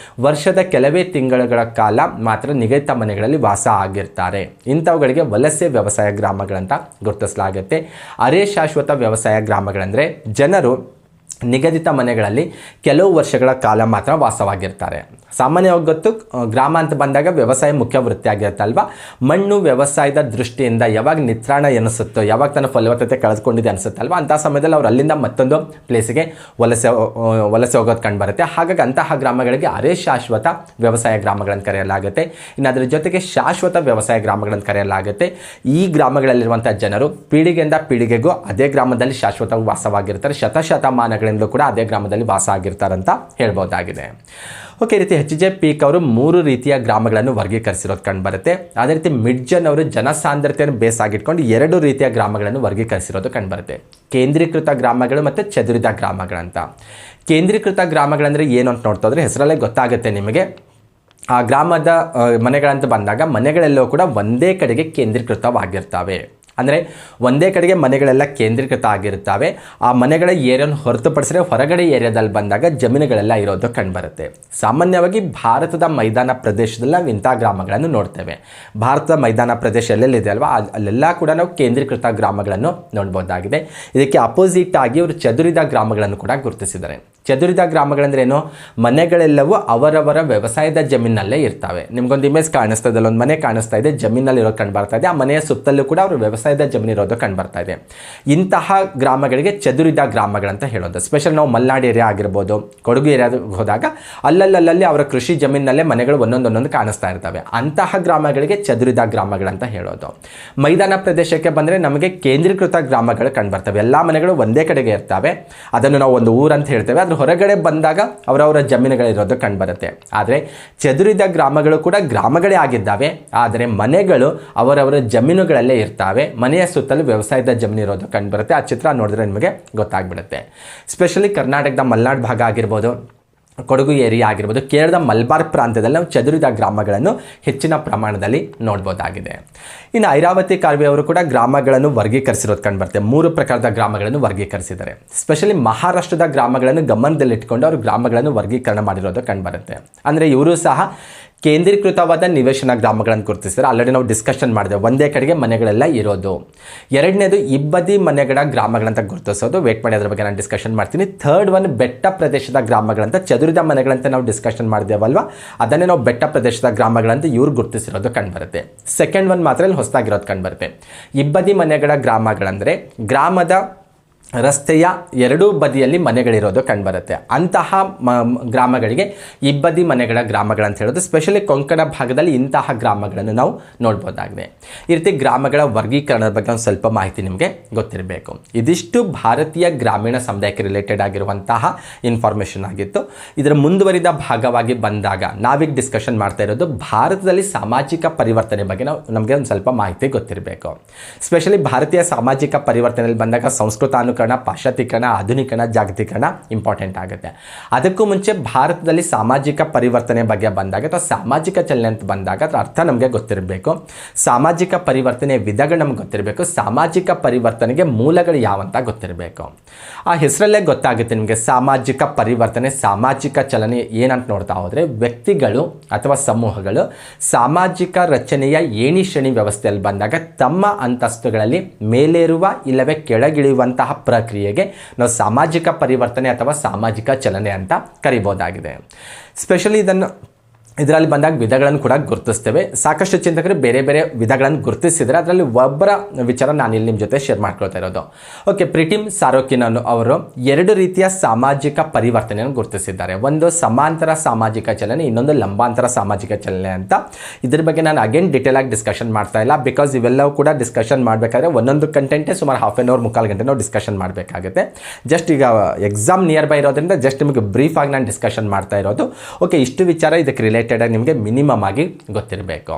ವರ್ಷದ ಕೆಲವೇ ತಿಂಗಳುಗಳ ಕಾಲ ಮಾತ್ರ ನಿಗದಿತ ಮನೆಗಳಲ್ಲಿ ವಾಸ ಆಗಿರ್ತಾರೆ. ಇಂಥವುಗಳಿಗೆ ವಲಸೆ ವ್ಯವಸಾಯ ಗ್ರಾಮಗಳಂತ ಗುರುತಿಸಲಾಗುತ್ತೆ. ಅರೆ ಶಾಶ್ವತ ವ್ಯವಸಾಯ ಗ್ರಾಮಗಳಂದರೆ ಜನರು ನಿಗದಿತ ಮನೆಗಳಲ್ಲಿ ಕೆಲವು ವರ್ಷಗಳ ಕಾಲ ಮಾತ್ರ ವಾಸವಾಗಿರ್ತಾರೆ. ಸಾಮಾನ್ಯವಾಗಿ ಗೊತ್ತು, ಗ್ರಾಮ ಅಂತ ಬಂದಾಗ ವ್ಯವಸಾಯ ಮುಖ್ಯ ವೃತ್ತಿಯಾಗಿರುತ್ತಲ್ವ. ಮಣ್ಣು ವ್ಯವಸಾಯದ ದೃಷ್ಟಿಯಿಂದ ಯಾವಾಗ ನಿತ್ರಾಣ ಎನಿಸುತ್ತೋ, ಯಾವಾಗ ತನ್ನ ಫಲವತ್ತತೆ ಕಳೆದುಕೊಂಡಿದೆ ಅನಿಸುತ್ತಲ್ವ, ಅಂಥ ಸಮಯದಲ್ಲಿ ಅವ್ರು ಅಲ್ಲಿಂದ ಮತ್ತೊಂದು ಪ್ಲೇಸಿಗೆ ವಲಸೆ ಹೋಗೋದು ಕಂಡು ಬರುತ್ತೆ. ಹಾಗಾಗಿ ಅಂತಹ ಗ್ರಾಮಗಳಿಗೆ ಅರೆ ಶಾಶ್ವತ ವ್ಯವಸಾಯ ಗ್ರಾಮಗಳನ್ನು ಕರೆಯಲಾಗುತ್ತೆ. ಇನ್ನು ಅದರ ಜೊತೆಗೆ ಶಾಶ್ವತ ವ್ಯವಸಾಯ ಗ್ರಾಮಗಳನ್ನು ಕರೆಯಲಾಗುತ್ತೆ. ಈ ಗ್ರಾಮಗಳಲ್ಲಿರುವಂಥ ಜನರು ಪೀಳಿಗೆಯಿಂದ ಪೀಳಿಗೆಗೂ ಅದೇ ಗ್ರಾಮದಲ್ಲಿ ಶಾಶ್ವತವಾಗಿ ವಾಸವಾಗಿರ್ತಾರೆ. ಶತಶತಮಾನಗಳಿಂದಲೂ ಕೂಡ ಅದೇ ಗ್ರಾಮದಲ್ಲಿ ವಾಸ ಆಗಿರ್ತಾರಂತ ಹೇಳ್ಬೋದಾಗಿದೆ. ಓಕೆ, ಈ ರೀತಿ HJ ಪೀಕ್ ಅವರು 3 ರೀತಿಯ ಗ್ರಾಮಗಳನ್ನು ವರ್ಗೀಕರಿಸಿರೋದು ಕಂಡು ಬರುತ್ತೆ. ಅದೇ ರೀತಿ ಮಿಡ್ಜನ್ ಅವರು ಜನಸಾಂದ್ರತೆಯನ್ನು ಬೇಸ್ ಆಗಿಟ್ಕೊಂಡು 2 ರೀತಿಯ ಗ್ರಾಮಗಳನ್ನು ವರ್ಗೀಕರಿಸಿರೋದು ಕಂಡು ಬರುತ್ತೆ. ಕೇಂದ್ರೀಕೃತ ಗ್ರಾಮಗಳು ಮತ್ತು ಚದುರಿದ ಗ್ರಾಮಗಳಂತ. ಕೇಂದ್ರೀಕೃತ ಗ್ರಾಮಗಳಂದರೆ ಏನು ಅಂತ ನೋಡ್ತಾ ಹೋದರೆ ಹೆಸರಲ್ಲೇ ಗೊತ್ತಾಗುತ್ತೆ ನಿಮಗೆ. ಆ ಗ್ರಾಮದ ಮನೆಗಳಂತ ಬಂದಾಗ ಮನೆಗಳೆಲ್ಲವೂ ಕೂಡ ಒಂದೇ ಕಡೆಗೆ ಕೇಂದ್ರೀಕೃತವಾಗಿರ್ತವೆ. ಅಂದರೆ ಒಂದೇ ಕಡೆಗೆ ಮನೆಗಳೆಲ್ಲ ಕೇಂದ್ರೀಕೃತ ಆಗಿರ್ತವೆ. ಆ ಮನೆಗಳ ಏರಿಯಾವನ್ನು ಹೊರತುಪಡಿಸಿದ್ರೆ ಹೊರಗಡೆ ಏರಿಯಾದಲ್ಲಿ ಬಂದಾಗ ಜಮೀನುಗಳೆಲ್ಲ ಇರೋದು ಕಂಡುಬರುತ್ತೆ. ಸಾಮಾನ್ಯವಾಗಿ ಭಾರತದ ಮೈದಾನ ಪ್ರದೇಶದಲ್ಲಿ ನಾವು ಇಂಥ ಗ್ರಾಮಗಳನ್ನು ನೋಡ್ತೇವೆ. ಭಾರತದ ಮೈದಾನ ಪ್ರದೇಶ ಎಲ್ಲೆಲ್ಲಿದೆ ಅಲ್ವಾ, ಅಲ್ಲೆಲ್ಲ ಕೂಡ ನಾವು ಕೇಂದ್ರೀಕೃತ ಗ್ರಾಮಗಳನ್ನು ನೋಡ್ಬೋದಾಗಿದೆ. ಇದಕ್ಕೆ ಅಪೋಸಿಟ್ ಆಗಿ ಅವರು ಚದುರಿದ ಗ್ರಾಮಗಳನ್ನು ಕೂಡ ಗುರುತಿಸಿದ್ದಾರೆ. ಚದುರಿದ ಗ್ರಾಮಗಳಂದ್ರೆ ಏನು? ಮನೆಗಳೆಲ್ಲವೂ ಅವರವರ ವ್ಯವಸಾಯದ ಜಮೀನಲ್ಲೇ ಇರ್ತವೆ. ನಿಮ್ಗೊಂದು ಇಮೇಜ್ ಕಾಣಿಸ್ತಾ ಇದೆ, ಒಂದು ಮನೆ ಕಾಣಿಸ್ತಾ ಇದೆ, ಜಮೀನಲ್ಲಿ ಇರೋದು ಕಂಡು ಬರ್ತಾ ಇದೆ. ಆ ಮನೆಯ ಸುತ್ತಲೂ ಕೂಡ ಅವರು ವ್ಯವಸಾಯದ ಜಮೀನು ಇರೋದು ಕಂಡು ಬರ್ತಾ ಇದೆ. ಇಂತಹ ಗ್ರಾಮಗಳಿಗೆ ಚದುರಿದ ಗ್ರಾಮಗಳಂತ ಹೇಳೋದು. ಸ್ಪೆಷಲ್ ನಾವು ಮಲೆನಾಡು ಏರಿಯಾ ಆಗಿರ್ಬೋದು, ಕೊಡಗು ಏರಿಯಾಗೆ ಹೋದಾಗ ಅಲ್ಲಲ್ಲಿ ಅವರ ಕೃಷಿ ಜಮೀನಲ್ಲೇ ಮನೆಗಳು ಒಂದೊಂದು ಕಾಣಿಸ್ತಾ ಇರ್ತವೆ. ಅಂತಹ ಗ್ರಾಮಗಳಿಗೆ ಚದುರಿದ ಗ್ರಾಮಗಳಂತ ಹೇಳೋದು. ಮೈದಾನ ಪ್ರದೇಶಕ್ಕೆ ಬಂದರೆ ನಮಗೆ ಕೇಂದ್ರೀಕೃತ ಗ್ರಾಮಗಳು ಕಂಡು ಬರ್ತವೆ. ಎಲ್ಲ ಮನೆಗಳು ಒಂದೇ ಕಡೆಗೆ ಇರ್ತವೆ. ಅದನ್ನು ನಾವು ಒಂದು ಊರಂತ ಹೇಳ್ತೇವೆ. ಅದ್ರ ಹೊರಗಡೆ ಬಂದಾಗ ಅವರವರ ಜಮೀನುಗಳಿರೋದು ಕಂಡು ಬರುತ್ತೆ. ಆದರೆ ಚದುರಿದ ಗ್ರಾಮಗಳು ಕೂಡ ಗ್ರಾಮಗಳೇ ಆಗಿದ್ದಾವೆ, ಆದರೆ ಮನೆಗಳು ಅವರವರ ಜಮೀನುಗಳಲ್ಲೇ ಇರ್ತವೆ. ಮನೆಯ ಸುತ್ತಲೂ ವ್ಯವಸಾಯದ ಜಮೀನು ಇರೋದು ಕಂಡು ಬರುತ್ತೆ. ಆ ಚಿತ್ರ ನೋಡಿದ್ರೆ ನಿಮಗೆ ಗೊತ್ತಾಗ್ಬಿಡುತ್ತೆ. ಸ್ಪೆಷಲಿ ಕರ್ನಾಟಕದ ಮಲೆನಾಡು ಭಾಗ ಆಗಿರ್ಬೋದು, ಕೊಡಗು ಏರಿಯಾ ಆಗಿರ್ಬೋದು, ಕೇರಳದ ಮಲಬಾರ್ ಪ್ರಾಂತ್ಯದಲ್ಲಿ ನಾವು ಚದುರಿದ ಗ್ರಾಮಗಳನ್ನು ಹೆಚ್ಚಿನ ಪ್ರಮಾಣದಲ್ಲಿ ನೋಡ್ಬೋದಾಗಿದೆ. ಇನ್ನು ಐರಾವತಿ ಕಾರ್ವೆ ಅವರು ಕೂಡ ಗ್ರಾಮಗಳನ್ನು ವರ್ಗೀಕರಿಸಿರೋದು ಕಂಡು ಬರುತ್ತೆ. 3 ಪ್ರಕಾರದ ಗ್ರಾಮಗಳನ್ನು ವರ್ಗೀಕರಿಸಿದ್ದಾರೆ. ಸ್ಪೆಷಲಿ ಮಹಾರಾಷ್ಟ್ರದ ಗ್ರಾಮಗಳನ್ನು ಗಮನದಲ್ಲಿಟ್ಟುಕೊಂಡು ಅವರು ಗ್ರಾಮಗಳನ್ನು ವರ್ಗೀಕರಣ ಮಾಡಿರೋದು ಕಂಡು ಬರುತ್ತೆ. ಅಂದರೆ ಇವರು ಸಹ ಕೇಂದ್ರೀಕೃತವಾದ ನಿವೇಶನ ಗ್ರಾಮಗಳನ್ನು ಗುರುತಿಸಿದ್ದಾರೆ. ಆಲ್ರೆಡಿ ನಾವು ಡಿಸ್ಕಷನ್ ಮಾಡಿದೆ, ಒಂದೇ ಕಡೆಗೆ ಮನೆಗಳೆಲ್ಲ ಇರೋದು. ಎರಡನೇದು ಇಬ್ಬದಿ ಮನೆಗಳ ಗ್ರಾಮಗಳಂತ ಗುರುತಿಸೋದು. ವೇಟ್ ಮಾಡಿ, ಅದರ ಬಗ್ಗೆ ನಾನು ಡಿಸ್ಕಷನ್ ಮಾಡ್ತೀನಿ. ಥರ್ಡ್ ಒನ್ ಬೆಟ್ಟ ಪ್ರದೇಶದ ಗ್ರಾಮಗಳಂತ. ಚದುರಿದ ಮನೆಗಳಂತ ನಾವು ಡಿಸ್ಕಷನ್ ಮಾಡಿದೇವಲ್ವ, ಅದನ್ನೇ ನಾವು ಬೆಟ್ಟ ಪ್ರದೇಶದ ಗ್ರಾಮಗಳಂತ ಇವ್ರು ಗುರುತಿಸಿರೋದು ಕಂಡು ಬರುತ್ತೆ. ಸೆಕೆಂಡ್ ಒನ್ ಮಾತ್ರ ಇಲ್ಲಿ ಹೊಸದಾಗಿರೋದು ಕಂಡು ಬರುತ್ತೆ. ಇಬ್ಬದಿ ಮನೆಗಳ ಗ್ರಾಮಗಳಂದರೆ ಗ್ರಾಮದ ರಸ್ತೆಯ ಎರಡೂ ಬದಿಯಲ್ಲಿ ಮನೆಗಳಿರೋದು ಕಂಡುಬರುತ್ತೆ. ಅಂತಹ ಗ್ರಾಮಗಳಿಗೆ ಇಬ್ಬದಿ ಮನೆಗಳ ಗ್ರಾಮಗಳಂತ ಹೇಳೋದು. ಸ್ಪೆಷಲಿ ಕೊಂಕಣ ಭಾಗದಲ್ಲಿ ಇಂತಹ ಗ್ರಾಮಗಳನ್ನು ನಾವು ನೋಡ್ಬೋದಾಗಿದೆ. ಈ ರೀತಿ ಗ್ರಾಮಗಳ ವರ್ಗೀಕರಣದ ಬಗ್ಗೆ ಒಂದು ಸ್ವಲ್ಪ ಮಾಹಿತಿ ನಿಮಗೆ ಗೊತ್ತಿರಬೇಕು. ಇದಿಷ್ಟು ಭಾರತೀಯ ಗ್ರಾಮೀಣ ಸಮುದಾಯಕ್ಕೆ ರಿಲೇಟೆಡ್ ಆಗಿರುವಂತಹ ಇನ್ಫಾರ್ಮೇಷನ್ ಆಗಿತ್ತು. ಇದರ ಮುಂದುವರಿದ ಭಾಗವಾಗಿ ಬಂದಾಗ ನಾವೀಗ ಡಿಸ್ಕಷನ್ ಮಾಡ್ತಾ ಇರೋದು ಭಾರತದಲ್ಲಿ ಸಾಮಾಜಿಕ ಪರಿವರ್ತನೆ ಬಗ್ಗೆ ನಮಗೆ ಒಂದು ಸ್ವಲ್ಪ ಮಾಹಿತಿ ಗೊತ್ತಿರಬೇಕು. ಸ್ಪೆಷಲಿ ಭಾರತೀಯ ಸಾಮಾಜಿಕ ಪರಿವರ್ತನೆಯಲ್ಲಿ ಬಂದಾಗ ಸಂಸ್ಕೃತಾನುಕರಣ, ಪಾಶ್ಚಾತ್ಯೀಕರಣ, ಆಧುನೀಕರಣ, ಜಾಗತೀಕರಣ ಇಂಪಾರ್ಟೆಂಟ್ ಆಗುತ್ತೆ. ಅದಕ್ಕೂ ಮುಂಚೆ ಭಾರತದಲ್ಲಿ ಸಾಮಾಜಿಕ ಪರಿವರ್ತನೆ ಬಗ್ಗೆ ಬಂದಾಗ ಅಥವಾ ಸಾಮಾಜಿಕ ಚಲನೆ ಅಂತ ಬಂದಾಗ ಅದರ ಅರ್ಥ ನಮಗೆ ಗೊತ್ತಿರಬೇಕು. ಸಾಮಾಜಿಕ ಪರಿವರ್ತನೆಯ ವಿಧಗಳು ನಮ್ಗೆ ಗೊತ್ತಿರಬೇಕು. ಸಾಮಾಜಿಕ ಪರಿವರ್ತನೆಗೆ ಮೂಲಗಳು ಯಾವಂತ ಗೊತ್ತಿರಬೇಕು. ಆ ಹೆಸರಲ್ಲೇ ಗೊತ್ತಾಗುತ್ತೆ ನಿಮಗೆ ಸಾಮಾಜಿಕ ಪರಿವರ್ತನೆ, ಸಾಮಾಜಿಕ ಚಲನೆ ಏನಂತ ನೋಡ್ತಾ ಹೋದರೆ ವ್ಯಕ್ತಿಗಳು ಅಥವಾ ಸಮೂಹಗಳು ಸಾಮಾಜಿಕ ರಚನೆಯ ಏಣಿ ಶ್ರೇಣಿ ವ್ಯವಸ್ಥೆಯಲ್ಲಿ ಬಂದಾಗ ತಮ್ಮ ಅಂತಸ್ತುಗಳಲ್ಲಿ ಮೇಲೇರುವ ಇಲ್ಲವೇ ಕೆಳಗಿಳಿಯುವಂತಹ ಪ್ರಕ್ರಿಯೆಗೆ ನಾವು ಸಾಮಾಜಿಕ ಪರಿವರ್ತನೆ ಅಥವಾ ಸಾಮಾಜಿಕ ಚಲನೆ ಅಂತ ಕರಿಬೋದಾಗಿದೆ. ಸ್ಪೆಷಲಿ ಇದರಲ್ಲಿ ಬಂದಾಗ ವಿಧಗಳನ್ನು ಕೂಡ ಗುರುತಿಸ್ತೇವೆ. ಸಾಕಷ್ಟು ಚಿಂತಕರು ಬೇರೆ ಬೇರೆ ವಿಧಗಳನ್ನು ಗುರುತಿಸಿದರೆ ಅದರಲ್ಲಿ ಒಬ್ಬರ ವಿಚಾರ ನಾನು ಇಲ್ಲಿ ನಿಮ್ಮ ಜೊತೆ ಶೇರ್ ಮಾಡ್ಕೊಳ್ತಾ ಇರೋದು. ಓಕೆ, ಪ್ರಿಟಿಮ್ ಸಾರೋಕಿನ್ ಅವರು 2 ರೀತಿಯ ಸಾಮಾಜಿಕ ಪರಿವರ್ತನೆಯನ್ನು ಗುರುತಿಸಿದ್ದಾರೆ. ಒಂದು ಸಮಾಂತರ ಸಾಮಾಜಿಕ ಚಲನೆ, ಇನ್ನೊಂದು ಲಂಬಾಂತರ ಸಾಮಾಜಿಕ ಚಲನೆ ಅಂತ. ಇದ್ರ ಬಗ್ಗೆ ನಾನು ಅಗೇನ್ ಡೀಟೇಲ್ ಆಗಿ ಡಿಸ್ಕಷನ್ ಮಾಡ್ತಾ ಇಲ್ಲ, ಬಿಕಾಸ್ ಇವೆಲ್ಲವೂ ಕೂಡ ಡಿಸ್ಕಷನ್ ಮಾಡಬೇಕಾದ್ರೆ ಒಂದೊಂದು ಕಂಟೆಂಟೇ ಸುಮಾರು ಹಾಫ್ ಆನ್ ಅವರ್, ಮುಕ್ಕಾಲು ಗಂಟೆ ನಾವು ಡಿಸ್ಕಷನ್ ಮಾಡಬೇಕಾಗುತ್ತೆ. ಜಸ್ಟ್ ಈಗ ಎಕ್ಸಾಮ್ ನಿಯರ್ ಬೈ ಇರೋದ್ರಿಂದ ಜಸ್ಟ್ ನಿಮಗೆ ಬ್ರೀಫ್ ಆಗಿ ನಾನು ಡಿಸ್ಕಷನ್ ಮಾಡ್ತಾ ಇರೋದು. ಓಕೆ, ಇಷ್ಟು ವಿಚಾರ ಇದಕ್ಕೆ ರಿಲೇಟೆಡ್ ನಿಮಗೆ ಮಿನಿಮಮ್ ಆಗಿ ಗೊತ್ತಿರಬೇಕು.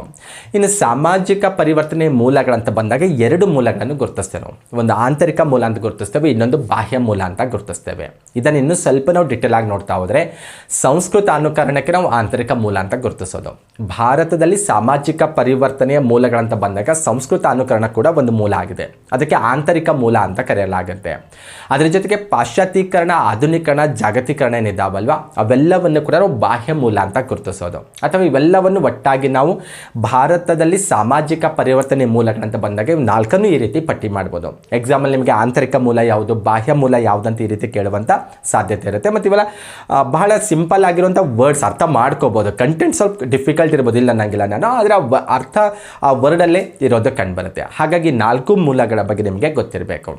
ಇನ್ನು ಸಾಮಾಜಿಕ ಪರಿವರ್ತನೆ ಮೂಲಗಳಂತ ಬಂದಾಗ 2 ಮೂಲಗಳನ್ನು ಗುರುತಿಸ್ತೇವೆ ನಾವು. ಒಂದು ಆಂತರಿಕ ಮೂಲ ಅಂತ ಗುರುತಿಸ್ತೇವೆ, ಇನ್ನೊಂದು ಬಾಹ್ಯ ಮೂಲ ಅಂತ ಗುರುತಿಸ್ತೇವೆ. ಇದನ್ನು ಇನ್ನೂ ಸ್ವಲ್ಪ ನಾವು ಡಿಟೇಲ್ ಆಗಿ ನೋಡ್ತಾ ಹೋದರೆ ಸಂಸ್ಕೃತ ಅನುಕರಣಕ್ಕೆ ನಾವು ಆಂತರಿಕ ಮೂಲ ಅಂತ ಗುರುತಿಸೋದು. ಭಾರತದಲ್ಲಿ ಸಾಮಾಜಿಕ ಪರಿವರ್ತನೆಯ ಮೂಲಗಳಂತ ಬಂದಾಗ ಸಂಸ್ಕೃತ ಅನುಕರಣ ಕೂಡ ಒಂದು ಮೂಲ ಆಗಿದೆ. ಅದಕ್ಕೆ ಆಂತರಿಕ ಮೂಲ ಅಂತ ಕರೆಯಲಾಗುತ್ತೆ. ಅದರ ಜೊತೆಗೆ ಪಾಶ್ಚಾತ್ಯೀಕರಣ, ಆಧುನೀಕರಣ, ಜಾಗತೀಕರಣ ಏನಿದ್ದಾವಲ್ವ ಅವೆಲ್ಲವನ್ನು ಕೂಡ ನಾವು ಬಾಹ್ಯ ಮೂಲ ಅಂತ ಗುರುತಿಸೋದು. ಅಥವಾ ಇವೆಲ್ಲವನ್ನು ಒಟ್ಟಾಗಿ ನಾವು ಭಾರತದಲ್ಲಿ ಸಾಮಾಜಿಕ ಪರಿವರ್ತನೆ ಮೂಲಗಳಂತ ಬಂದಾಗ ಇವು ನಾಲ್ಕನ್ನು ಈ ರೀತಿ ಪಟ್ಟಿ ಮಾಡ್ಬೋದು. ಎಕ್ಸಾಂಪಲ್ ನಿಮಗೆ ಆಂತರಿಕ ಮೂಲ ಯಾವುದು, ಬಾಹ್ಯ ಮೂಲ ಯಾವುದಂತ ಈ ರೀತಿ ಕೇಳುವಂಥ ಸಾಧ್ಯತೆ ಇರುತ್ತೆ. ಮತ್ತು ಇವೆಲ್ಲ ಬಹಳ ಸಿಂಪಲ್ ಆಗಿರುವಂಥ ವರ್ಡ್ಸ್, ಅರ್ಥ ಮಾಡ್ಕೋಬೋದು. ಕಂಟೆಂಟ್ ಸ್ವಲ್ಪ ಡಿಫಿಕಲ್ಟ್ ಇರ್ಬೋದು, ಇಲ್ಲ ಅನ್ನಂಗಿಲ್ಲ ನಾನು, ಆದರೆ ಅರ್ಥ ಆ ವರ್ಡಲ್ಲೇ ಇರೋದು ಕಂಡುಬರುತ್ತೆ. ಹಾಗಾಗಿ 4 ಮೂಲಗಳ ಬಗ್ಗೆ ನಿಮಗೆ ಗೊತ್ತಿರಬೇಕು.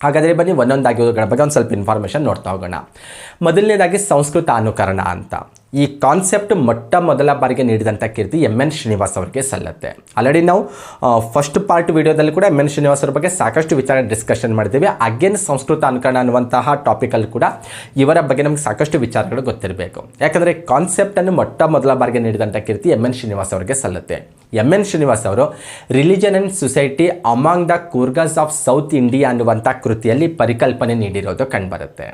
ಹಾಗಾದರೆ ಬನ್ನಿ ಒಂದೊಂದಾಗಿ ಇವುಗಳ ಬಗ್ಗೆ ಒಂದು ಸ್ವಲ್ಪ ಇನ್ಫಾರ್ಮೇಷನ್ ನೋಡ್ತಾ ಹೋಗೋಣ. ಮೊದಲನೇದಾಗಿ ಸಂಸ್ಕೃತ ಅನುಕರಣ ಅಂತ. ಈ ಕಾನ್ಸೆಪ್ಟ್ ಮೊದಲ ಬಾರಿಗೆ ನೀಡಿದಂಥ ಕೀರ್ತಿ MN ಶ್ರೀನಿವಾಸ್ ಅವರಿಗೆ ಸಲ್ಲುತ್ತೆ. ಆಲ್ರೆಡಿ ನಾವು ಫಸ್ಟ್ ಪಾರ್ಟ್ ವಿಡಿಯೋದಲ್ಲಿ ಕೂಡ MN ಶ್ರೀನಿವಾಸ್ ಅವ್ರ ಬಗ್ಗೆ ಸಾಕಷ್ಟು ವಿಚಾರ ಡಿಸ್ಕಷನ್ ಮಾಡಿದ್ದೇವೆ. ಅಗೇನ್ ಸಂಸ್ಕೃತ ಅನುಕರಣ ಅನ್ನುವಂತಹ ಟಾಪಿಕಲ್ಲಿ ಕೂಡ ಇವರ ಬಗ್ಗೆ ನಮಗೆ ಸಾಕಷ್ಟು ವಿಚಾರಗಳು ಗೊತ್ತಿರಬೇಕು. ಯಾಕಂದರೆ ಕಾನ್ಸೆಪ್ಟನ್ನು ಮೊದಲ ಬಾರಿಗೆ ನೀಡಿದಂಥ ಕೀರ್ತಿ MN ಶ್ರೀನಿವಾಸ್ ಅವರಿಗೆ ಸಲ್ಲುತ್ತೆ. MN ಶ್ರೀನಿವಾಸ್ ಅವರು religion and society among the Coorgs of South India ಅನ್ನುವಂಥ ಕೃತಿಯಲ್ಲಿ ಪರಿಕಲ್ಪನೆ ನೀಡಿರೋದು ಕಂಡುಬರುತ್ತೆ.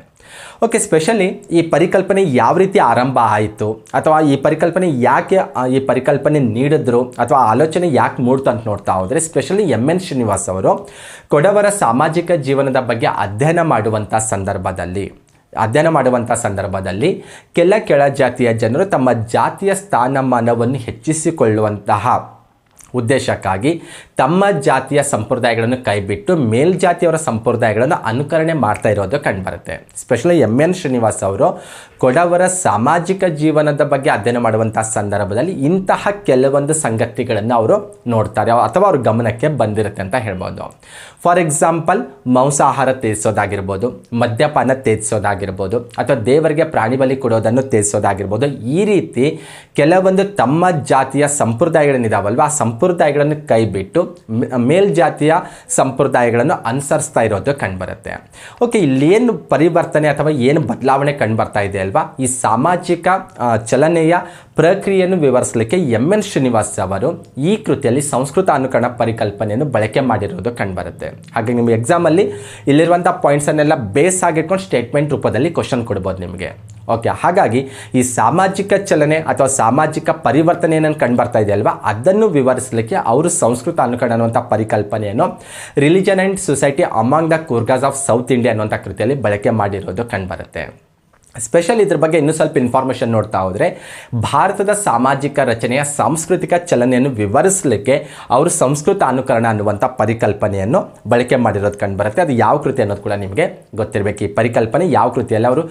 ಓಕೆ, ಸ್ಪೆಷಲಿ ಈ ಪರಿಕಲ್ಪನೆ ಯಾವ ರೀತಿ ಆರಂಭ ಆಯಿತು, ಅಥವಾ ಈ ಪರಿಕಲ್ಪನೆ ಯಾಕೆ ಈ ಪರಿಕಲ್ಪನೆ ನೀಡಿದ್ರು, ಅಥವಾ ಆಲೋಚನೆ ಯಾಕೆ ಮೂಡ್ತು ಅಂತ ನೋಡ್ತಾ ಹೋದರೆ ಸ್ಪೆಷಲಿ MN ಶ್ರೀನಿವಾಸ್ ಅವರು ಕೊಡವರ ಸಾಮಾಜಿಕ ಜೀವನದ ಬಗ್ಗೆ ಅಧ್ಯಯನ ಮಾಡುವಂಥ ಸಂದರ್ಭದಲ್ಲಿ ಕೆಳ ಜಾತಿಯ ಜನರು ತಮ್ಮ ಜಾತಿಯ ಸ್ಥಾನಮಾನವನ್ನು ಹೆಚ್ಚಿಸಿಕೊಳ್ಳುವಂತಹ ಉದ್ದೇಶಕ್ಕಾಗಿ ತಮ್ಮ ಜಾತಿಯ ಸಂಪ್ರದಾಯಗಳನ್ನು ಕೈಬಿಟ್ಟು ಮೇಲ್ಜಾತಿಯವರ ಸಂಪ್ರದಾಯಗಳನ್ನು ಅನುಕರಣೆ ಮಾಡ್ತಾ ಇರೋದು ಕಂಡುಬರುತ್ತೆ. ಸ್ಪೆಷಲಿ MN ಶ್ರೀನಿವಾಸ್ ಅವರು ಕೊಡವರ ಸಾಮಾಜಿಕ ಜೀವನದ ಬಗ್ಗೆ ಅಧ್ಯಯನ ಮಾಡುವಂಥ ಸಂದರ್ಭದಲ್ಲಿ ಇಂತಹ ಕೆಲವೊಂದು ಸಂಗತಿಗಳನ್ನು ಅವರು ನೋಡ್ತಾರೆ ಅಥವಾ ಅವ್ರ ಗಮನಕ್ಕೆ ಬಂದಿರುತ್ತೆ ಅಂತ ಹೇಳ್ಬೋದು. ಫಾರ್ ಎಕ್ಸಾಂಪಲ್, ಮಾಂಸಾಹಾರ ತ್ಯಜಿಸೋದಾಗಿರ್ಬೋದು, ಮದ್ಯಪಾನ ತ್ಯಜಿಸೋದಾಗಿರ್ಬೋದು, ಅಥವಾ ದೇವರಿಗೆ ಪ್ರಾಣಿ ಬಲಿ ಕೊಡೋದನ್ನು ತ್ಯಜಿಸೋದಾಗಿರ್ಬೋದು. ಈ ರೀತಿ ಕೆಲವೊಂದು ತಮ್ಮ ಜಾತಿಯ ಸಂಪ್ರದಾಯಗಳೇನಿದಾವಲ್ವ ಆ ಸಂಪ್ರದಾಯಗಳನ್ನು ಕೈಬಿಟ್ಟು ಮೇಲ್ಜಾತಿಯ ಸಂಪ್ರದಾಯಗಳನ್ನು ಅನುಸರಿಸ್ತಾ ಇರೋದು ಕಂಡುಬರುತ್ತೆ. ಓಕೆ, ಇಲ್ಲೇನು ಪರಿವರ್ತನೆ ಅಥವಾ ಏನು ಬದಲಾವಣೆ ಕಂಡುಬರ್ತಾ ಇದೆ ಅಲ್ವಾ, ಈ ಸಾಮಾಜಿಕ ಚಲನೆಯ ಪ್ರಕ್ರಿಯೆಯನ್ನು ವಿವರಿಸಲಿಕ್ಕೆ MN ಶ್ರೀನಿವಾಸ್ ಅವರು ಈ ಕೃತಿಯಲ್ಲಿ ಸಂಸ್ಕೃತ ಅನುಕರಣ ಪರಿಕಲ್ಪನೆಯನ್ನು ಬಳಕೆ ಮಾಡಿರೋದು ಕಂಡುಬರುತ್ತೆ. ಹಾಗೆ ನಿಮ್ಮ ಎಕ್ಸಾಮಲ್ಲಿ ಇಲ್ಲಿರುವಂಥ ಪಾಯಿಂಟ್ಸನ್ನೆಲ್ಲ ಬೇಸ್ ಆಗಿಟ್ಕೊಂಡು ಸ್ಟೇಟ್ಮೆಂಟ್ ರೂಪದಲ್ಲಿ ಕ್ವಶನ್ ಕೊಡ್ಬೋದು ನಿಮಗೆ. ಓಕೆ, ಹಾಗಾಗಿ ಈ ಸಾಮಾಜಿಕ ಚಲನೆ ಅಥವಾ ಸಾಮಾಜಿಕ ಪರಿವರ್ತನೆ ಏನನ್ನು ಕಂಡುಬರ್ತಾ ಇದೆ ಅಲ್ವಾ ಅದನ್ನು ವಿವರಿಸಲಿಕ್ಕೆ ಅವರು ಸಂಸ್ಕೃತ ಅನುಕರಣ ಅನ್ನುವಂಥ ಪರಿಕಲ್ಪನೆಯನ್ನು religion and society among the Coorgs of South India ಅನ್ನುವಂಥ ಕೃತಿಯಲ್ಲಿ ಬಳಕೆ ಮಾಡಿರೋದು ಕಂಡುಬರುತ್ತೆ. ಸ್ಪೆಷಲ್ ಇದ್ರ ಬಗ್ಗೆ ಇನ್ನೂ ಸ್ವಲ್ಪ ಇನ್ಫಾರ್ಮೇಷನ್ ನೋಡ್ತಾ ಹೋದರೆ ಭಾರತದ ಸಾಮಾಜಿಕ ರಚನೆಯ ಸಾಂಸ್ಕೃತಿಕ ಚಲನೆಯನ್ನು ವಿವರಿಸಲಿಕ್ಕೆ ಅವರು ಸಂಸ್ಕೃತ ಅನುಕರಣ ಅನ್ನುವಂಥ ಪರಿಕಲ್ಪನೆಯನ್ನು ಬಳಕೆ ಮಾಡಿರೋದು ಕಂಡುಬರುತ್ತೆ. ಅದು ಯಾವ ಕೃತಿ ಅನ್ನೋದು ಕೂಡ ನಿಮಗೆ ಗೊತ್ತಿರಬೇಕು. ಈ ಪರಿಕಲ್ಪನೆ ಯಾವ ಕೃತಿಯಲ್ಲಿ ಅವರು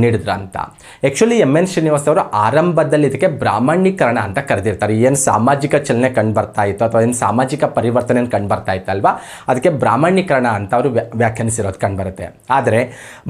ನೀಡಿದ್ರು ಅಂತ. ಆ್ಯಕ್ಚುಲಿ MN ಶ್ರೀನಿವಾಸ್ ಅವರು ಆರಂಭದಲ್ಲಿ ಇದಕ್ಕೆ ಬ್ರಾಹ್ಮಣೀಕರಣ ಅಂತ ಕರೆದಿರ್ತಾರೆ. ಏನು ಸಾಮಾಜಿಕ ಚಲನೆ ಕಂಡುಬರ್ತಾ ಇತ್ತು ಅಥವಾ ಏನು ಸಾಮಾಜಿಕ ಪರಿವರ್ತನೆ ಕಂಡುಬರ್ತಾ ಇತ್ತಲ್ವಾ ಅದಕ್ಕೆ ಬ್ರಾಹ್ಮಣೀಕರಣ ಅಂತ ಅವರು ವ್ಯಾಖ್ಯಾನಿಸಿರೋದು ಕಂಡುಬರುತ್ತೆ. ಆದರೆ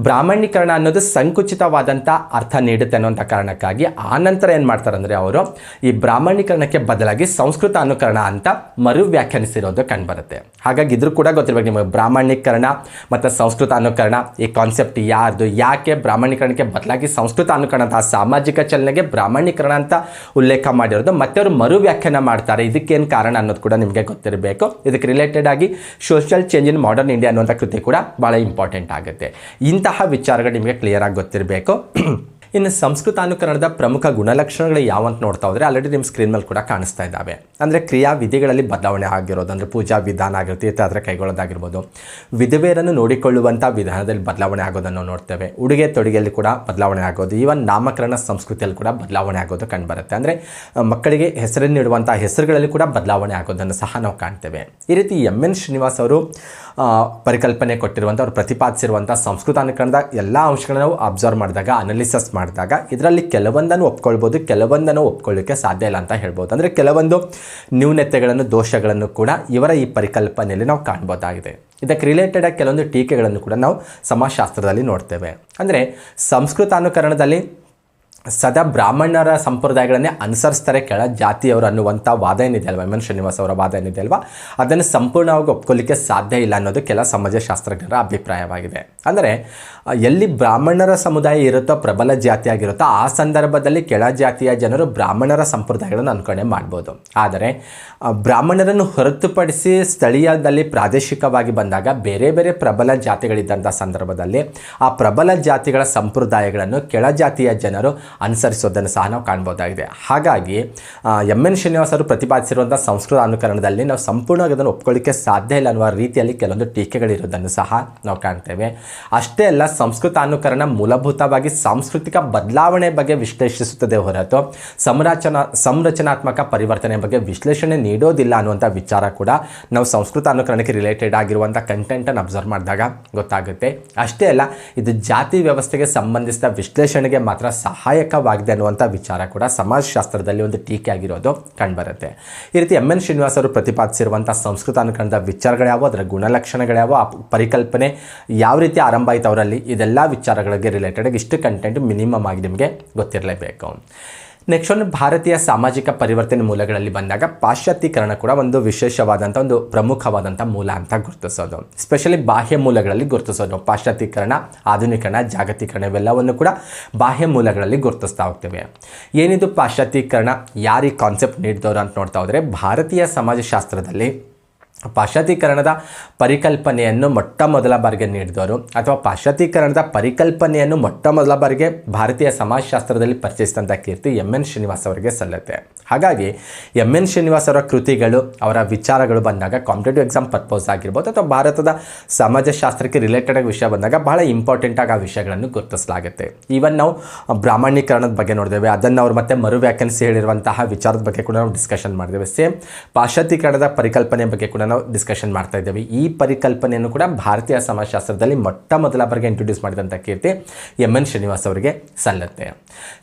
ಬ್ರಾಹ್ಮಣೀಕರಣ ಅನ್ನೋದು ಸಂಕುಚಿತವಾದ ಅರ್ಥ ನೀಡುತ್ತೆ ಅನ್ನುವಂಥ ಕಾರಣಕ್ಕಾಗಿ ಆನಂತರ ಏನು ಮಾಡ್ತಾರೆ ಅಂದರೆ ಅವರು ಈ ಬ್ರಾಹ್ಮಣೀಕರಣಕ್ಕೆ ಬದಲಾಗಿ ಸಂಸ್ಕೃತ ಅನುಕರಣ ಅಂತ ಮರು ವ್ಯಾಖ್ಯಾನಿಸಿರೋದು ಕಂಡುಬರುತ್ತೆ. ಹಾಗಾಗಿ ಇದ್ರೂ ಕೂಡ ಗೊತ್ತಿರಬೇಕು ನಿಮಗೆ, ಬ್ರಾಹ್ಮಣೀಕರಣ ಮತ್ತು ಸಂಸ್ಕೃತ ಅನುಕರಣ ಈ ಕಾನ್ಸೆಪ್ಟ್ ಯಾರ್ದು, ಯಾಕೆ ಬ್ರಾಹ್ಮಣೀಕರಣಕ್ಕೆ ಬದಲಾಗಿ ಸಂಸ್ಕೃತ ಅನುಕರಣ ಅಂತ ಸಾಮಾಜಿಕ ಚಲನೆಗೆ ಬ್ರಾಹ್ಮಣೀಕರಣ ಅಂತ ಉಲ್ಲೇಖ ಮಾಡಿರೋದು, ಮತ್ತೆ ಅವರು ಮರು ವ್ಯಾಖ್ಯಾನ ಮಾಡ್ತಾರೆ, ಇದಕ್ಕೇನು ಕಾರಣ ಅನ್ನೋದು ಕೂಡ ನಿಮಗೆ ಗೊತ್ತಿರಬೇಕು. ಇದಕ್ಕೆ ರಿಲೇಟೆಡ್ ಆಗಿ social change in modern India ಅನ್ನುವಂಥ ಕೃತಿ ಕೂಡ ಭಾಳ ಇಂಪಾರ್ಟೆಂಟ್ ಆಗುತ್ತೆ. ಇಂತಹ ವಿಚಾರಗಳು ನಿಮಗೆ ಕ್ಲಿಯರ್ ಆಗಿ ಗೊತ್ತಿರಬೇಕು. ಇನ್ನು ಸಂಸ್ಕೃತ ಅನುಕರಣದ ಪ್ರಮುಖ ಗುಣಲಕ್ಷಣಗಳು ಯಾವಂತ ನೋಡ್ತಾ ಹೋದರೆ ಆಲ್ರೆಡಿ ನಿಮ್ಮ ಸ್ಕ್ರೀನ್ ಮೇಲೆ ಕೂಡ ಕಾಣಿಸ್ತಾ ಇದ್ದಾವೆ. ಅಂದರೆ ಕ್ರಿಯಾ ವಿಧಿಗಳಲ್ಲಿ ಬದಲಾವಣೆ ಆಗಿರೋದು, ಅಂದರೆ ಪೂಜಾ ವಿಧಾನ ಆಗಿರುತ್ತೆ, ತೀರ್ಥಯಾತ್ರೆ ಕೈಗೊಳ್ಳೋದಾಗಿರ್ಬೋದು, ವಿಧವೆಯರನ್ನು ನೋಡಿಕೊಳ್ಳುವಂಥ ವಿಧಾನದಲ್ಲಿ ಬದಲಾವಣೆ ಆಗೋದನ್ನು ನೋಡ್ತೇವೆ. ಉಡುಗೆ ತೊಡುಗೆಯಲ್ಲಿ ಕೂಡ ಬದಲಾವಣೆ ಆಗೋದು, ಈವನ್ ನಾಮಕರಣ ಸಂಸ್ಕೃತಿಯಲ್ಲಿ ಕೂಡ ಬದಲಾವಣೆ ಆಗೋದು ಕಂಡುಬರುತ್ತೆ. ಅಂದರೆ ಮಕ್ಕಳಿಗೆ ಹೆಸರನ್ನು ನೀಡುವಂಥ ಹೆಸರುಗಳಲ್ಲಿ ಕೂಡ ಬದಲಾವಣೆ ಆಗೋದನ್ನು ಸಹ ನಾವು ಕಾಣ್ತೇವೆ. ಈ ರೀತಿ MN ಶ್ರೀನಿವಾಸ್ ಅವರು ಪರಿಕಲ್ಪನೆ ಕೊಟ್ಟಿರುವಂಥ ಅವರು ಪ್ರತಿಪಾದಿಸಿರುವಂಥ ಸಂಸ್ಕೃತ ಅನುಕರಣದ ಎಲ್ಲ ಅಂಶಗಳನ್ನು ನಾವು ಅಬ್ಸರ್ವ್ ಮಾಡಿದಾಗ, ಅನಾಲಿಸಿಸ್ ಮಾಡಿದಾಗ ಇದರಲ್ಲಿ ಕೆಲವೊಂದನ್ನು ಒಪ್ಕೊಳ್ಬೋದು, ಕೆಲವೊಂದನ್ನು ಒಪ್ಕೊಳ್ಳಿಕ್ಕೆ ಸಾಧ್ಯ ಇಲ್ಲ ಅಂತ ಹೇಳ್ಬೋದು. ಅಂದರೆ ಕೆಲವೊಂದು ನ್ಯೂನತೆಗಳನ್ನು, ದೋಷಗಳನ್ನು ಕೂಡ ಇವರ ಈ ಪರಿಕಲ್ಪನೆಯಲ್ಲಿ ನಾವು ಕಾಣ್ಬೋದಾಗಿದೆ. ಇದಕ್ಕೆ ರಿಲೇಟೆಡ್ ಆಗಿ ಕೆಲವೊಂದು ಟೀಕೆಗಳನ್ನು ಕೂಡ ನಾವು ಸಮಾಜಶಾಸ್ತ್ರದಲ್ಲಿ ನೋಡ್ತೇವೆ. ಅಂದರೆ ಸಂಸ್ಕೃತ ಅನುಕರಣದಲ್ಲಿ ಸದಾ ಬ್ರಾಹ್ಮಣರ ಸಂಪ್ರದಾಯಗಳನ್ನೇ ಅನುಸರಿಸ್ತಾರೆ ಕೆಳ ಜಾತಿಯವರು ಅನ್ನುವಂಥ ವಾದ ಏನಿದೆ ಅಲ್ವಾ, ಎಮ್ ಎನ್ ಶ್ರೀನಿವಾಸ್ ಅವರ ವಾದ ಏನಿದೆ ಅಲ್ವಾ, ಅದನ್ನು ಸಂಪೂರ್ಣವಾಗಿ ಒಪ್ಕೊಳ್ಳಿಕ್ಕೆ ಸಾಧ್ಯ ಇಲ್ಲ ಅನ್ನೋದು ಕೆಲ ಸಮಾಜಶಾಸ್ತ್ರಜ್ಞರ ಅಭಿಪ್ರಾಯವಾಗಿದೆ. ಅಂದರೆ ಎಲ್ಲಿ ಬ್ರಾಹ್ಮಣರ ಸಮುದಾಯ ಇರುತ್ತೋ, ಪ್ರಬಲ ಜಾತಿಯಾಗಿರುತ್ತೋ, ಆ ಸಂದರ್ಭದಲ್ಲಿ ಕೆಳ ಜಾತಿಯ ಜನರು ಬ್ರಾಹ್ಮಣರ ಸಂಪ್ರದಾಯಗಳನ್ನು ಅನುಕರಣೆ ಮಾಡ್ಬೋದು. ಆದರೆ ಬ್ರಾಹ್ಮಣರನ್ನು ಹೊರತುಪಡಿಸಿ ಸ್ಥಳೀಯದಲ್ಲಿ ಪ್ರಾದೇಶಿಕವಾಗಿ ಬಂದಾಗ ಬೇರೆ ಬೇರೆ ಪ್ರಬಲ ಜಾತಿಗಳಿದ್ದಂಥ ಸಂದರ್ಭದಲ್ಲಿ ಆ ಪ್ರಬಲ ಜಾತಿಗಳ ಸಂಪ್ರದಾಯಗಳನ್ನು ಕೆಳ ಜಾತಿಯ ಜನರು ಅನುಸರಿಸೋದನ್ನು ಸಹ ನಾವು ಕಾಣ್ಬೋದಾಗಿದೆ. ಹಾಗಾಗಿ ಎಮ್ ಎನ್ ಶ್ರೀನಿವಾಸ್ ಅವರು ಪ್ರತಿಪಾದಿಸಿರುವಂಥ ಸಂಸ್ಕೃತ ಅನುಕರಣದಲ್ಲಿ ನಾವು ಸಂಪೂರ್ಣವಾಗಿ ಅದನ್ನು ಒಪ್ಕೊಳ್ಳಿಕ್ಕೆ ಸಾಧ್ಯ ಇಲ್ಲ ಅನ್ನುವ ರೀತಿಯಲ್ಲಿ ಕೆಲವೊಂದು ಟೀಕೆಗಳಿರೋದನ್ನು ಸಹ ನಾವು ಕಾಣ್ತೇವೆ. ಅಷ್ಟೇ ಅಲ್ಲ, ಸಂಸ್ಕೃತ ಅನುಕರಣ ಮೂಲಭೂತವಾಗಿ ಸಾಂಸ್ಕೃತಿಕ ಬದಲಾವಣೆ ಬಗ್ಗೆ ವಿಶ್ಲೇಷಿಸುತ್ತದೆ ಹೊರತು ಸಂರಚನಾತ್ಮಕ ಪರಿವರ್ತನೆ ಬಗ್ಗೆ ವಿಶ್ಲೇಷಣೆ ನೀಡೋದಿಲ್ಲ ಅನ್ನುವಂಥ ವಿಚಾರ ಕೂಡ ನಾವು ಸಂಸ್ಕೃತ ಅನುಕರಣಕ್ಕೆ ರಿಲೇಟೆಡ್ ಆಗಿರುವಂಥ ಕಂಟೆಂಟನ್ನು ಅಬ್ಸರ್ವ್ ಮಾಡಿದಾಗ ಗೊತ್ತಾಗುತ್ತೆ. ಅಷ್ಟೇ ಅಲ್ಲ, ಇದು ಜಾತಿ ವ್ಯವಸ್ಥೆಗೆ ಸಂಬಂಧಿಸಿದ ವಿಶ್ಲೇಷಣೆಗೆ ಮಾತ್ರ ಸಹಾಯಕವಾಗಿದೆ ಅನ್ನುವಂಥ ವಿಚಾರ ಕೂಡ ಸಮಾಜಶಾಸ್ತ್ರದಲ್ಲಿ ಒಂದು ಟೀಕೆ ಆಗಿರೋದು ಕಂಡುಬರುತ್ತೆ. ಈ ರೀತಿ ಎಮ್ ಎನ್ ಶ್ರೀನಿವಾಸ್ ಅವರು ಪ್ರತಿಪಾದಿಸಿರುವಂಥ ಸಂಸ್ಕೃತ ಅನುಕರಣದ ವಿಚಾರಗಳ್ಯಾವು, ಅದರ ಗುಣಲಕ್ಷಣಗಳ್ಯಾವು, ಆ ಪರಿಕಲ್ಪನೆ ಯಾವ ರೀತಿ ಆರಂಭ ಆಯಿತು ಅವರಲ್ಲಿ, ಇದೆಲ್ಲ ವಿಚಾರಗಳಿಗೆ ರಿಲೇಟೆಡ್ ಇಷ್ಟು ಕಂಟೆಂಟ್ ಮಿನಿಮಮ್ ಆಗಿ ನಿಮಗೆ ಗೊತ್ತಿರಲೇಬೇಕು. ನೆಕ್ಸ್ಟ್ ಒಂದು ಭಾರತೀಯ ಸಾಮಾಜಿಕ ಪರಿವರ್ತನೆ ಮೂಲಗಳಲ್ಲಿ ಬಂದಾಗ ಪಾಶ್ಚಾತ್ಯೀಕರಣ ಕೂಡ ಒಂದು ವಿಶೇಷವಾದಂಥ ಒಂದು ಪ್ರಮುಖವಾದಂಥ ಮೂಲ ಅಂತ ಗುರುತಿಸೋದು. ಸ್ಪೆಷಲಿ ಬಾಹ್ಯ ಮೂಲಗಳಲ್ಲಿ ಗುರುತಿಸೋದು. ಪಾಶ್ಚಾತ್ಯೀಕರಣ, ಆಧುನೀಕರಣ, ಜಾಗತೀಕರಣ ಇವೆಲ್ಲವನ್ನು ಕೂಡ ಬಾಹ್ಯ ಮೂಲಗಳಲ್ಲಿ ಗುರುತಿಸ್ತಾ ಹೋಗ್ತೇವೆ. ಏನಿದು ಪಾಶ್ಚಾತ್ಯೀಕರಣ, ಯಾರು ಈ ಕಾನ್ಸೆಪ್ಟ್ ನೀಡಿದವರು ಅಂತ ನೋಡ್ತಾ ಹೋದರೆ, ಭಾರತೀಯ ಸಮಾಜಶಾಸ್ತ್ರದಲ್ಲಿ ಪಾಶ್ಚಾತ್ಯೀಕರಣದ ಪರಿಕಲ್ಪನೆಯನ್ನು ಮೊಟ್ಟ ಮೊದಲ ಬಾರಿಗೆ ನೀಡಿದವರು ಅಥವಾ ಪಾಶ್ಚಾತ್ಯೀಕರಣದ ಪರಿಕಲ್ಪನೆಯನ್ನು ಮೊಟ್ಟ ಮೊದಲ ಬಾರಿಗೆ ಭಾರತೀಯ ಸಮಾಜಶಾಸ್ತ್ರದಲ್ಲಿ ಪರಿಚಯಿಸಿದಂಥ ಕೀರ್ತಿ ಎಮ್ ಎನ್ ಶ್ರೀನಿವಾಸ್ ಅವರಿಗೆ ಸಲ್ಲುತ್ತೆ. ಹಾಗಾಗಿ ಎಮ್ ಎನ್ ಶ್ರೀನಿವಾಸ್ ಅವರ ಕೃತಿಗಳು, ಅವರ ವಿಚಾರಗಳು ಬಂದಾಗ ಕಾಂಪಿಟೇಟಿವ್ ಎಕ್ಸಾಮ್ ಪರ್ಪೋಸ್ ಆಗಿರ್ಬೋದು ಅಥವಾ ಭಾರತದ ಸಮಾಜಶಾಸ್ತ್ರಕ್ಕೆ ರಿಲೇಟೆಡ್ ಆಗಿ ವಿಷಯ ಬಂದಾಗ ಬಹಳ ಇಂಪಾರ್ಟೆಂಟ್ ಆಗಿ ಆ ವಿಷಯಗಳನ್ನು ಗುರುತಿಸಲಾಗುತ್ತೆ. ಈವನ್ ನಾವು ಬ್ರಾಹ್ಮಣೀಕರಣದ ಬಗ್ಗೆ ನೋಡಿದ್ದೇವೆ, ಅದನ್ನು ಅವರು ಮತ್ತೆ ಮರು ವ್ಯಾಖ್ಯಾನಿಸಿ ಹೇಳಿರುವಂತಹ ವಿಚಾರದ ಬಗ್ಗೆ ಕೂಡ ನಾವು ಡಿಸ್ಕಷನ್ ಮಾಡಿದ್ದೇವೆ. ಸೇಮ್ ಪಾಶ್ಚಾತ್ಯೀಕರಣದ ಪರಿಕಲ್ಪನೆ ಬಗ್ಗೆ ಕೂಡ ನಾವು ಡಿಸ್ಕಷನ್ ಮಾಡ್ತಾ ಇದ್ದೇವೆ. ಈ ಪರಿಕಲ್ಪನೆಯನ್ನು ಕೂಡ ಭಾರತೀಯ ಸಮಾಜಶಾಸ್ತ್ರದಲ್ಲಿ ಮೊಟ್ಟ ಮೊದಲ ಬಾರಿಗೆ ಇಂಟ್ರೊಡ್ಯೂಸ್ ಮಾಡಿದಂಥ ಕೀರ್ತಿ ಎಮ್ ಎನ್ ಶ್ರೀನಿವಾಸ್ ಅವರಿಗೆ ಸಲ್ಲುತ್ತೆ.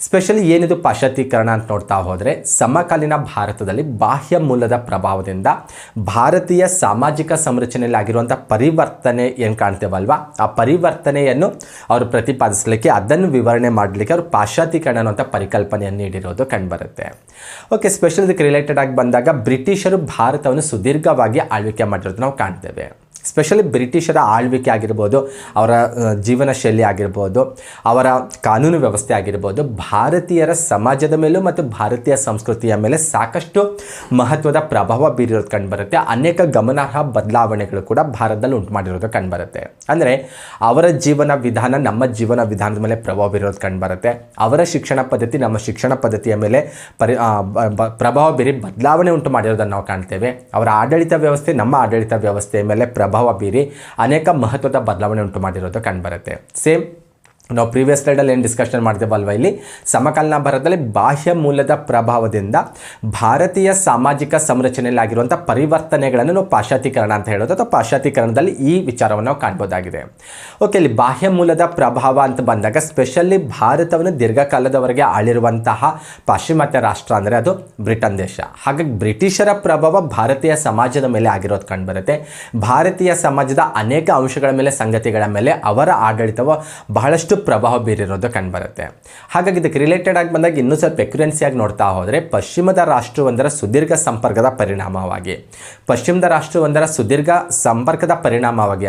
ಸ್ಪೆಷಲಿ ಏನಿದು ಪಾಶ್ಚಾತ್ಯೀಕರಣ ಅಂತ ನೋಡ್ತಾ ಹೋದರೆ, ಸಮಕಾಲೀನ ಭಾರತದಲ್ಲಿ ಬಾಹ್ಯ ಮೂಲದ ಪ್ರಭಾವದಿಂದ ಭಾರತೀಯ ಸಾಮಾಜಿಕ ಸಂರಚನೆಯಲ್ಲಿ ಆಗಿರುವಂಥ ಪರಿವರ್ತನೆ ಏನು ಕಾಣ್ತೇವಲ್ವಾ, ಆ ಪರಿವರ್ತನೆಯನ್ನು ಅವರು ಪ್ರತಿಪಾದಿಸಲಿಕ್ಕೆ, ಅದನ್ನು ವಿವರಣೆ ಮಾಡಲಿಕ್ಕೆ ಅವರು ಪಾಶ್ಚಾತ್ಯೀಕರಣ ಅನ್ನುವಂಥ ಪರಿಕಲ್ಪನೆಯನ್ನು ನೀಡಿರೋದು ಕಂಡುಬರುತ್ತೆ. ಓಕೆ, ಸ್ಪೆಷಲ್ ಇದಕ್ಕೆ ರಿಲೇಟೆಡ್ ಆಗಿ ಬಂದಾಗ ಬ್ರಿಟಿಷರು ಭಾರತವನ್ನು ಸುದೀರ್ಘವಾಗಿ ಆಳ್ವಿಕೆ ಮಾಡಿರೋದು ನಾವು ಕಾಣ್ತೇವೆ. ಸ್ಪೆಷಲಿ ಬ್ರಿಟಿಷರ ಆಳ್ವಿಕೆ ಆಗಿರ್ಬೋದು, ಅವರ ಜೀವನ ಶೈಲಿ ಆಗಿರ್ಬೋದು, ಅವರ ಕಾನೂನು ವ್ಯವಸ್ಥೆ ಆಗಿರ್ಬೋದು, ಭಾರತೀಯರ ಸಮಾಜದ ಮೇಲೂ ಮತ್ತು ಭಾರತೀಯ ಸಂಸ್ಕೃತಿಯ ಮೇಲೆ ಸಾಕಷ್ಟು ಮಹತ್ವದ ಪ್ರಭಾವ ಬೀರಿರೋದು ಕಂಡುಬರುತ್ತೆ. ಅನೇಕ ಗಮನಾರ್ಹ ಬದಲಾವಣೆಗಳು ಕೂಡ ಭಾರತದಲ್ಲಿ ಉಂಟು ಮಾಡಿರೋದು ಕಂಡುಬರುತ್ತೆ. ಅಂದರೆ ಅವರ ಜೀವನ ವಿಧಾನ ನಮ್ಮ ಜೀವನ ವಿಧಾನದ ಮೇಲೆ ಪ್ರಭಾವ ಬೀರೋದು ಕಂಡುಬರುತ್ತೆ. ಅವರ ಶಿಕ್ಷಣ ಪದ್ಧತಿ ನಮ್ಮ ಶಿಕ್ಷಣ ಪದ್ಧತಿಯ ಮೇಲೆ ಪ್ರಭಾವ ಬೀರಿ ಬದಲಾವಣೆ ಉಂಟು ಮಾಡಿರೋದನ್ನು ನಾವು ಕಾಣ್ತೇವೆ. ಅವರ ಆಡಳಿತ ವ್ಯವಸ್ಥೆ ನಮ್ಮ ಆಡಳಿತ ವ್ಯವಸ್ಥೆಯ ಮೇಲೆ ಪ್ರಭಾವ ಬೀರಿ ಅನೇಕ ಮಹತ್ವದ ಬದಲಾವಣೆ ಉಂಟು ಮಾಡಿರೋದು ಕಂಡುಬರುತ್ತೆ. ಸೇಮ್ ನಾವು ಪ್ರೀವಿಯಸ್ ಸ್ಲೈಡಲ್ಲಿ ಏನು ಡಿಸ್ಕಷನ್ ಮಾಡ್ತೇವಲ್ವ, ಇಲ್ಲಿ ಸಮಕಾಲೀನ ಭಾರತದಲ್ಲಿ ಬಾಹ್ಯ ಮೂಲದ ಪ್ರಭಾವದಿಂದ ಭಾರತೀಯ ಸಾಮಾಜಿಕ ಸಂರಚನೆಯಲ್ಲಿ ಆಗಿರುವಂಥ ಪರಿವರ್ತನೆಗಳನ್ನು ನಾವು ಪಾಶ್ಚಾತ್ಯೀಕರಣ ಅಂತ ಹೇಳೋದು, ಅಥವಾ ಪಾಶ್ಚಾತ್ಯೀಕರಣದಲ್ಲಿ ಈ ವಿಚಾರವನ್ನು ನಾವು ಕಾಣ್ಬೋದಾಗಿದೆ. ಓಕೆ, ಇಲ್ಲಿ ಬಾಹ್ಯ ಮೂಲದ ಪ್ರಭಾವ ಅಂತ ಬಂದಾಗ ಸ್ಪೆಷಲಿ ಭಾರತವನ್ನು ದೀರ್ಘಕಾಲದವರೆಗೆ ಆಳಿರುವಂತಹ ಪಾಶ್ಚಿಮಾತ್ಯ ರಾಷ್ಟ್ರ ಅಂದರೆ ಅದು ಬ್ರಿಟನ್ ದೇಶ. ಹಾಗಾಗಿ ಬ್ರಿಟಿಷರ ಪ್ರಭಾವ ಭಾರತೀಯ ಸಮಾಜದ ಮೇಲೆ ಆಗಿರೋದು ಕಂಡುಬರುತ್ತೆ. ಭಾರತೀಯ ಸಮಾಜದ ಅನೇಕ ಅಂಶಗಳ ಮೇಲೆ, ಸಂಗತಿಗಳ ಮೇಲೆ ಅವರ ಆಡಳಿತವು ಬಹಳಷ್ಟು ಪ್ರಭಾವ ಬೀರಿರೋದು ಕಂಡುಬರುತ್ತೆ. ಹಾಗಾಗಿ ಇದಕ್ಕೆ ರಿಲೇಟೆಡ್ ಆಗಿ ಬಂದಾಗ ಇನ್ನೂ ಸ್ವಲ್ಪ ಎಕ್ಯುರೆನ್ಸಿಯಾಗಿ ನೋಡ್ತಾ ಹೋದರೆ, ಪಶ್ಚಿಮದ ರಾಷ್ಟ್ರವೊಂದರ ಸುದೀರ್ಘ ಸಂಪರ್ಕದ ಪರಿಣಾಮವಾಗಿ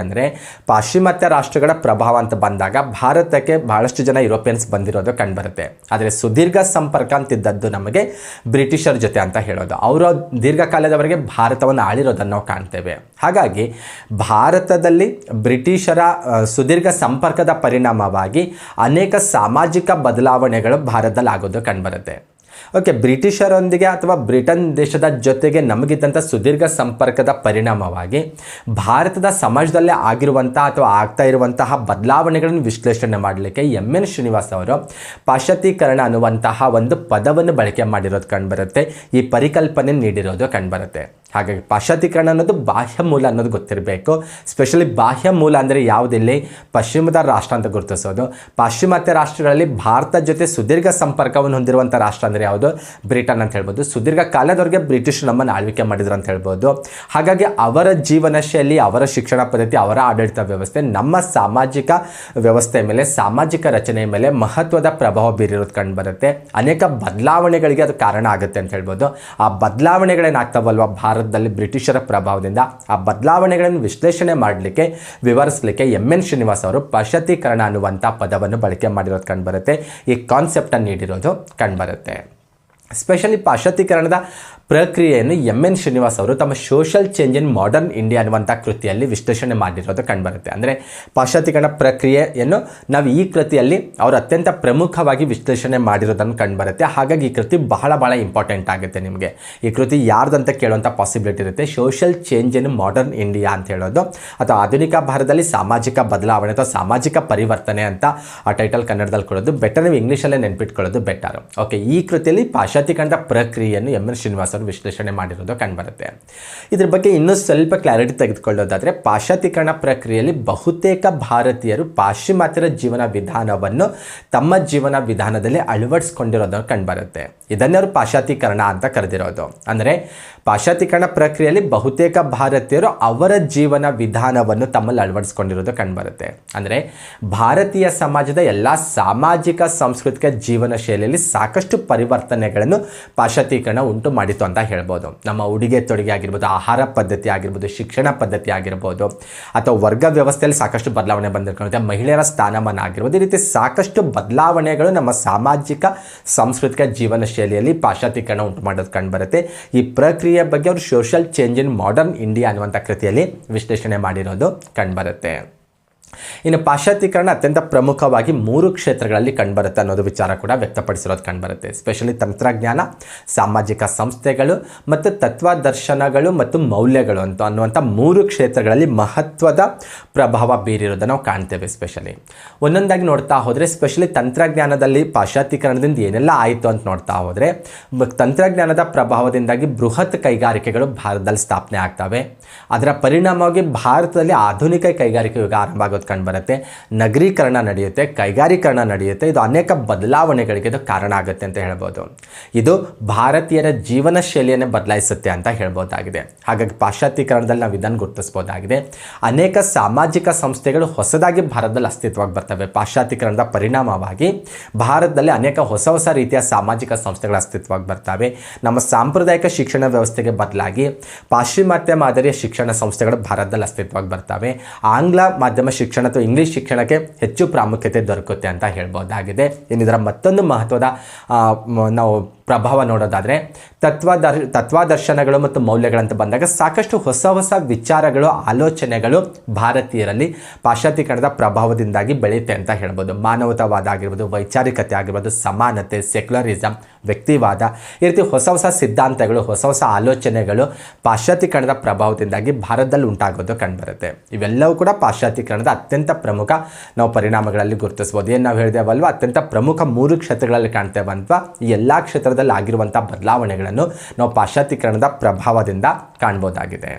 ಅಂದರೆ ಪಾಶ್ಚಿಮಾತ್ಯ ರಾಷ್ಟ್ರಗಳ ಪ್ರಭಾವ ಅಂತ ಬಂದಾಗ ಭಾರತಕ್ಕೆ ಬಹಳಷ್ಟು ಜನ ಯುರೋಪಿಯನ್ಸ್ ಬಂದಿರೋದು ಕಂಡುಬರುತ್ತೆ. ಆದರೆ ಸುದೀರ್ಘ ಸಂಪರ್ಕ ಅಂತಿದ್ದದ್ದು ನಮಗೆ ಬ್ರಿಟಿಷರ ಜೊತೆ ಅಂತ ಹೇಳೋದು. ಅವರು ದೀರ್ಘಕಾಲದವರೆಗೆ ಭಾರತವನ್ನು ಆಳಿರೋದನ್ನು ನಾವು ಕಾಣ್ತೇವೆ. ಹಾಗಾಗಿ ಭಾರತದಲ್ಲಿ ಬ್ರಿಟಿಷರ ಸುದೀರ್ಘ ಸಂಪರ್ಕದ ಪರಿಣಾಮವಾಗಿ ಅನೇಕ ಸಾಮಾಜಿಕ ಬದಲಾವಣೆಗಳು ಭಾರತದಲ್ಲಿ ಆಗೋದು ಕಂಡುಬರುತ್ತೆ. ಓಕೆ, ಬ್ರಿಟಿಷರೊಂದಿಗೆ ಅಥವಾ ಬ್ರಿಟನ್ ದೇಶದ ಜೊತೆಗೆ ನಮಗಿದ್ದಂಥ ಸುದೀರ್ಘ ಸಂಪರ್ಕದ ಪರಿಣಾಮವಾಗಿ ಭಾರತದ ಸಮಾಜದಲ್ಲೇ ಆಗಿರುವಂಥ ಅಥವಾ ಆಗ್ತಾ ಇರುವಂತಹ ಬದಲಾವಣೆಗಳನ್ನು ವಿಶ್ಲೇಷಣೆ ಮಾಡಲಿಕ್ಕೆ ಎಮ್ ಎನ್ ಶ್ರೀನಿವಾಸ್ ಅವರು ಪಾಶ್ಚಾತ್ಯೀಕರಣ ಅನ್ನುವಂತಹ ಒಂದು ಪದವನ್ನು ಬಳಕೆ ಮಾಡಿರೋದು ಕಂಡುಬರುತ್ತೆ. ಈ ಪರಿಕಲ್ಪನೆ ನೀಡಿರೋದು ಕಂಡುಬರುತ್ತೆ. ಹಾಗಾಗಿ ಪಾಶ್ಚಾತ್ಯೀಕರಣ ಅನ್ನೋದು ಬಾಹ್ಯ ಮೂಲ ಅನ್ನೋದು ಗೊತ್ತಿರಬೇಕು. ಸ್ಪೆಷಲಿ ಬಾಹ್ಯ ಮೂಲ ಅಂದರೆ ಯಾವುದಿಲ್ಲಿ ಪಶ್ಚಿಮದ ರಾಷ್ಟ್ರ ಅಂತ ಗುರುತಿಸೋದು. ಪಾಶ್ಚಿಮಾತ್ಯ ರಾಷ್ಟ್ರಗಳಲ್ಲಿ ಭಾರತ ಜೊತೆ ಸುದೀರ್ಘ ಸಂಪರ್ಕವನ್ನು ಹೊಂದಿರುವಂಥ ರಾಷ್ಟ್ರ ಅಂದರೆ ಯಾವುದು? ಬ್ರಿಟನ್ ಅಂತ ಹೇಳ್ಬೋದು. ಸುದೀರ್ಘ ಕಾಲದವರೆಗೆ ಬ್ರಿಟಿಷ್ ನಮ್ಮನ್ನು ಆಳ್ವಿಕೆ ಮಾಡಿದ್ರು ಅಂತ ಹೇಳ್ಬೋದು. ಹಾಗಾಗಿ ಅವರ ಜೀವನ ಶೈಲಿ, ಅವರ ಶಿಕ್ಷಣ ಪದ್ಧತಿ, ಅವರ ಆಡಳಿತ ವ್ಯವಸ್ಥೆ ನಮ್ಮ ಸಾಮಾಜಿಕ ವ್ಯವಸ್ಥೆ ಮೇಲೆ, ಸಾಮಾಜಿಕ ರಚನೆಯ ಮೇಲೆ ಮಹತ್ವದ ಪ್ರಭಾವ ಬೀರಿರೋದು ಕಂಡು ಬರುತ್ತೆ. ಅನೇಕ ಬದಲಾವಣೆಗಳಿಗೆ ಅದು ಕಾರಣ ಆಗುತ್ತೆ ಅಂತ ಹೇಳ್ಬೋದು. ಆ ಬದಲಾವಣೆಗಳೇನಾಗ್ತಾವಲ್ವ ಭಾರತದಲ್ಲಿ ಬ್ರಿಟಿಷರ ಪ್ರಭಾವದಿಂದ, ಆ ಬದಲಾವಣೆಗಳನ್ನು ವಿಶ್ಲೇಷಣೆ ಮಾಡಲಿಕ್ಕೆ, ವಿವರಿಸಲಿಕ್ಕೆ ಎಂ.ಎನ್. ಶ್ರೀನಿವಾಸ್ ಅವರು ಪಾಶ್ಚಾತ್ಯೀಕರಣ ಅನ್ನುವಂಥ ಪದವನ್ನು ಬಳಕೆ ಮಾಡಿರೋದು ಕಂಡುಬರುತ್ತೆ. ಈ ಕಾನ್ಸೆಪ್ಟನ್ನು ನೀಡಿರೋದು ಕಂಡುಬರುತ್ತೆ. ಸ್ಪೆಷಲಿ ಪಾಶ್ಚಾತ್ಯೀಕರಣದ ಪ್ರಕ್ರಿಯೆಯನ್ನು ಎಂ.ಎನ್. ಶ್ರೀನಿವಾಸ್ ಅವರು ತಮ್ಮ social change in modern India ಅನ್ನುವಂಥ ಕೃತಿಯಲ್ಲಿ ವಿಶ್ಲೇಷಣೆ ಮಾಡಿರೋದು ಕಂಡುಬರುತ್ತೆ. ಅಂದರೆ ಪಾಶ್ಚಾತ್ಯೀಕರಣ ಪ್ರಕ್ರಿಯೆಯನ್ನು ನಾವು ಈ ಕೃತಿಯಲ್ಲಿ ಅವರು ಅತ್ಯಂತ ಪ್ರಮುಖವಾಗಿ ವಿಶ್ಲೇಷಣೆ ಮಾಡಿರೋದನ್ನು ಕಂಡುಬರುತ್ತೆ. ಹಾಗಾಗಿ ಈ ಕೃತಿ ಬಹಳ ಇಂಪಾರ್ಟೆಂಟ್ ಆಗುತ್ತೆ ನಿಮಗೆ. ಈ ಕೃತಿ ಯಾರ್ದಂತ ಕೇಳುವಂಥ ಪಾಸಿಬಿಲಿಟಿ ಇರುತ್ತೆ. Social change in modern India ಅಂತ ಹೇಳೋದು, ಅಥವಾ ಆಧುನಿಕ ಭಾರತದಲ್ಲಿ ಸಾಮಾಜಿಕ ಬದಲಾವಣೆ ಅಥವಾ ಸಾಮಾಜಿಕ ಪರಿವರ್ತನೆ ಅಂತ ಆ ಟೈಟಲ್ ಕನ್ನಡದಲ್ಲಿ ಕೊಡೋದು ಬೆಟರ್. ನೀವು ಇಂಗ್ಲೀಷಲ್ಲೇ ನೆನ್ಪಿಟ್ಕೊಳ್ಳೋದು ಬೆಟರ್. ಓಕೆ, ಈ ಕೃತಿಯಲ್ಲಿ ಪಾಶ್ಚಾತ್ಯೀಕರಣದ ಪ್ರಕ್ರಿಯೆಯನ್ನು ಎಂ.ಎನ್. ಶ್ರೀನಿವಾಸ್ ಅವರು ವಿಶ್ಲೇಷಣೆ ಮಾಡಿರೋದು ಕಂಡುಬರುತ್ತೆ. ಇದ್ರ ಬಗ್ಗೆ ಇನ್ನೂ ಸ್ವಲ್ಪ ಕ್ಲಾರಿಟಿ ತೆಗೆದುಕೊಳ್ಳೋದಾದರೆ, ಪಾಶ್ಚಾತ್ಯೀಕರಣ ಪ್ರಕ್ರಿಯೆಯಲ್ಲಿ ಬಹುತೇಕ ಭಾರತೀಯರು ಪಾಶ್ಚಿಮಾತ್ಯರ ಜೀವನ ವಿಧಾನವನ್ನು ತಮ್ಮ ಜೀವನ ವಿಧಾನದಲ್ಲಿ ಅಳವಡಿಸ್ಕೊಂಡಿರೋದನ್ನು ಕಂಡುಬರುತ್ತೆ. ಇದನ್ನೇ ಅವರು ಪಾಶ್ಚಾತ್ಯೀಕರಣ ಅಂತ ಕರೆದಿರೋದು. ಅಂದರೆ ಪಾಶ್ಚಾತ್ಯೀಕರಣ ಪ್ರಕ್ರಿಯೆಯಲ್ಲಿ ಬಹುತೇಕ ಭಾರತೀಯರು ಅವರ ಜೀವನ ವಿಧಾನವನ್ನು ತಮ್ಮಲ್ಲಿ ಅಳವಡಿಸ್ಕೊಂಡಿರೋದು ಕಂಡುಬರುತ್ತೆ. ಅಂದರೆ ಭಾರತೀಯ ಸಮಾಜದ ಎಲ್ಲ ಸಾಮಾಜಿಕ ಸಾಂಸ್ಕೃತಿಕ ಜೀವನ ಶೈಲಿಯಲ್ಲಿ ಸಾಕಷ್ಟು ಪರಿವರ್ತನೆಗಳನ್ನು ಪಾಶ್ಚಾತ್ಯೀಕರಣ ಉಂಟು ಮಾಡಿತು ಅಂತ ಹೇಳ್ಬೋದು. ನಮ್ಮ ಉಡುಗೆ ತೊಡುಗೆ ಆಗಿರ್ಬೋದು, ಆಹಾರ ಪದ್ಧತಿ ಆಗಿರ್ಬೋದು, ಶಿಕ್ಷಣ ಪದ್ಧತಿ ಆಗಿರ್ಬೋದು, ಅಥವಾ ವರ್ಗ ವ್ಯವಸ್ಥೆಯಲ್ಲಿ ಸಾಕಷ್ಟು ಬದಲಾವಣೆ ಬಂದಿರುತ್ತೆ. ಮಹಿಳೆಯರ ಸ್ಥಾನಮಾನ ಆಗಿರ್ಬೋದು, ಈ ರೀತಿ ಸಾಕಷ್ಟು ಬದಲಾವಣೆಗಳು ನಮ್ಮ ಸಾಮಾಜಿಕ ಸಾಂಸ್ಕೃತಿಕ ಜೀವನ ಶೈಲಿಯಲ್ಲಿ ಪಾಶ್ಚಾತ್ಯೀಕರಣ ಉಂಟು ಮಾಡೋದು ಕಂಡುಬರುತ್ತೆ. ಈ ಪ್ರಕ್ರಿಯೆ ಬಗ್ಗೆ ಅವರು social change in modern India ಅನ್ನುವಂಥ ಕೃತಿಯಲ್ಲಿ ವಿಶ್ಲೇಷಣೆ ಮಾಡಿರೋದು ಕಂಡುಬರುತ್ತೆ. ಇನ್ನು ಪಾಶ್ಚಾತ್ಯೀಕರಣ ಅತ್ಯಂತ ಪ್ರಮುಖವಾಗಿ 3 ಕ್ಷೇತ್ರಗಳಲ್ಲಿ ಕಂಡುಬರುತ್ತೆ ಅನ್ನೋದು ವಿಚಾರ ಕೂಡ ವ್ಯಕ್ತಪಡಿಸಿರೋದು ಕಂಡುಬರುತ್ತೆ. ಸ್ಪೆಷಲಿ ತಂತ್ರಜ್ಞಾನ, ಸಾಮಾಜಿಕ ಸಂಸ್ಥೆಗಳು ಮತ್ತು ತತ್ವದರ್ಶನಗಳು ಮತ್ತು ಮೌಲ್ಯಗಳು ಅನ್ನುವಂಥ 3 ಕ್ಷೇತ್ರಗಳಲ್ಲಿ ಮಹತ್ವದ ಪ್ರಭಾವ ಬೀರಿರೋದನ್ನು ನಾವು ಕಾಣ್ತೇವೆ. ಸ್ಪೆಷಲಿ ಒಂದೊಂದಾಗಿ ನೋಡ್ತಾ ಹೋದರೆ, ಸ್ಪೆಷಲಿ ತಂತ್ರಜ್ಞಾನದಲ್ಲಿ ಪಾಶ್ಚಾತ್ಯೀಕರಣದಿಂದ ಏನೆಲ್ಲ ಆಯಿತು ಅಂತ ನೋಡ್ತಾ ಹೋದರೆ, ತಂತ್ರಜ್ಞಾನದ ಪ್ರಭಾವದಿಂದಾಗಿ ಬೃಹತ್ ಕೈಗಾರಿಕೆಗಳು ಭಾರತದಲ್ಲಿ ಸ್ಥಾಪನೆ ಆಗ್ತವೆ. ಅದರ ಪರಿಣಾಮವಾಗಿ ಭಾರತದಲ್ಲಿ ಆಧುನಿಕ ಕೈಗಾರಿಕೆ ಯುಗ ಆರಂಭ ಆಗೋದು ಕಂಡುಬರುತ್ತೆ. ನಗರೀಕರಣ ನಡೆಯುತ್ತೆ, ಕೈಗಾರೀಕರಣ ನಡೆಯುತ್ತೆ. ಇದು ಅನೇಕ ಬದಲಾವಣೆಗಳಿಗೆ ಇದು ಕಾರಣ ಆಗುತ್ತೆ ಅಂತ ಹೇಳ್ಬೋದು. ಇದು ಭಾರತೀಯರ ಜೀವನ ಶೈಲಿಯನ್ನೇ ಬದಲಾಯಿಸುತ್ತೆ ಅಂತ ಹೇಳ್ಬೋದಾಗಿದೆ. ಹಾಗಾಗಿ ಪಾಶ್ಚಾತ್ಯೀಕರಣದಲ್ಲಿ ನಾವು ಇದನ್ನು ಗುರುತಿಸ್ಬೋದಾಗಿದೆ. ಅನೇಕ ಸಾಮಾಜಿಕ ಸಂಸ್ಥೆಗಳು ಹೊಸದಾಗಿ ಭಾರತದಲ್ಲಿ ಅಸ್ತಿತ್ವಕ್ಕೆ ಬರ್ತವೆ. ಪಾಶ್ಚಾತ್ಯೀಕರಣದ ಪರಿಣಾಮವಾಗಿ ಭಾರತದಲ್ಲಿ ಅನೇಕ ಹೊಸ ರೀತಿಯ ಸಾಮಾಜಿಕ ಸಂಸ್ಥೆಗಳು ಅಸ್ತಿತ್ವಕ್ಕೆ ಬರ್ತವೆ. ನಮ್ಮ ಸಾಂಪ್ರದಾಯಿಕ ಶಿಕ್ಷಣ ವ್ಯವಸ್ಥೆಗೆ ಬದಲಾಗಿ ಪಾಶ್ಚಿಮಾತ್ಯ ಮಾದರಿಯ ಶಿಕ್ಷಣ ಸಂಸ್ಥೆಗಳು ಭಾರತದಲ್ಲಿ ಅಸ್ತಿತ್ವಕ್ಕೆ ಬರ್ತವೆ. ಆಂಗ್ಲ ಮಾಧ್ಯಮ ಶಿಕ್ಷಣ ಅಥವಾ ಇಂಗ್ಲೀಷ್ ಶಿಕ್ಷಣಕ್ಕೆ ಹೆಚ್ಚು ಪ್ರಾಮುಖ್ಯತೆ ದೊರಕುತ್ತೆ ಅಂತ ಹೇಳ್ಬೋದಾಗಿದೆ. ಇನ್ನಿದರ ಮತ್ತೊಂದು ಮಹತ್ವದ ನಾವು ಪ್ರಭಾವ ನೋಡೋದಾದರೆ, ತತ್ವದರ್ಶನಗಳು ಮತ್ತು ಮೌಲ್ಯಗಳಂತ ಬಂದಾಗ ಸಾಕಷ್ಟು ಹೊಸ ವಿಚಾರಗಳು, ಆಲೋಚನೆಗಳು ಭಾರತೀಯರಲ್ಲಿ ಪಾಶ್ಚಾತ್ಯೀಕರಣದ ಪ್ರಭಾವದಿಂದಾಗಿ ಬೆಳೆಯುತ್ತೆ ಅಂತ ಹೇಳ್ಬೋದು. ಮಾನವತಾವಾದ ಆಗಿರ್ಬೋದು, ವೈಚಾರಿಕತೆ ಆಗಿರ್ಬೋದು, ಸಮಾನತೆ, ಸೆಕ್ಯುಲರಿಸಮ್, ವ್ಯಕ್ತಿವಾದ, ಈ ರೀತಿ ಹೊಸ ಸಿದ್ಧಾಂತಗಳು, ಹೊಸ ಆಲೋಚನೆಗಳು ಪಾಶ್ಚಾತ್ಯೀಕರಣದ ಪ್ರಭಾವದಿಂದಾಗಿ ಭಾರತದಲ್ಲಿ ಉಂಟಾಗೋದು ಕಂಡುಬರುತ್ತೆ. ಇವೆಲ್ಲವೂ ಕೂಡ ಪಾಶ್ಚಾತ್ಯೀಕರಣದ ಅತ್ಯಂತ ಪ್ರಮುಖ ನಾವು ಪರಿಣಾಮಗಳಲ್ಲಿ ಗುರುತಿಸ್ಬೋದು. ಏನು ನಾವು ಹೇಳಿದೆವಲ್ವ, ಅತ್ಯಂತ ಪ್ರಮುಖ 3 ಕ್ಷೇತ್ರಗಳಲ್ಲಿ ಕಾಣ್ತೇವಂತ ಈ ಎಲ್ಲ ಕ್ಷೇತ್ರದಲ್ಲಿ ಆಗಿರುವಂಥ ಬದಲಾವಣೆಗಳನ್ನು ನಾವು ಪಾಶ್ಚಾತ್ಯೀಕರಣದ ಪ್ರಭಾವದಿಂದ ಕಾಣ್ಬೋದಾಗಿದೆ.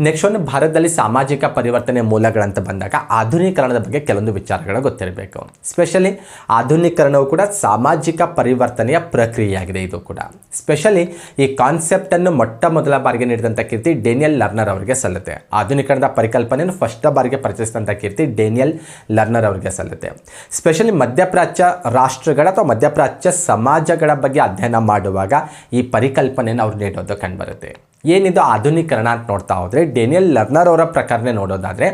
ನೆಕ್ಸ್ಟ್ ಒಂದು, ಭಾರತದಲ್ಲಿ ಸಾಮಾಜಿಕ ಪರಿವರ್ತನೆ ಮೂಲಗಳಂತ ಬಂದಾಗ ಆಧುನೀಕರಣದ ಬಗ್ಗೆ ಕೆಲವೊಂದು ವಿಚಾರಗಳು ಗೊತ್ತಿರಬೇಕು. ಸ್ಪೆಷಲಿ ಆಧುನೀಕರಣವು ಕೂಡ ಸಾಮಾಜಿಕ ಪರಿವರ್ತನೆಯ ಪ್ರಕ್ರಿಯೆಯಾಗಿದೆ. ಇದು ಕೂಡ ಸ್ಪೆಷಲಿ ಈ ಕಾನ್ಸೆಪ್ಟನ್ನು ಮೊಟ್ಟ ಮೊದಲ ಬಾರಿಗೆ ನೀಡಿದಂಥ ಕೀರ್ತಿ ಡೇನಿಯಲ್ ಲರ್ನರ್ ಅವರಿಗೆ ಸಲ್ಲುತ್ತೆ. ಆಧುನೀಕರಣದ ಪರಿಕಲ್ಪನೆಯನ್ನು ಫಸ್ಟ್ ಬಾರಿಗೆ ಪರಿಚಯಿಸಿದಂಥ ಕೀರ್ತಿ ಡೇನಿಯಲ್ ಲರ್ನರ್ ಅವರಿಗೆ ಸಲ್ಲುತ್ತೆ. ಸ್ಪೆಷಲಿ ಮಧ್ಯಪ್ರಾಚ್ಯ ರಾಷ್ಟ್ರಗಳ ಅಥವಾ ಮಧ್ಯಪ್ರಾಚ್ಯ ಸಮಾಜಗಳ ಬಗ್ಗೆ ಅಧ್ಯಯನ ಮಾಡುವಾಗ ಈ ಪರಿಕಲ್ಪನೆಯನ್ನು ಅವ್ರು ನೀಡೋದು ಕಂಡುಬರುತ್ತೆ. ಏನಿದು ಆಧುನೀಕರಣ ಅಂತ ನೋಡ್ತಾ ಹೋದರೆ, ಡೇನಿಯಲ್ ಲರ್ನರ್ ಅವರ ಪ್ರಕಾರನೇ ನೋಡೋದಾದರೆ,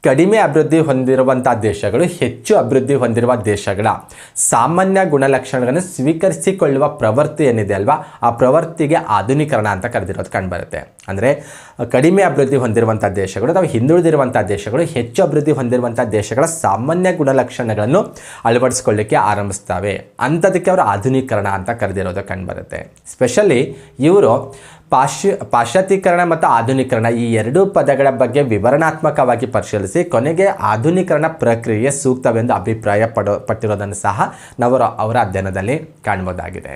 ಕಡಿಮೆ ಅಭಿವೃದ್ಧಿ ಹೊಂದಿರುವಂಥ ದೇಶಗಳು ಹೆಚ್ಚು ಅಭಿವೃದ್ಧಿ ಹೊಂದಿರುವ ದೇಶಗಳ ಸಾಮಾನ್ಯ ಗುಣಲಕ್ಷಣಗಳನ್ನು ಸ್ವೀಕರಿಸಿಕೊಳ್ಳುವ ಪ್ರವೃತ್ತಿ ಏನಿದೆ ಅಲ್ವಾ, ಆ ಪ್ರವೃತ್ತಿಗೆ ಆಧುನೀಕರಣ ಅಂತ ಕರೆದಿರೋದು ಕಂಡುಬರುತ್ತೆ. ಅಂದರೆ ಕಡಿಮೆ ಅಭಿವೃದ್ಧಿ ಹೊಂದಿರುವಂಥ ದೇಶಗಳು ಅಥವಾ ಹಿಂದುಳಿದಿರುವಂಥ ದೇಶಗಳು ಹೆಚ್ಚು ಅಭಿವೃದ್ಧಿ ಹೊಂದಿರುವಂಥ ದೇಶಗಳ ಸಾಮಾನ್ಯ ಗುಣಲಕ್ಷಣಗಳನ್ನು ಅಳವಡಿಸ್ಕೊಳ್ಳಿಕ್ಕೆ ಆರಂಭಿಸ್ತವೆ. ಅಂಥದಕ್ಕೆ ಅವರು ಆಧುನೀಕರಣ ಅಂತ ಕರೆದಿರೋದು ಕಂಡುಬರುತ್ತೆ. ಸ್ಪೆಷಲಿ ಇವರು ಪಾಶ್ಚಾತ್ಯೀಕರಣ ಮತ್ತು ಆಧುನೀಕರಣ ಈ 2 ಪದಗಳ ಬಗ್ಗೆ ವಿವರಣಾತ್ಮಕವಾಗಿ ಪರಿಶೀಲಿಸಿ ಕೊನೆಗೆ ಆಧುನೀಕರಣ ಪ್ರಕ್ರಿಯೆ ಸೂಕ್ತವೆಂದು ಅಭಿಪ್ರಾಯ ಪಟ್ಟಿರೋದನ್ನು ಸಹ ನಾವು ಅವರ ಅಧ್ಯಯನದಲ್ಲಿ ಕಾಣ್ಬೋದಾಗಿದೆ.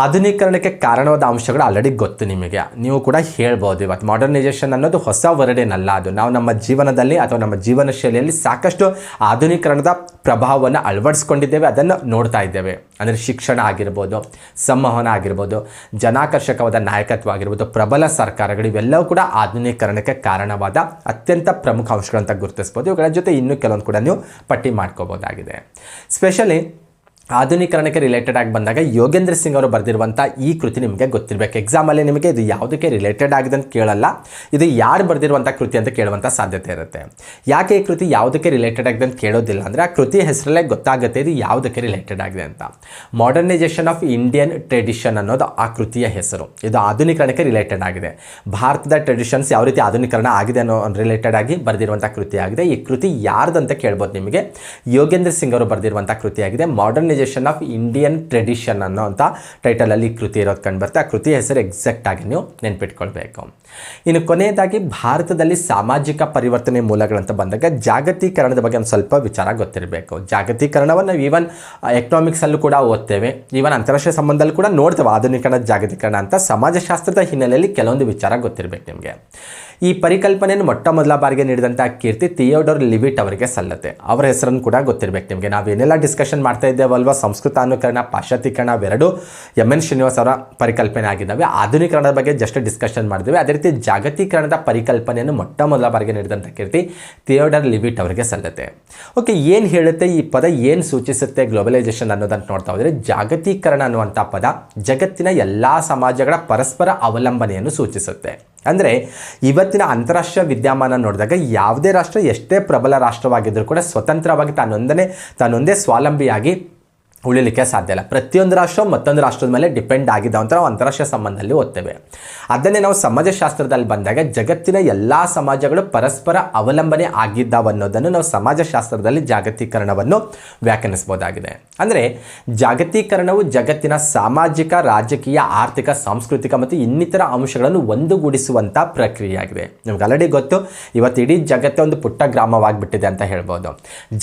ಆಧುನೀಕರಣಕ್ಕೆ ಕಾರಣವಾದ ಅಂಶಗಳು ಆಲ್ರೆಡಿ ಗೊತ್ತು ನಿಮಗೆ, ನೀವು ಕೂಡ ಹೇಳ್ಬೋದು. ಇವತ್ತು ಮಾಡರ್ನೈಸೇಷನ್ ಅನ್ನೋದು ಹೊಸ ವರ್ಡ್ ಏನಲ್ಲ, ಅದು ನಾವು ನಮ್ಮ ಜೀವನದಲ್ಲಿ ಅಥವಾ ನಮ್ಮ ಜೀವನ ಶೈಲಿಯಲ್ಲಿ ಸಾಕಷ್ಟು ಆಧುನೀಕರಣದ ಪ್ರಭಾವವನ್ನು ಅಳವಡಿಸ್ಕೊಂಡಿದ್ದೇವೆ, ಅದನ್ನು ನೋಡ್ತಾ ಇದ್ದೇವೆ. ಅಂದರೆ ಶಿಕ್ಷಣ ಆಗಿರ್ಬೋದು, ಸಂವಹನ ಆಗಿರ್ಬೋದು, ಜನಾಕರ್ಷಕವಾದ ನಾಯಕತ್ವ ಆಗಿರ್ಬೋದು, ಪ್ರಬಲ ಸರ್ಕಾರಗಳು, ಇವೆಲ್ಲವೂ ಕೂಡ ಆಧುನೀಕರಣಕ್ಕೆ ಕಾರಣವಾದ ಅತ್ಯಂತ ಪ್ರಮುಖ ಅಂಶಗಳಂತ ಗುರುತಿಸ್ಬೋದು. ಇವುಗಳ ಜೊತೆ ಇನ್ನೂ ಕೆಲವೊಂದು ಕೂಡ ನೀವು ಪಟ್ಟಿ ಮಾಡ್ಕೋಬೋದಾಗಿದೆ. ಸ್ಪೆಷಲಿ ಆಧುನೀಕರಣಕ್ಕೆ ರಿಲೇಟೆಡ್ ಆಗಿ ಬಂದಾಗ ಯೋಗೇಂದ್ರ ಸಿಂಗ್ ಅವರು ಬರೆದಿರುವಂಥ ಈ ಕೃತಿ ನಿಮಗೆ ಗೊತ್ತಿರಬೇಕು. ಎಕ್ಸಾಮಲ್ಲಿ ನಿಮಗೆ ಇದು ಯಾವುದಕ್ಕೆ ರಿಲೇಟೆಡ್ ಆಗಿದೆ ಅಂತ ಕೇಳಲ್ಲ, ಇದು ಯಾರು ಬರೆದಿರುವಂಥ ಕೃತಿ ಅಂತ ಕೇಳುವಂಥ ಸಾಧ್ಯತೆ ಇರುತ್ತೆ. ಯಾಕೆ ಈ ಕೃತಿ ಯಾವುದಕ್ಕೆ ರಿಲೇಟೆಡ್ ಆಗಿದೆ ಅಂತ ಕೇಳೋದಿಲ್ಲ ಅಂದರೆ ಆ ಕೃತಿ ಹೆಸರಲ್ಲೇ ಗೊತ್ತಾಗುತ್ತೆ ಇದು ಯಾವುದಕ್ಕೆ ರಿಲೇಟೆಡ್ ಆಗಿದೆ ಅಂತ. ಮಾಡರ್ನೈಸೇಷನ್ ಆಫ್ ಇಂಡಿಯನ್ ಟ್ರೆಡಿಷನ್ ಅನ್ನೋದು ಆ ಕೃತಿಯ ಹೆಸರು. ಇದು ಆಧುನೀಕರಣಕ್ಕೆ ರಿಲೇಟೆಡ್ ಆಗಿದೆ. ಭಾರತದ ಟ್ರೆಡಿಷನ್ಸ್ ಯಾವ ರೀತಿ ಆಧುನೀಕರಣ ಆಗಿದೆ ಅನ್ನೋ ರಿಲೇಟೆಡ್ ಆಗಿ ಬರೆದಿರುವಂಥ ಕೃತಿ ಆಗಿದೆ. ಈ ಕೃತಿ ಯಾರ್ದಂತ ಕೇಳ್ಬೋದು ನಿಮಗೆ. ಯೋಗೇಂದ್ರ ಸಿಂಗ್ ಅವರು ಬರೆದಿರುವಂಥ ಕೃತಿಯಾಗಿದೆ. ಮಾಡರ್ನೈಸೇಷನ್ ಆಫ್ ಇಂಡಿಯನ್ ಟ್ರೆಡಿಷನ್ ಅನ್ನೋ ಅಂತ ಟೈಟಲಲ್ಲಿ ಈ ಕೃತಿ ಇರೋದು ಕಂಡುಬರುತ್ತೆ. ಆ ಕೃತಿಯ ಹೆಸರು ಎಕ್ಸಾಕ್ಟ್ ಆಗಿ ನೀವು ನೆನ್ಪಿಟ್ಕೊಳ್ಬೇಕು. ಇನ್ನು ಕೊನೆಯದಾಗಿ ಭಾರತದಲ್ಲಿ ಸಾಮಾಜಿಕ ಪರಿವರ್ತನೆ ಮೂಲಗಳಂತ ಬಂದಾಗ ಜಾಗತೀಕರಣದ ಬಗ್ಗೆ ಒಂದು ಸ್ವಲ್ಪ ವಿಚಾರ ಗೊತ್ತಿರಬೇಕು. ಜಾಗತೀಕರಣವನ್ನು ನಾವು ಈವನ್ ಎಕನಾಮಿಕ್ಸಲ್ಲೂ ಕೂಡ ಓದ್ತೇವೆ, ಈವನ್ ಅಂತಾರಾಷ್ಟ್ರೀಯ ಸಂಬಂಧದಲ್ಲೂ ಕೂಡ ನೋಡ್ತೇವೆ. ಆಧುನೀಕರಣ ಜಾಗತೀಕರಣ ಅಂತ ಸಮಾಜಶಾಸ್ತ್ರದ ಹಿನ್ನೆಲೆಯಲ್ಲಿ ಕೆಲವೊಂದು ವಿಚಾರ ಗೊತ್ತಿರಬೇಕು ನಿಮಗೆ. ಈ ಪರಿಕಲ್ಪನೆಯನ್ನು ಮೊಟ್ಟ ಮೊದಲ ಬಾರಿಗೆ ನೀಡಿದಂಥ ಕೀರ್ತಿ ಥಿಯೋಡೋರ್ ಲಿವಿಟ್ ಅವರಿಗೆ ಸಲ್ಲತ್ತೆ. ಅವರ ಹೆಸರನ್ನು ಕೂಡ ಗೊತ್ತಿರಬೇಕು ನಿಮಗೆ. ನಾವೇನೆಲ್ಲ ಡಿಸ್ಕಷನ್ ಮಾಡ್ತಾ ಇದ್ದೇವಲ್ವ, ಸಂಸ್ಕೃತ ಅನುಕರಣ, ಪಾಶ್ಚಾತ್ಯೀಕರಣ ಅವೆರಡು ಎಂ.ಎನ್. ಶ್ರೀನಿವಾಸ್ ಅವರ ಪರಿಕಲ್ಪನೆ ಆಗಿದ್ದಾವೆ. ಆಧುನೀಕರಣದ ಬಗ್ಗೆ ಜಸ್ಟ್ ಡಿಸ್ಕಷನ್ ಮಾಡಿದ್ವಿ. ಅದೇ ರೀತಿ ಜಾಗತೀಕರಣದ ಪರಿಕಲ್ಪನೆಯನ್ನು ಮೊಟ್ಟ ಮೊದಲ ಬಾರಿಗೆ ನೀಡಿದಂಥ ಕೀರ್ತಿ ಥಿಯೋಡೋರ್ ಲಿವಿಟ್ ಅವರಿಗೆ ಸಲ್ಲತ್ತೆ. ಓಕೆ, ಏನು ಹೇಳುತ್ತೆ ಈ ಪದ, ಏನು ಸೂಚಿಸುತ್ತೆ ಗ್ಲೋಬಲೈಸೇಷನ್ ಅನ್ನೋದನ್ನು ನೋಡ್ತಾ ಹೋದರೆ, ಜಾಗತೀಕರಣ ಅನ್ನುವಂಥ ಪದ ಜಗತ್ತಿನ ಎಲ್ಲ ಸಮಾಜಗಳ ಪರಸ್ಪರ ಅವಲಂಬನೆಯನ್ನು ಸೂಚಿಸುತ್ತೆ. ಅಂದರೆ ಇವತ್ತಿನ ಅಂತಾರಾಷ್ಟ್ರೀಯ ವಿದ್ಯಮಾನ ನೋಡಿದಾಗ ಯಾವುದೇ ರಾಷ್ಟ್ರ ಎಷ್ಟೇ ಪ್ರಬಲ ರಾಷ್ಟ್ರವಾಗಿದ್ದರೂ ಕೂಡ ಸ್ವತಂತ್ರವಾಗಿ ತಾನೊಂದೇ ಸ್ವಾವಲಂಬಿಯಾಗಿ ಉಳಿಲಿಕ್ಕೆ ಸಾಧ್ಯ ಇಲ್ಲ. ಪ್ರತಿಯೊಂದು ರಾಷ್ಟ್ರ ಮತ್ತೊಂದು ರಾಷ್ಟ್ರದ ಮೇಲೆ ಡಿಪೆಂಡ್ ಆಗಿದ್ದಾವೆ ಅಂತ ನಾವು ಅಂತಾರಾಷ್ಟ್ರೀಯ ಸಂಬಂಧದಲ್ಲಿ ಓದ್ತೇವೆ. ಅದನ್ನೇ ನಾವು ಸಮಾಜಶಾಸ್ತ್ರದಲ್ಲಿ ಬಂದಾಗ ಜಗತ್ತಿನ ಎಲ್ಲ ಸಮಾಜಗಳು ಪರಸ್ಪರ ಅವಲಂಬನೆ ಆಗಿದ್ದಾವೆ ಅನ್ನೋದನ್ನು ನಾವು ಸಮಾಜಶಾಸ್ತ್ರದಲ್ಲಿ ಜಾಗತೀಕರಣವನ್ನು ವ್ಯಾಖ್ಯಾನಿಸಬಹುದಾಗಿದೆ. ಅಂದರೆ ಜಾಗತೀಕರಣವು ಜಗತ್ತಿನ ಸಾಮಾಜಿಕ, ರಾಜಕೀಯ, ಆರ್ಥಿಕ, ಸಾಂಸ್ಕೃತಿಕ ಮತ್ತು ಇನ್ನಿತರ ಅಂಶಗಳನ್ನು ಒಂದುಗೂಡಿಸುವಂಥ ಪ್ರಕ್ರಿಯೆಯಾಗಿದೆ. ನಿಮ್ಗೆ ಆಲ್ರೆಡಿ ಗೊತ್ತು, ಇವತ್ತು ಇಡೀ ಜಗತ್ತೇ ಒಂದು ಪುಟ್ಟ ಗ್ರಾಮವಾಗಿಬಿಟ್ಟಿದೆ ಅಂತ ಹೇಳ್ಬೋದು.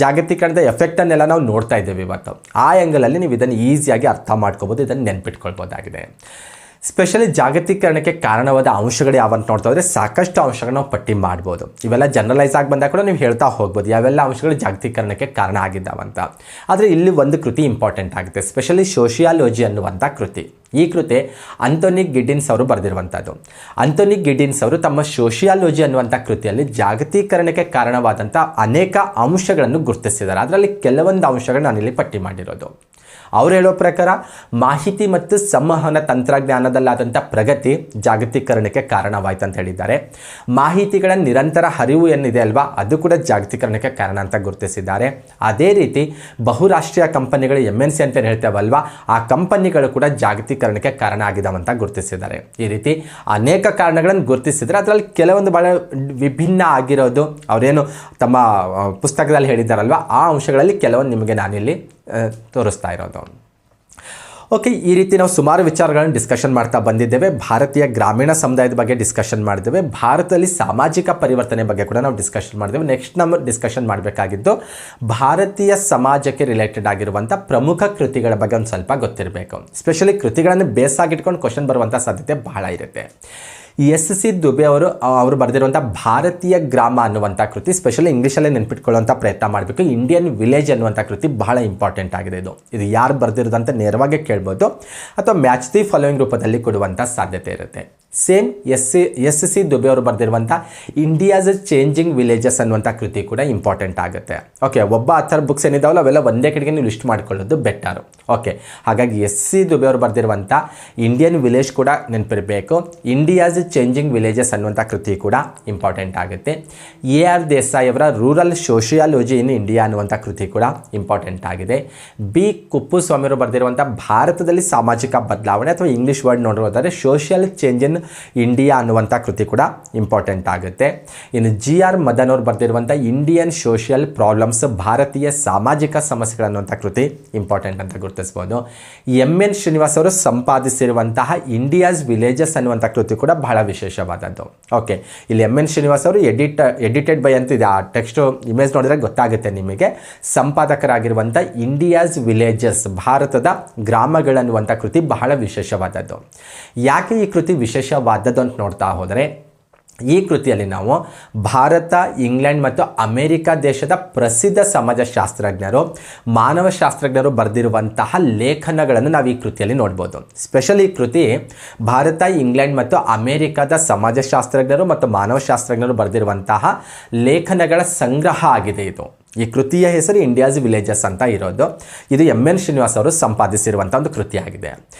ಜಾಗತೀಕರಣದ ಎಫೆಕ್ಟನ್ನೆಲ್ಲ ನಾವು ನೋಡ್ತಾ ಇದ್ದೇವೆ ಇವತ್ತು. ಆ ಆ್ಯಂಗಲಲ್ಲಿ ನೀವು ಇದನ್ನು ಈಸಿಯಾಗಿ ಅರ್ಥ ಮಾಡ್ಕೋಬೋದು, ಇದನ್ನು ನೆನ್ಪಿಟ್ಕೊಳ್ಬೋದಾಗಿದೆ. ಸ್ಪೆಷಲಿ ಜಾಗತೀಕರಣಕ್ಕೆ ಕಾರಣವಾದ ಅಂಶಗಳು ಯಾವಂತ ನೋಡ್ತಾ ಹೋದರೆ ಸಾಕಷ್ಟು ಅಂಶಗಳನ್ನ ನಾವು ಪಟ್ಟಿ ಮಾಡ್ಬೋದು. ಇವೆಲ್ಲ ಜನರಲೈಸ್ ಆಗಿ ಬಂದಾಗ ಕೂಡ ನೀವು ಹೇಳ್ತಾ ಹೋಗ್ಬೋದು ಯಾವೆಲ್ಲ ಅಂಶಗಳು ಜಾಗತೀಕರಣಕ್ಕೆ ಕಾರಣ ಆಗಿದ್ದಾವಂತ. ಆದರೆ ಇಲ್ಲಿ ಒಂದು ಕೃತಿ ಇಂಪಾರ್ಟೆಂಟ್ ಆಗುತ್ತೆ, ಸ್ಪೆಷಲಿ ಸೋಷಿಯಾಲಜಿ ಅನ್ನುವಂಥ ಕೃತಿ. ಈ ಕೃತಿ ಆಂಥೋನಿ ಗಿಡ್ಡಿನ್ಸ್ ಅವರು ಬರೆದಿರುವಂಥದ್ದು. ಆಂಥೋನಿ ಗಿಡ್ಡಿನ್ಸ್ ಅವರು ತಮ್ಮ ಸೋಷಿಯಾಲಜಿ ಅನ್ನುವಂಥ ಕೃತಿಯಲ್ಲಿ ಜಾಗತೀಕರಣಕ್ಕೆ ಕಾರಣವಾದಂಥ ಅನೇಕ ಅಂಶಗಳನ್ನು ಗುರುತಿಸಿದ್ದಾರೆ. ಅದರಲ್ಲಿ ಕೆಲವೊಂದು ಅಂಶಗಳು ನಾನಿಲ್ಲಿ ಪಟ್ಟಿ ಮಾಡಿರೋದು. ಅವ್ರು ಹೇಳೋ ಪ್ರಕಾರ ಮಾಹಿತಿ ಮತ್ತು ಸಂವಹನ ತಂತ್ರಜ್ಞಾನದಲ್ಲಾದಂಥ ಪ್ರಗತಿ ಜಾಗತೀಕರಣಕ್ಕೆ ಕಾರಣವಾಯ್ತು ಅಂತ ಹೇಳಿದ್ದಾರೆ. ಮಾಹಿತಿಗಳ ನಿರಂತರ ಹರಿವು ಏನಿದೆ ಅಲ್ವಾ, ಅದು ಕೂಡ ಜಾಗತೀಕರಣಕ್ಕೆ ಕಾರಣ ಅಂತ ಗುರುತಿಸಿದ್ದಾರೆ. ಅದೇ ರೀತಿ ಬಹುರಾಷ್ಟ್ರೀಯ ಕಂಪನಿಗಳು MNC ಅಂತ ಹೇಳ್ತೇವಲ್ವಾ, ಆ ಕಂಪನಿಗಳು ಕೂಡ ಜಾಗತೀಕರಣಕ್ಕೆ ಕಾರಣ ಆಗಿದಾವಂತ ಗುರುತಿಸಿದ್ದಾರೆ. ಈ ರೀತಿ ಅನೇಕ ಕಾರಣಗಳನ್ನು ಗುರುತಿಸಿದರೆ ಅದರಲ್ಲಿ ಕೆಲವೊಂದು ಭಾಳ ವಿಭಿನ್ನ ಆಗಿರೋದು ಅವರೇನು ತಮ್ಮ ಪುಸ್ತಕದಲ್ಲಿ ಹೇಳಿದ್ದಾರಲ್ವ, ಆ ಅಂಶಗಳಲ್ಲಿ ಕೆಲವೊಂದು ನಿಮಗೆ ನಾನಿಲ್ಲಿ ತೋರಿಸ್ತಾ ಇರೋದು. ಓಕೆ, ಈ ರೀತಿ ನಾವು ಸುಮಾರು ವಿಚಾರಗಳನ್ನು ಡಿಸ್ಕಷನ್ ಮಾಡ್ತಾ ಬಂದಿದ್ದೇವೆ. ಭಾರತೀಯ ಗ್ರಾಮೀಣ ಸಮುದಾಯದ ಬಗ್ಗೆ ಡಿಸ್ಕಷನ್ ಮಾಡಿದ್ದೇವೆ. ಭಾರತದಲ್ಲಿ ಸಾಮಾಜಿಕ ಪರಿವರ್ತನೆ ಬಗ್ಗೆ ಕೂಡ ನಾವು ಡಿಸ್ಕಷನ್ ಮಾಡಿದ್ದೇವೆ. ನೆಕ್ಸ್ಟ್ ನಮ್ಮ ಡಿಸ್ಕಷನ್ ಮಾಡಬೇಕಾಗಿದ್ದು ಭಾರತೀಯ ಸಮಾಜಕ್ಕೆ ರಿಲೇಟೆಡ್ ಆಗಿರುವಂಥ ಪ್ರಮುಖ ಕೃತಿಗಳ ಬಗ್ಗೆ ಒಂದು ಸ್ವಲ್ಪ ಗೊತ್ತಿರಬೇಕು. ಸ್ಪೆಷಲಿ ಕೃತಿಗಳನ್ನು ಬೇಸಾಗಿಟ್ಕೊಂಡು ಕ್ವಶನ್ ಬರುವಂಥ ಸಾಧ್ಯತೆ ಬಹಳ ಇರುತ್ತೆ. S.C. ದುಬೆ ಅವರು ಬರೆದಿರುವಂಥ ಭಾರತೀಯ ಗ್ರಾಮ ಅನ್ನುವಂಥ ಕೃತಿ, ಸ್ಪೆಷಲಿ ಇಂಗ್ಲೀಷಲ್ಲೇ ನೆನ್ಪಿಟ್ಕೊಳ್ಳುವಂಥ ಪ್ರಯತ್ನ ಮಾಡಬೇಕು. ಇಂಡಿಯನ್ ವಿಲೇಜ್ ಅನ್ನುವಂಥ ಕೃತಿ ಬಹಳ ಇಂಪಾರ್ಟೆಂಟ್ ಆಗಿದೆ. ಇದು ಯಾರು ಬರೆದಿರೋದಂತ ನೇರವಾಗಿ ಕೇಳ್ಬೋದು ಅಥವಾ ಮ್ಯಾಚ್ ದಿ ಫಾಲೋಯಿಂಗ್ ರೂಪದಲ್ಲಿ ಕೊಡುವಂಥ ಸಾಧ್ಯತೆ ಇರುತ್ತೆ. Same S.C. ದುಬೆ ಅವರು ಬರೆದಿರುವಂಥ ಇಂಡಿಯಾಸ್ ಚೇಂಜಿಂಗ್ ವಿಲೇಜಸ್ ಅನ್ನುವಂಥ ಕೃತಿ ಕೂಡ ಇಂಪಾರ್ಟೆಂಟ್ ಆಗುತ್ತೆ. ಓಕೆ, ಒಬ್ಬ ಆಥರ್ ಬುಕ್ಸ್ ಏನಿದಾವಲ್ಲ ಅವೆಲ್ಲ ಒಂದೇ ಕಡೆಗೆ ನೀವು ಲಿಸ್ಟ್ ಮಾಡ್ಕೊಳ್ಳೋದು ಬೆಟರು. ಓಕೆ, ಹಾಗಾಗಿ S.C. ದುಬೆ ಅವರು ಬರೆದಿರುವಂಥ ಇಂಡಿಯನ್ ವಿಲೇಜ್ ಕೂಡ ನೆನಪಿರಬೇಕು. ಇಂಡಿಯಾಸ್ ಚೇಂಜಿಂಗ್ ವಿಲೇಜಸ್ ಅನ್ನುವಂಥ ಕೃತಿ ಕೂಡ ಇಂಪಾರ್ಟೆಂಟ್ ಆಗುತ್ತೆ. A.R. ದೇಸಾಯಿ ಅವರ ರೂರಲ್ ಸೋಷಿಯಾಲಜಿ ಇನ್ ಇಂಡಿಯಾ ಅನ್ನುವಂಥ ಕೃತಿ ಕೂಡ ಇಂಪಾರ್ಟೆಂಟ್ ಆಗಿದೆ. B. ಕುಪ್ಪುಸ್ವಾಮಿ ಅವರು ಬರೆದಿರುವಂಥ ಭಾರತದಲ್ಲಿ ಸಾಮಾಜಿಕ ಬದಲಾವಣೆ ಅಥವಾ ಇಂಗ್ಲೀಷ್ ವರ್ಡ್ ನೋಡೋದಾದರೆ ಸೋಷಿಯಲ್ ಚೇಂಜ್ ಇನ್ ಇಂಡಿಯಾ ಅನ್ನುವಂಥ ಕೃತಿ ಕೂಡ ಇಂಪಾರ್ಟೆಂಟ್ ಆಗುತ್ತೆ. ಇನ್ನು G.R. ಮದನ್ ಅವರು ಬರೆದಿರುವಂಥ ಇಂಡಿಯನ್ ಸೋಷಿಯಲ್ ಪ್ರಾಬ್ಲಮ್ಸ್, ಭಾರತೀಯ ಸಾಮಾಜಿಕ ಸಮಸ್ಯೆಗಳು ಅನ್ನುವಂಥ ಕೃತಿ ಇಂಪಾರ್ಟೆಂಟ್ ಅಂತ ಗುರುತಿಸ್ಬೋದು. M.N. ಶ್ರೀನಿವಾಸ್ ಅವರು ಸಂಪಾದಿಸಿರುವಂತಹ ಇಂಡಿಯಾಸ್ ವಿಲೇಜಸ್ ಅನ್ನುವಂಥ ಕೃತಿ ಕೂಡ ಬಹಳ ಬಹಳ ವಿಶೇಷವಾದದ್ದು. ಓಕೆ, ಇಲ್ಲಿ ಎಮ್ ಎನ್ ಶ್ರೀನಿವಾಸ್ ಅವರು ಎಡಿಟೆಡ್ ಬೈ ಅಂತ ಇದೆ, ಆ ಟೆಕ್ಸ್ಟು ಇಮೇಜ್ ನೋಡಿದ್ರೆ ಗೊತ್ತಾಗುತ್ತೆ ನಿಮಗೆ. ಸಂಪಾದಕರಾಗಿರುವಂಥ ಇಂಡಿಯಾಸ್ ವಿಲೇಜಸ್, ಭಾರತದ ಗ್ರಾಮಗಳನ್ನುವಂಥ ಕೃತಿ ಬಹಳ ವಿಶೇಷವಾದದ್ದು. ಯಾಕೆ ಈ ಕೃತಿ ವಿಶೇಷವಾದದ್ದು ಅಂತ ನೋಡ್ತಾ ಹೋದರೆ, ಈ ಕೃತಿಯಲ್ಲಿ ನಾವು ಭಾರತ, ಇಂಗ್ಲೆಂಡ್ ಮತ್ತು ಅಮೇರಿಕ ದೇಶದ ಪ್ರಸಿದ್ಧ ಸಮಾಜಶಾಸ್ತ್ರಜ್ಞರು, ಮಾನವಶಾಸ್ತ್ರಜ್ಞರು ಬರೆದಿರುವಂತಹ ಲೇಖನಗಳನ್ನು ನಾವು ಈ ಕೃತಿಯಲ್ಲಿ ನೋಡ್ಬೋದು. ಸ್ಪೆಷಲ್ ಈ ಕೃತಿ ಭಾರತ, ಇಂಗ್ಲೆಂಡ್ ಮತ್ತು ಅಮೇರಿಕದ ಸಮಾಜಶಾಸ್ತ್ರಜ್ಞರು ಮತ್ತು ಮಾನವಶಾಸ್ತ್ರಜ್ಞರು ಬರೆದಿರುವಂತಹ ಲೇಖನಗಳ ಸಂಗ್ರಹ ಆಗಿದೆ. ಈ ಕೃತಿಯ ಹೆಸರು ಇಂಡಿಯಾಸ್ ವಿಲೇಜಸ್ ಅಂತ ಇರೋದು. ಇದು ಎಮ್ ಎನ್ ಶ್ರೀನಿವಾಸ್ ಅವರು ಸಂಪಾದಿಸಿರುವಂಥ ಒಂದು ಕೃತಿಯಾಗಿದೆ.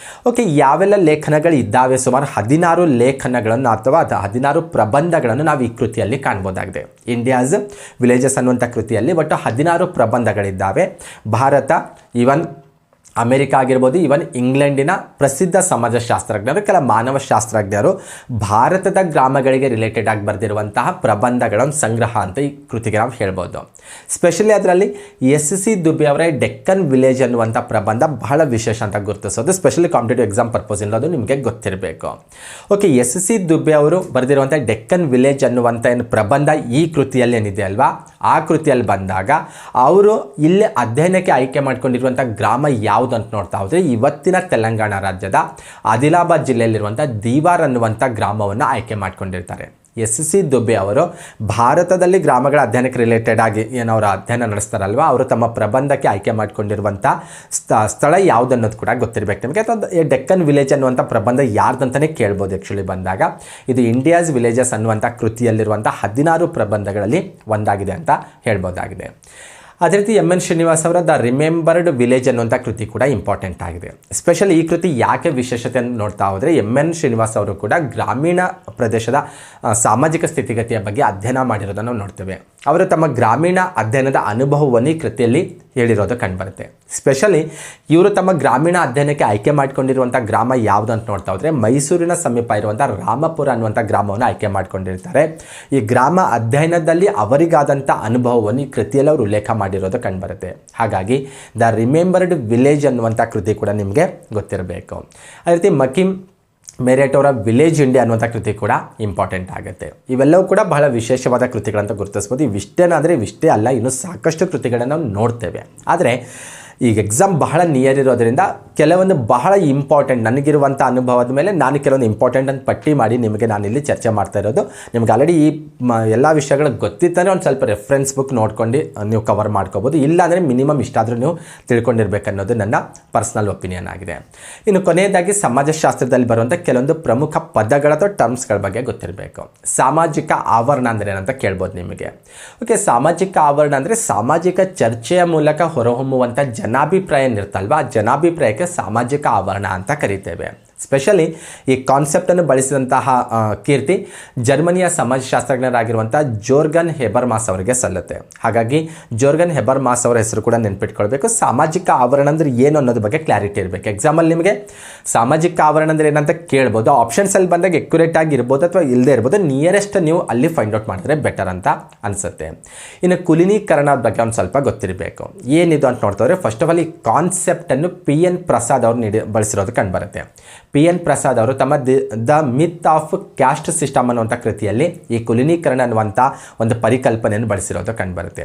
ಓಕೆ, ಯಾವೆಲ್ಲ ಲೇಖನಗಳು ಇದ್ದಾವೆ? ಸುಮಾರು 16 ಲೇಖನಗಳನ್ನು ಅಥವಾ 16 ಪ್ರಬಂಧಗಳನ್ನು ನಾವು ಈ ಕೃತಿಯಲ್ಲಿ ಕಾಣ್ಬೋದಾಗಿದೆ. ಇಂಡಿಯಾಸ್ ವಿಲೇಜಸ್ ಅನ್ನುವಂಥ ಕೃತಿಯಲ್ಲಿ ಒಟ್ಟು 16 ಪ್ರಬಂಧಗಳಿದ್ದಾವೆ. ಭಾರತ, ಈವನ್ ಅಮೆರಿಕ ಆಗಿರ್ಬೋದು, ಈವನ್ ಇಂಗ್ಲೆಂಡಿನ ಪ್ರಸಿದ್ಧ ಸಮಾಜಶಾಸ್ತ್ರಜ್ಞರು, ಕೆಲ ಮಾನವಶಾಸ್ತ್ರಜ್ಞರು ಭಾರತದ ಗ್ರಾಮಗಳಿಗೆ ರಿಲೇಟೆಡ್ ಆಗಿ ಬರೆದಿರುವಂತಹ ಪ್ರಬಂಧಗಳ ಸಂಗ್ರಹ ಅಂತ ಈ ಕೃತಿಗೆ ನಾವು ಹೇಳ್ಬೋದು. ಸ್ಪೆಷಲಿ ಅದರಲ್ಲಿ ಎಸ್ ಸಿ ದುಬೆ ಅವರ ಡೆಕ್ಕನ್ ವಿಲೇಜ್ ಅನ್ನುವಂಥ ಪ್ರಬಂಧ ಬಹಳ ವಿಶೇಷ ಅಂತ ಗುರುತಿಸೋದು. ಸ್ಪೆಷಲಿ ಕಾಂಪಿಟೇಟಿವ್ ಎಕ್ಸಾಮ್ ಪರ್ಪಸ್ ಇಲ್ಲದು ನಿಮಗೆ ಗೊತ್ತಿರಬೇಕು. ಓಕೆ, ಎಸ್ ಸಿ ದುಬೆ ಅವರು ಬರೆದಿರುವಂಥ ಡೆಕ್ಕನ್ ವಿಲೇಜ್ ಅನ್ನುವಂಥ ಏನು ಪ್ರಬಂಧ ಈ ಕೃತಿಯಲ್ಲಿ ಏನಿದೆ ಅಲ್ವಾ, ಆ ಕೃತಿಯಲ್ಲಿ ಬಂದಾಗ ಅವರು ಇಲ್ಲಿ ಅಧ್ಯಯನಕ್ಕೆ ಆಯ್ಕೆ ಮಾಡ್ಕೊಂಡಿರುವಂಥ ಗ್ರಾಮ ಯಾವುದು ಅಂತ ನೋಡ್ತಾ ಹೋದರೆ ಇವತ್ತಿನ ತೆಲಂಗಾಣ ರಾಜ್ಯದ ಆದಿಲಾಬಾದ್ ಜಿಲ್ಲೆಯಲ್ಲಿರುವಂಥ ದೀವಾರ್ ಅನ್ನುವಂಥ ಗ್ರಾಮವನ್ನು ಆಯ್ಕೆ ಮಾಡ್ಕೊಂಡಿರ್ತಾರೆ. ಎಸ್ ಸಿ ದುಬೆ ಅವರು ಭಾರತದಲ್ಲಿ ಗ್ರಾಮಗಳ ಅಧ್ಯಯನಕ್ಕೆ ರಿಲೇಟೆಡ್ ಆಗಿ ಏನವರ ಅಧ್ಯಯನ ನಡೆಸ್ತಾರಲ್ವ, ಅವರು ತಮ್ಮ ಪ್ರಬಂಧಕ್ಕೆ ಆಯ್ಕೆ ಮಾಡ್ಕೊಂಡಿರುವಂಥ ಸ್ಥಳ ಯಾವುದನ್ನೋದು ಕೂಡ ಗೊತ್ತಿರಬೇಕು ನಿಮಗೆ. ಅಥವಾ ಡೆಕ್ಕನ್ ವಿಲೇಜ್ ಅನ್ನುವಂಥ ಪ್ರಬಂಧ ಯಾರ್ದಂತಲೇ ಕೇಳ್ಬೋದು ಆ್ಯಕ್ಚುಲಿ ಬಂದಾಗ. ಇದು ಇಂಡಿಯಾಸ್ ವಿಲೇಜಸ್ ಅನ್ನುವಂಥ ಕೃತಿಯಲ್ಲಿರುವಂಥ 16 ಪ್ರಬಂಧಗಳಲ್ಲಿ ಒಂದಾಗಿದೆ ಅಂತ ಹೇಳ್ಬೋದಾಗಿದೆ. ಅದೇ ರೀತಿ ಎಮ್ ಎನ್ ಶ್ರೀನಿವಾಸ್ ಅವರ ದ ರಿಮೆಂಬರ್ಡ್ ವಿಲೇಜ್ ಅನ್ನುವಂಥ ಕೃತಿ ಕೂಡ ಇಂಪಾರ್ಟೆಂಟ್ ಆಗಿದೆ. ಸ್ಪೆಷಲಿ ಈ ಕೃತಿ ಯಾಕೆ ವಿಶೇಷತೆಯನ್ನು ನೋಡ್ತಾ ಹೋದರೆ, ಎಮ್ ಎನ್ ಶ್ರೀನಿವಾಸ್ ಅವರು ಕೂಡ ಗ್ರಾಮೀಣ ಪ್ರದೇಶದ ಸಾಮಾಜಿಕ ಸ್ಥಿತಿಗತಿಯ ಬಗ್ಗೆ ಅಧ್ಯಯನ ಮಾಡಿರೋದನ್ನು ನಾವು ನೋಡ್ತೇವೆ. ಅವರು ತಮ್ಮ ಗ್ರಾಮೀಣ ಅಧ್ಯಯನದ ಅನುಭವವನ್ನು ಈ ಕೃತಿಯಲ್ಲಿ ಹೇಳಿರೋದು ಕಂಡುಬರುತ್ತೆ. ಸ್ಪೆಷಲಿ ಇವರು ತಮ್ಮ ಗ್ರಾಮೀಣ ಅಧ್ಯಯನಕ್ಕೆ ಆಯ್ಕೆ ಮಾಡ್ಕೊಂಡಿರುವಂಥ ಗ್ರಾಮ ಯಾವುದು ಅಂತ ನೋಡ್ತಾ ಹೋದರೆ, ಮೈಸೂರಿನ ಸಮೀಪ ಇರುವಂಥ ರಾಮಪುರ ಅನ್ನುವಂಥ ಗ್ರಾಮವನ್ನು ಆಯ್ಕೆ ಮಾಡ್ಕೊಂಡಿರ್ತಾರೆ. ಈ ಗ್ರಾಮ ಅಧ್ಯಯನದಲ್ಲಿ ಅವರಿಗಾದಂಥ ಅನುಭವವನ್ನು ಈ ಕೃತಿಯಲ್ಲಿ ಅವರು ಉಲ್ಲೇಖ ಮಾಡಿರೋದು ಕಂಡುಬರುತ್ತೆ. ಹಾಗಾಗಿ ದ ರಿಮೆಂಬರ್ಡ್ ವಿಲೇಜ್ ಅನ್ನುವಂಥ ಕೃತಿ ಕೂಡ ನಿಮಗೆ ಗೊತ್ತಿರಬೇಕು. ಅದೇ ರೀತಿ ಮಕಿಮ್ ಮೇರೆಟ್ ಅವರ ವಿಲೇಜ್ ಇಂಡಿಯಾ ಅನ್ನುವಂಥ ಕೃತಿ ಕೂಡ ಇಂಪಾರ್ಟೆಂಟ್ ಆಗುತ್ತೆ. ಇವೆಲ್ಲವೂ ಕೂಡ ಬಹಳ ವಿಶೇಷವಾದ ಕೃತಿಗಳಂತ ಗುರುತಿಸ್ಬೋದು. ಇವಿಷ್ಟೇನಾದರೆ ಇವಿಷ್ಟೇ ಅಲ್ಲ, ಇನ್ನೂ ಸಾಕಷ್ಟು ಕೃತಿಗಳನ್ನು ನಾವು ನೋಡ್ತೇವೆ. ಆದರೆ ಈಗ ಎಕ್ಸಾಮ್ ಬಹಳ ನಿಯರ್ ಇರೋದರಿಂದ ಕೆಲವೊಂದು ಬಹಳ ಇಂಪಾರ್ಟೆಂಟ್ ನನಗಿರುವಂಥ ಅನುಭವದ ಮೇಲೆ ನಾನು ಕೆಲವೊಂದು ಇಂಪಾರ್ಟೆಂಟ್ ಅಂತ ಪಟ್ಟಿ ಮಾಡಿ ನಿಮಗೆ ನಾನಿಲ್ಲಿ ಚರ್ಚೆ ಮಾಡ್ತಾ ಇರೋದು. ನಿಮ್ಗೆ ಆಲ್ರೆಡಿ ಈ ಎಲ್ಲ ವಿಷಯಗಳು ಗೊತ್ತಿತ್ತಾನೆ ಒಂದು ಸ್ವಲ್ಪ ರೆಫರೆನ್ಸ್ ಬುಕ್ ನೋಡ್ಕೊಂಡು ನೀವು ಕವರ್ ಮಾಡ್ಕೋಬೋದು. ಇಲ್ಲಾಂದರೆ ಮಿನಿಮಮ್ ಇಷ್ಟಾದರೂ ನೀವು ತಿಳ್ಕೊಂಡಿರ್ಬೇಕನ್ನೋದು ನನ್ನ ಪರ್ಸ್ನಲ್ ಒಪಿನಿಯನ್ ಆಗಿದೆ. ಇನ್ನು ಕೊನೆಯದಾಗಿ ಸಮಾಜಶಾಸ್ತ್ರದಲ್ಲಿ ಬರುವಂಥ ಕೆಲವೊಂದು ಪ್ರಮುಖ ಪದಗಳ ಅಥವಾ ಟರ್ಮ್ಸ್ಗಳ ಬಗ್ಗೆ ಗೊತ್ತಿರಬೇಕು. ಸಾಮಾಜಿಕ ಆವರಣ ಅಂದರೆ ಏನಂತ ಕೇಳ್ಬೋದು ನಿಮಗೆ. ಓಕೆ, ಸಾಮಾಜಿಕ ಆವರಣ ಅಂದರೆ ಸಾಮಾಜಿಕ ಚರ್ಚೆಯ ಮೂಲಕ ಹೊರಹೊಮ್ಮುವಂಥ ಜನಾಭಿಪ್ರಾಯ ಇರ್ತಲ್ವ, ಆ ಜನಾಭಿಪ್ರಾಯಕ್ಕೆ ಸಾಮಾಜಿಕ ಆವರಣ ಅಂತ ಕರಿತೇವೆ. ಸ್ಪೆಷಲಿ ಈ ಕಾನ್ಸೆಪ್ಟನ್ನು ಬಳಸಿದಂತಹ ಕೀರ್ತಿ ಜರ್ಮನಿಯ ಸಮಾಜಶಾಸ್ತ್ರಜ್ಞರಾಗಿರುವಂಥ ಜೋರ್ಗನ್ ಹೆಬರ್ಮಾಸ್ ಅವರಿಗೆ ಸಲ್ಲುತ್ತೆ. ಹಾಗಾಗಿ ಜೋರ್ಗನ್ ಹೆಬರ್ಮಾಸ್ ಅವರ ಹೆಸರು ಕೂಡ ನೆನ್ಪಿಟ್ಕೊಳ್ಬೇಕು. ಸಾಮಾಜಿಕ ಆವರಣ ಅಂದರೆ ಏನು ಅನ್ನೋದ್ರ ಬಗ್ಗೆ ಕ್ಲಾರಿಟಿ ಇರಬೇಕು. ಎಕ್ಸಾಮಲ್ಲಿ ನಿಮಗೆ ಸಾಮಾಜಿಕ ಆವರಣ ಅಂದರೆ ಏನಂತ ಕೇಳ್ಬೋದು. ಆಪ್ಷನ್ಸಲ್ಲಿ ಬಂದಾಗ ಎಕ್ಯುರೇಟ್ ಆಗಿ ಇರ್ಬೋದು ಅಥವಾ ಇಲ್ಲದೆ ಇರ್ಬೋದು. ನಿಯರೆಸ್ಟ್ ನೀವು ಅಲ್ಲಿ ಫೈಂಡ್ ಔಟ್ ಮಾಡಿದ್ರೆ ಬೆಟರ್ ಅಂತ ಅನಿಸುತ್ತೆ. ಇನ್ನು ಕುಲೀನೀಕರಣದ ಬಗ್ಗೆ ಒಂದು ಸ್ವಲ್ಪ ಗೊತ್ತಿರಬೇಕು. ಏನಿದು ಅಂತ ನೋಡ್ತಾರೆ, ಫಸ್ಟ್ ಆಫ್ ಆಲ್ ಈ ಕಾನ್ಸೆಪ್ಟನ್ನು PN ಪ್ರಸಾದ್ ಅವರು ಬಳಸಿರೋದು ಕಂಡುಬರುತ್ತೆ. PN ಪ್ರಸಾದ್ ಅವರು ತಮ್ಮ the myth of caste system ಅನ್ನುವಂಥ ಕೃತಿಯಲ್ಲಿ ಈ ಕುಲೀನೀಕರಣ ಅನ್ನುವಂಥ ಒಂದು ಪರಿಕಲ್ಪನೆಯನ್ನು ಬಳಸಿರೋದು ಕಂಡುಬರುತ್ತೆ.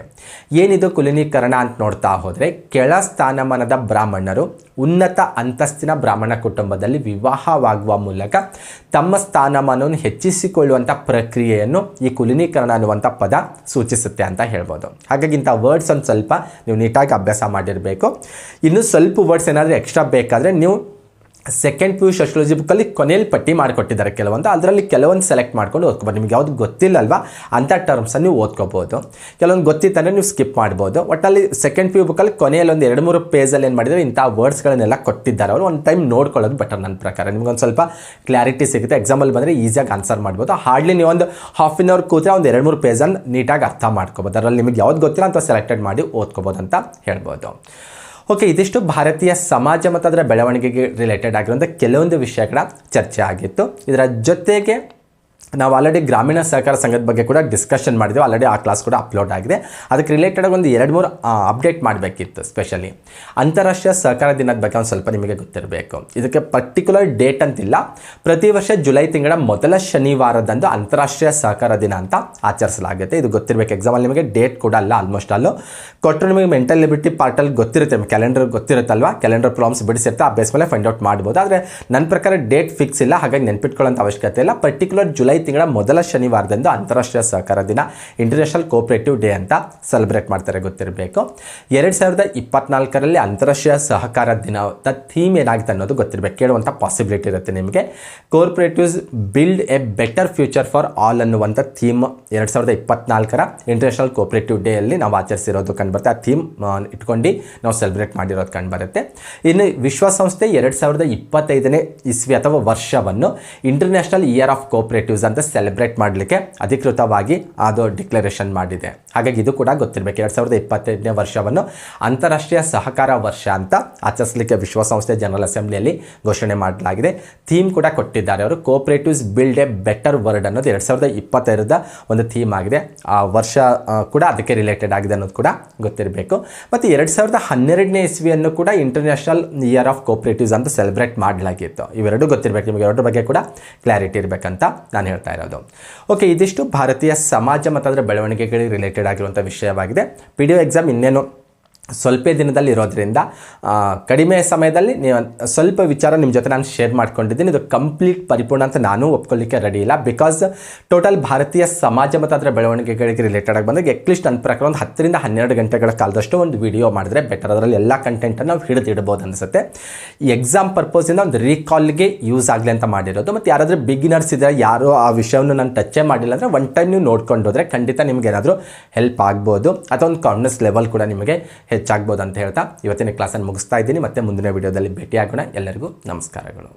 ಏನಿದು ಕುಲೀನೀಕರಣ ಅಂತ ನೋಡ್ತಾ ಹೋದರೆ, ಕೆಳ ಸ್ಥಾನಮಾನದ ಬ್ರಾಹ್ಮಣರು ಉನ್ನತ ಅಂತಸ್ತಿನ ಬ್ರಾಹ್ಮಣ ಕುಟುಂಬದಲ್ಲಿ ವಿವಾಹವಾಗುವ ಮೂಲಕ ತಮ್ಮ ಸ್ಥಾನಮಾನವನ್ನು ಹೆಚ್ಚಿಸಿಕೊಳ್ಳುವಂಥ ಪ್ರಕ್ರಿಯೆಯನ್ನು ಈ ಕುಲೀನೀಕರಣ ಅನ್ನುವಂಥ ಪದ ಸೂಚಿಸುತ್ತೆ ಅಂತ ಹೇಳ್ಬೋದು. ಹಾಗಾಗಿ ಇಂಥ ವರ್ಡ್ಸ್ ಒಂದು ಸ್ವಲ್ಪ ನೀವು ನೀಟಾಗಿ ಅಭ್ಯಾಸ ಮಾಡಿರಬೇಕು. ಇನ್ನೂ ಸ್ವಲ್ಪ ವರ್ಡ್ಸ್ ಏನಾದರೂ ಎಕ್ಸ್ಟ್ರಾ ಬೇಕಾದರೆ ನೀವು ಸೆಕೆಂಡ್ PU ಸೋಷಿಯಾಲಜಿ ಬುಕ್ಕಲ್ಲಿ ಕೊನೆಯಲ್ಲಿ ಪಟ್ಟಿ ಮಾಡಿಕೊಟ್ಟಿದ್ದಾರೆ ಕೆಲವೊಂದು, ಅದರಲ್ಲಿ ಕೆಲವೊಂದು ಸೆಲೆಕ್ಟ್ ಮಾಡ್ಕೊಂಡು ಓದ್ಕೊಬೋದು. ನಿಮಗೆ ಯಾವುದು ಗೊತ್ತಿಲ್ಲ ಅಲ್ವಾ ಅಂಥ ಟರ್ಮ್ಸನ್ನು ನೀವು ಓದ್ಕೋಬೋದು. ಕೆಲವೊಂದು ಗೊತ್ತಿತ್ತಂದರೆ ನೀವು ಸ್ಕಿಪ್ ಮಾಡ್ಬೋದು. ಒಟ್ಟಲ್ಲಿ ಸೆಕೆಂಡ್ PU ಬುಕ್ಕಲ್ಲಿ ಕೊನೆಯಲ್ಲಿ ಒಂದು 2-3 ಪೇಜಲ್ಲಿ ಏನು ಮಾಡಿದರೆ ಇಂಥ ವರ್ಡ್ಸ್ಗಳನ್ನೆಲ್ಲ ಕೊಟ್ಟಿದ್ದಾರೆ. ಅವರು ಒಂದು ಟೈಮ್ ನೋಡ್ಕೊಳ್ಳೋದು ಬೆಟರ್ ನನ್ನ ಪ್ರಕಾರ. ನಿಮ್ಗೊಂದು ಸ್ವಲ್ಪ ಕ್ಲಾರಿಟಿ ಸಿಗುತ್ತೆ. ಎಕ್ಸಾಮಲ್ಲಿ ಬಂದರೆ ಈಸಿಯಾಗಿ ಆನ್ಸರ್ ಮಾಡ್ಬೋದು. ಹಾರ್ಡ್ಲಿ ನೀವು ಒಂದು ಹಾಫ್ ಆನ್ ಅವರ್ ಕೂತ್ರೆ ಒಂದು 2-3 ಪೇಜನ್ನು ನೀಟಾಗಿ ಅರ್ಥ ಮಾಡ್ಕೋಬೋದು. ಅದರಲ್ಲಿ ನಿಮಗೆ ಯಾವ್ದು ಗೊತ್ತಿಲ್ಲ ಅಂತ ಸೆಲೆಕ್ಟೆಡ್ ಮಾಡಿ ಓದ್ಕೋಬೋದು ಅಂತ ಹೇಳ್ಬೋದು. ಓಕೆ, ಇದಿಷ್ಟು ಭಾರತೀಯ ಸಮಾಜ ಮತ್ತು ಅದರ ಬೆಳವಣಿಗೆಗೆ ರಿಲೇಟೆಡ್ ಆಗಿರುವಂಥ ಕೆಲವೊಂದು ವಿಷಯಗಳ ಚರ್ಚೆ ಆಗಿತ್ತು. ಇದರ ಜೊತೆಗೆ ನಾವು ಆಲ್ರೆಡಿ ಗ್ರಾಮೀಣ ಸಹಕಾರ ಸಂಘದ ಬಗ್ಗೆ ಕೂಡ ಡಿಸ್ಕಷನ್ ಮಾಡಿದ್ವಿ, ಆಲ್ರೆಡಿ ಆ ಕ್ಲಾಸ್ ಕೂಡ ಅಪ್ಲೋಡ್ ಆಗಿದೆ. ಅದಕ್ಕೆ ರಿಲೇಟೆಡ್ ಒಂದು 2-3 ಅಪ್ಡೇಟ್ ಮಾಡಬೇಕಿತ್ತು. ಸ್ಪೆಷಲಿ ಅಂತಾರಾಷ್ಟ್ರೀಯ ಸಹಕಾರ ದಿನದ ಬಗ್ಗೆ ಒಂದು ಸ್ವಲ್ಪ ನಿಮಗೆ ಗೊತ್ತಿರಬೇಕು. ಇದಕ್ಕೆ ಪರ್ಟಿಕ್ಯುಲರ್ ಡೇಟ್ ಅಂತಿಲ್ಲ, ಪ್ರತಿ ವರ್ಷ ಜುಲೈ ತಿಂಗಳ ಮೊದಲ ಶನಿವಾರದಂದು ಅಂತಾರಾಷ್ಟ್ರೀಯ ಸಹಕಾರ ದಿನ ಅಂತ ಆಚರಿಸಲಾಗುತ್ತೆ. ಇದು ಗೊತ್ತಿರಬೇಕು. ಎಕ್ಸಾಮಲ್ಲಿ ನಿಮಗೆ ಡೇಟ್ ಕೂಡ ಅಲ್ಲ, ಆಲ್ಮೋಸ್ಟ್ ಅಲ್ಲೂ ಕೊಟ್ಟರು ನಿಮಗೆ ಮೆಂಟಲ್ ಎಬಿಲಿಟಿ ಪಾರ್ಟಲ್ಲಿ ಗೊತ್ತಿರುತ್ತೆ, ಕ್ಯಾಲೆಂಡರ್ ಗೊತ್ತಿರುತ್ತಲ್ವಾ, ಕ್ಯಾಲೆಂಡರ್ ಪ್ರಾಬ್ಲಮ್ಸ್ ಬಿಡಿಸಿರುತ್ತೆ, ಆ ಬೇಸ್ ಮೇಲೆ ಫೈಂಡ್ ಔಟ್ ಮಾಡ್ಬೋದು. ಆದರೆ ನನ್ನ ಪ್ರಕಾರ ಡೇಟ್ ಫಿಕ್ಸ್ ಇಲ್ಲ, ಹಾಗಾಗಿ ನೆನ್ಪಿಟ್ಕೊಳ್ಳೋಂಥ ಅವಶ್ಯಕತೆ ಇಲ್ಲ. ಪರ್ಟಿಕ್ಯುಲರ್ ಜುಲೈ ತಿಂಗಳ ಮೊದಲ ಶನಿವಾರದಂದು ಅಂತಾರಾಷ್ಟ್ರೀಯ ಸಹಕಾರ ದಿನ, ಇಂಟರ್ನ್ಯಾಷನಲ್ ಕೋಆಪರೇಟಿವ್ ಡೇ ಅಂತ ಸೆಲೆಬ್ರೇಟ್ ಮಾಡ್ತಾರೆ, ಗೊತ್ತಿರಬೇಕು. 2024ರಲ್ಲಿ ಅಂತಾರಾಷ್ಟ್ರೀಯ ಸಹಕಾರ ದಿನದ ಥೀಮ್ ಏನಾಗುತ್ತೆ ಅನ್ನೋದು ಗೊತ್ತಿರಬೇಕು. ಕೇಳುವಂಥ ಪಾಸಿಬಿಲಿಟಿ ಇರುತ್ತೆ ನಿಮಗೆ. Cooperatives build A better future for all ಅನ್ನುವಂಥ ಥೀಮ್ 2024ರ ಇಂಟರ್ನ್ಯಾಷನಲ್ ಕೋಆಪರೇಟಿವ್ ಡೇ ಅಲ್ಲಿ ನಾವು ಆಚರಿಸಿರೋದು ಕಂಡುಬರುತ್ತೆ. ಆ ಥೀಮ್ ಇಟ್ಕೊಂಡು ನಾವು ಸೆಲೆಬ್ರೇಟ್ ಮಾಡಿರೋದು ಕಂಡುಬರುತ್ತೆ. ಇನ್ನು ವಿಶ್ವಸಂಸ್ಥೆ 2025ನೇ ಇಸ್ವಿ ಅಥವಾ ವರ್ಷವನ್ನು ಇಂಟರ್ನ್ಯಾಷನಲ್ ಇಯರ್ ಆಫ್ ಕೋಆಪರೇಟಿವ್ಸ್ ಅಂತ ಸೆಲೆಬ್ರೇಟ್ ಮಾಡಲಿಕ್ಕೆ ಅಧಿಕೃತವಾಗಿ ಅದು ಡಿಕ್ಲರೇಷನ್ ಮಾಡಿದೆ. ಹಾಗಾಗಿ ಇದು ಕೂಡ ಗೊತ್ತಿರಬೇಕು. 2025ನೇ ವರ್ಷವನ್ನು ಅಂತಾರಾಷ್ಟ್ರೀಯ ಸಹಕಾರ ವರ್ಷ ಅಂತ ಆಚರಿಸಲಿಕ್ಕೆ ವಿಶ್ವಸಂಸ್ಥೆ ಜನರಲ್ ಅಸೆಂಬ್ಲಿಯಲ್ಲಿ ಘೋಷಣೆ ಮಾಡಲಾಗಿದೆ. ಥೀಮ್ ಕೂಡ ಕೊಟ್ಟಿದ್ದಾರೆ ಅವರು, cooperatives build A better world ಅನ್ನೋದು 2025ರ ಒಂದು ಥೀಮ್ ಆಗಿದೆ. ಆ ವರ್ಷ ಕೂಡ ಅದಕ್ಕೆ ರಿಲೇಟೆಡ್ ಆಗಿದೆ ಅನ್ನೋದು ಕೂಡ ಗೊತ್ತಿರಬೇಕು. ಮತ್ತು 2012ನೇ ಇಸ್ವಿಯನ್ನು ಕೂಡ ಇಂಟರ್ನ್ಯಾಷನಲ್ ಇಯರ್ ಆಫ್ ಕೋಆಪರೇಟಿವ್ಸ್ ಅಂತ ಸೆಲೆಬ್ರೇಟ್ ಮಾಡಲಾಗಿತ್ತು. ಇವೆರಡು ಗೊತ್ತಿರಬೇಕು ನಿಮಗೆ, ಎರಡರ ಬಗ್ಗೆ ಕೂಡ ಕ್ಲಾರಿಟಿ ಇರಬೇಕಂತ ನಾನು ಹೇಳ್ತಾ ಇರೋದು. ಓಕೆ, ಇದಿಷ್ಟು ಭಾರತೀಯ ಸಮಾಜ ಮತ್ತು ಅದರ ಬೆಳವಣಿಗೆಗಳಿಗೆ ರಿಲೇಟೆಡ್ ಆಗಿರುವಂಥ ವಿಷಯವಾಗಿದೆ. PDO ಎಕ್ಸಾಮ್ ಇನ್ನೇನು ಸ್ವಲ್ಪ ದಿನದಲ್ಲಿ ಇರೋದ್ರಿಂದ ಕಡಿಮೆ ಸಮಯದಲ್ಲಿ ನೀವು ಸ್ವಲ್ಪ ವಿಚಾರ ನಿಮ್ಮ ಜೊತೆ ನಾನು ಶೇರ್ ಮಾಡ್ಕೊಂಡಿದ್ದೀನಿ. ಇದು ಕಂಪ್ಲೀಟ್ ಪರಿಪೂರ್ಣ ಅಂತ ನಾನು ಒಪ್ಕೊಳ್ಳಿಕ್ಕೆ ರೆಡಿ ಇಲ್ಲ. ಬಿಕಾಸ್ ಟೋಟಲ್ ಭಾರತೀಯ ಸಮಾಜ ಮತ್ತು ಅದರ ಬೆಳವಣಿಗೆಗಳಿಗೆ ರಿಲೇಟೆಡ್ ಆಗಿ ಬಂದಾಗ ಅಟ್ಲೀಸ್ಟ್ ನನ್ನ ಪ್ರಕಾರ ಒಂದು 10ರಿಂದ 12 ಗಂಟೆಗಳ ಕಾಲದಷ್ಟು ಒಂದು ವಿಡಿಯೋ ಮಾಡಿದ್ರೆ ಬೆಟರ್. ಅದರಲ್ಲಿ ಎಲ್ಲ ಕಂಟೆಂಟನ್ನು ನಾವು ಹಿಡಿದಿಡ್ಬೋದು ಅನಿಸುತ್ತೆ. ಈ ಎಕ್ಸಾಮ್ ಪರ್ಪೋಸಿಂದ ಒಂದು ರೀಕಾಲ್ಗೆ ಯೂಸ್ ಆಗಲಿ ಅಂತ ಮಾಡಿರೋದು. ಮತ್ತು ಯಾರಾದರೂ ಬಿಗಿನರ್ಸ್ ಇದ್ದರೆ, ಯಾರೋ ಆ ವಿಷಯವನ್ನು ನಾನು ಟಚ್ಚೇ ಮಾಡಿಲ್ಲ ಅಂದರೆ ಒನ್ ಟೈಮ್ ನೀವು ನೋಡ್ಕೊಂಡು ಹೋದರೆ ಖಂಡಿತ ನಿಮ್ಗೆ ಏನಾದರೂ ಹೆಲ್ಪ್ ಆಗ್ಬೋದು, ಅಥವಾ ಒಂದು ಕಾನ್ಫಿಡೆನ್ಸ್ ಲೆವೆಲ್ ಕೂಡ ನಿಮಗೆ ಹೆಚ್ಚಾಗ್ಬೋದು ಅಂತ ಹೇಳ್ತಾ ಇವತ್ತಿನ ಕ್ಲಾಸನ್ನು ಮುಗಿಸ್ತಾ ಇದ್ದೀನಿ. ಮತ್ತೆ ಮುಂದಿನ ವಿಡಿಯೋದಲ್ಲಿ ಭೇಟಿಯಾಗೋಣ. ಎಲ್ಲರಿಗೂ ನಮಸ್ಕಾರಗಳು.